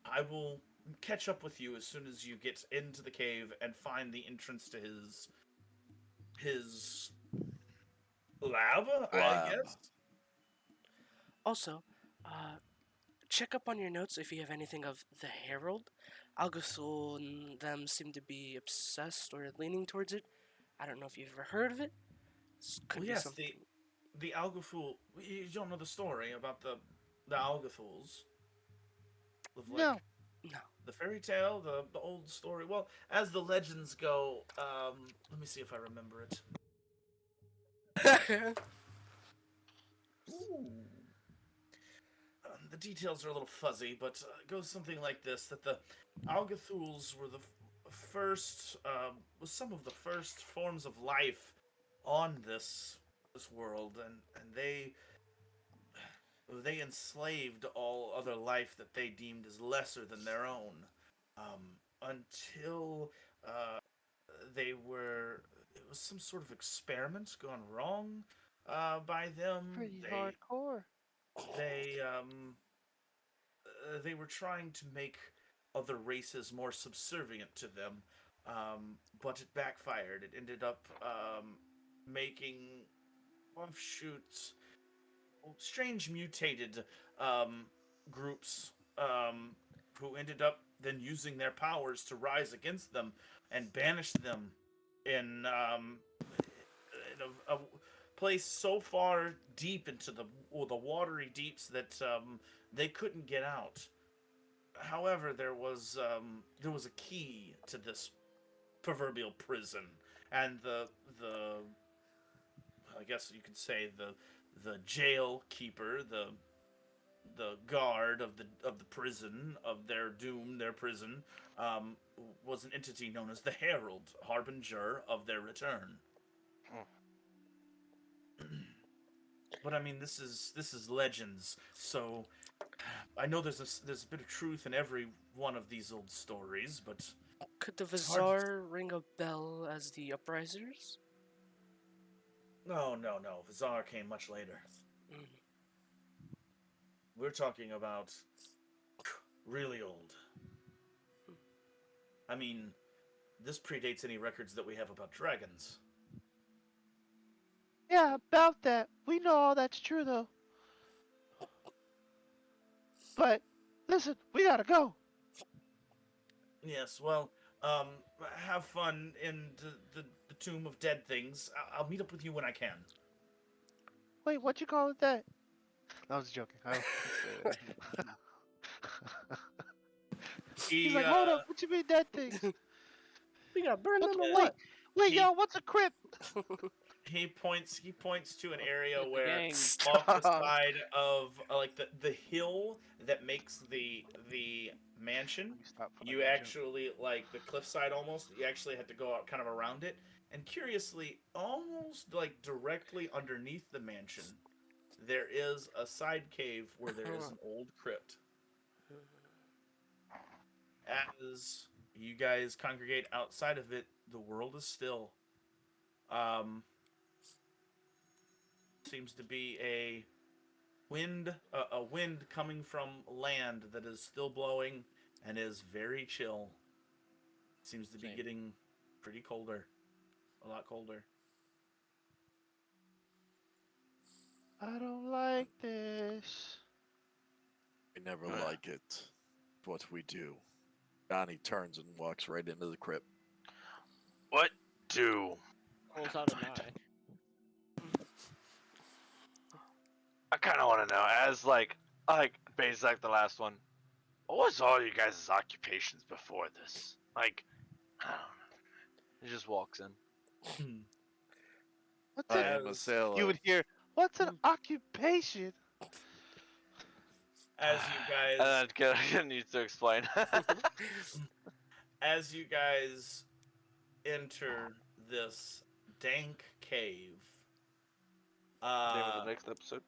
I will catch up with you as soon as you get into the cave and find the entrance to his lab, I Lab. guess. Also, check up on your notes if you have anything of the Herald. Alguthul and them seem to be obsessed or leaning towards it. I don't know if you've ever heard of it. This could Well, be yes, something. the Alguthul. You don't know the story about the Alguthuls. Of, like, No. No. the fairy tale, the old story. Well, as the legends go, let me see if I remember it. Ooh. The details are a little fuzzy, but it goes something like this: that the Algathuls were the first, was some of the first forms of life on this world, and they enslaved all other life that they deemed as lesser than their own, until they were. It was some sort of experiment gone wrong by them. Pretty hardcore. They were trying to make other races more subservient to them, but it backfired. It ended up making offshoots, strange mutated groups who ended up then using their powers to rise against them and banish them in a place so far deep into the watery deeps that they couldn't get out. However, there was a key to this proverbial prison, and the I guess you could say the jail keeper, the guard of the prison of their doom, their prison, was an entity known as the Herald, harbinger of their return. But I mean, this is legends, so I know there's a bit of truth in every one of these old stories, but Could the It's hard to- Vizar ring a bell as the uprisers? no. Vizar came much later. Mm. We're talking about really old. I mean, this predates any records that we have about dragons. Yeah, about that. We know all that's true, though. But, listen, we gotta go. Yes, well, have fun in the Tomb of Dead Things. I'll meet up with you when I can. Wait, what you call it that? I was joking. I wouldn't say that. He's like, hold up, what you mean dead things? We gotta burn What them the- away. Wait, y'all, what's a crypt? He points to an area Get the where gang. off the Stop. side of like the hill that makes the mansion, Let me stop for you that joke. actually, like the cliffside almost, you actually had to go out kind of around it, and curiously, almost like directly underneath the mansion, there is a side cave where there is an old crypt. As you guys congregate outside of it, the world is still. Seems to be a wind coming from land that is still blowing and is very chill. Seems to be Same. getting pretty colder, a lot colder. I don't like this. We never Yeah. like it. What we do. Johnny turns and walks right into the crypt. What do? Pulls out an eye. I kind of want to know, as like basically like the last one. What was all you guys' occupations before this? Like, I don't know. He just walks in. What's I an, am a sailor. you would hear, what's an occupation? As you And guys, then needs to explain. as you guys enter this dank cave, Name of the next episode.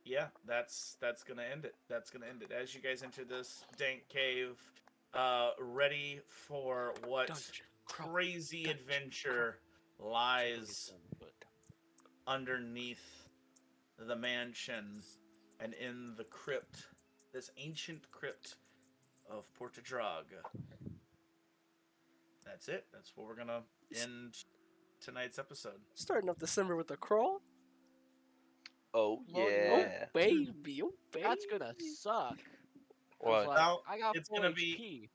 yeah, that's gonna end it. That's gonna end it. As you guys enter this dank cave, ready for what Dungeon crawl. crazy Dungeon adventure lies underneath the mansion and in the crypt, this ancient crypt of Portadrag. That's it. That's what we're gonna end tonight's episode. Starting off December with a crawl. Oh Well, yeah. Oh baby, oh baby. That's gonna suck. 'Cause, What? like, Well, I got it's full gonna HP. be-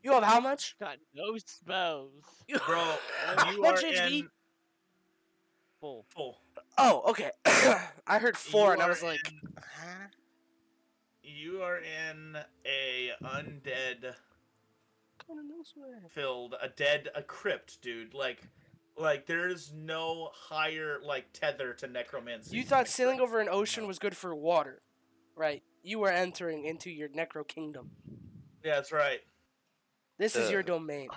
You have how much? Got no spells. Bro, you How are much HP? in Full. full. Oh, okay. I heard 4 You and I are was like, in- huh? You are in a undead Going elsewhere. filled, a crypt, dude. Like there's no higher like tether to necromancy. You than thought a sailing crypt. over an ocean was good for water, right? You were entering into your necro kingdom. Yeah, that's right. This is your Uh, domain.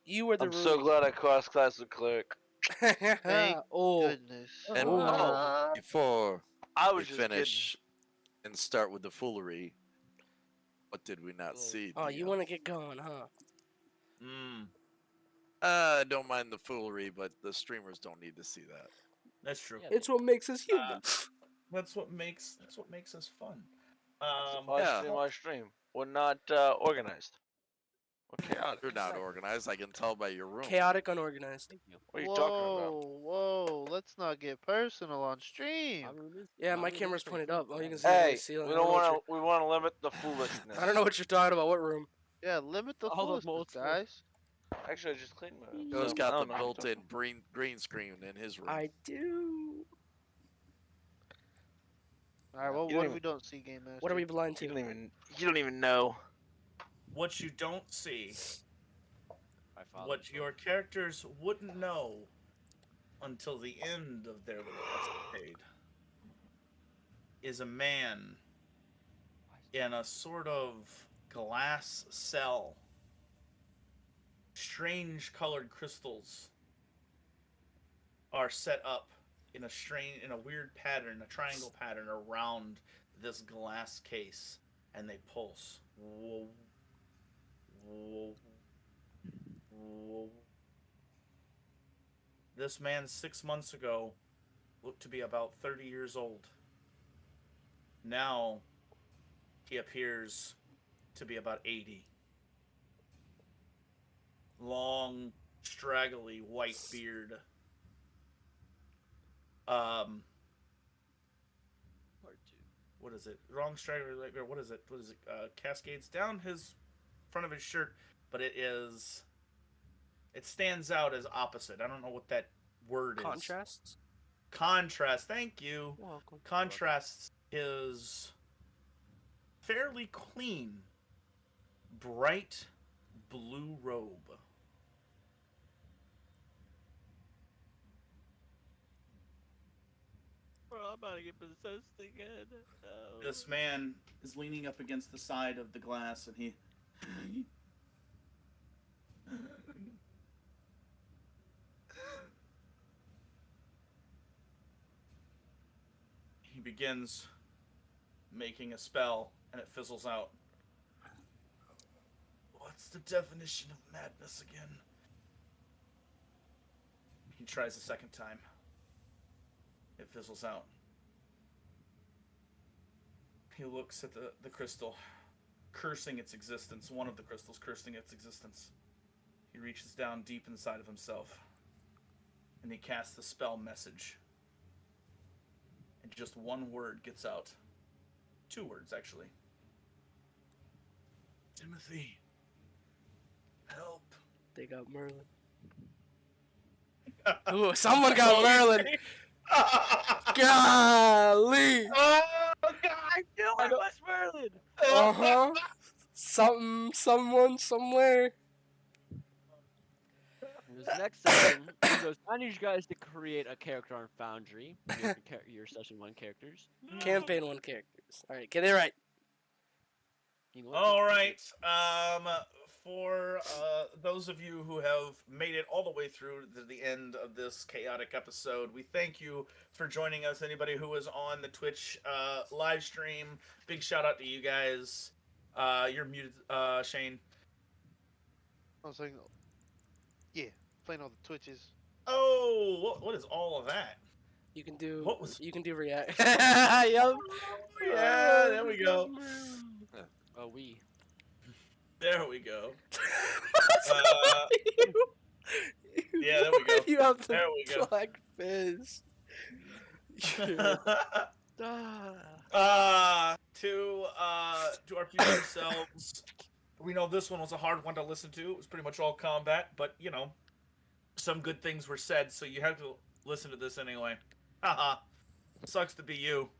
You were the I'm so glad I crossed class with cleric. Thank oh, Goodness. And Oh. before I we was just finish and start with the foolery, what did we not see? oh, you DM? want to get going, huh? Mm, I don't mind the foolery, but the streamers don't need to see that. that's true. Yeah, It's what makes us human. That's what makes us fun. kidding. yeah. My stream. We're not organized. We're chaotic. You're not organized. I can tell by your room. Chaotic, unorganized. Thank you. What are you talking about? Whoa, let's not get personal on stream. My room is- Yeah, my room is camera's pretty pointed up. cool, All you can guys. see is Hey, the ceiling. we I don't know what want to. We want to limit the foolishness. I don't know what you're talking about. What room? Yeah, limit the All the foolishness, multiple- guys. Actually, I just cleaned my room. Joe's so I got don't the know. built-in green screen in his room. I do. Alright, well, You what don't do we don't see, Game Master? What are we blind You to? don't even know. What you don't see, My father's what your characters wouldn't know until the end of their little escapade, is a man in a sort of glass cell. Strange colored crystals are set up in a weird pattern, a triangle pattern around this glass case, and they pulse. Whoa, whoa, whoa. This man 6 months ago looked to be about 30 years old. Now he appears to be about 80. Long, straggly white beard. Part 2. What is it? Long, straggly white beard. What is it? Cascades down his front of his shirt, but it stands out as opposite. I don't know what that word is. Contrasts. Contrast. Thank you. You're welcome. Contrasts his fairly clean, bright blue robe. Bro, I'm about to get possessed again. Oh. This man is leaning up against the side of the glass, and he begins making a spell, and it fizzles out. What's the definition of madness again? He tries a second time. It fizzles out. He looks at the crystal, cursing its existence. One of the crystals cursing its existence. He reaches down deep inside of himself, and he casts the spell message. And just one word gets out. 2 words, actually. Timothy, help. They got Merlin. Ooh, someone got Merlin. Golly. Oh, I know it's Merlin. Uh-huh. Someone, somewhere. This next session, he goes, I need you guys to create a character on Foundry. Your session 1 characters. Campaign 1 characters. All right, get it right. You know what, All Tim? right. For those of you who have made it all the way through to the end of this chaotic episode, we thank you for joining us. Anybody who was on the Twitch live stream, big shout out to you guys. You're muted, Shane. I was saying, yeah, playing all the Twitches. Oh, what is all of that? You can do. What was- You can do react. Yep. Yeah, there we go. Oh, we. There we go. Yeah, there we go. You have the There we go. black fizz. To our future selves, we know this one was a hard one to listen to. It was pretty much all combat, but you know, some good things were said, so you have to listen to this anyway. Haha. Sucks to be you.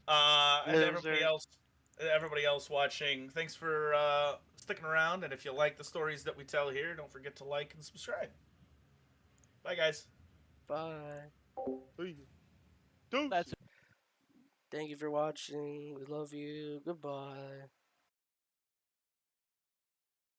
And everybody else watching, thanks for sticking around, and if you like the stories that we tell here, don't forget to like and subscribe. Bye, guys. Bye. That's Thank you for watching. We love you. Goodbye.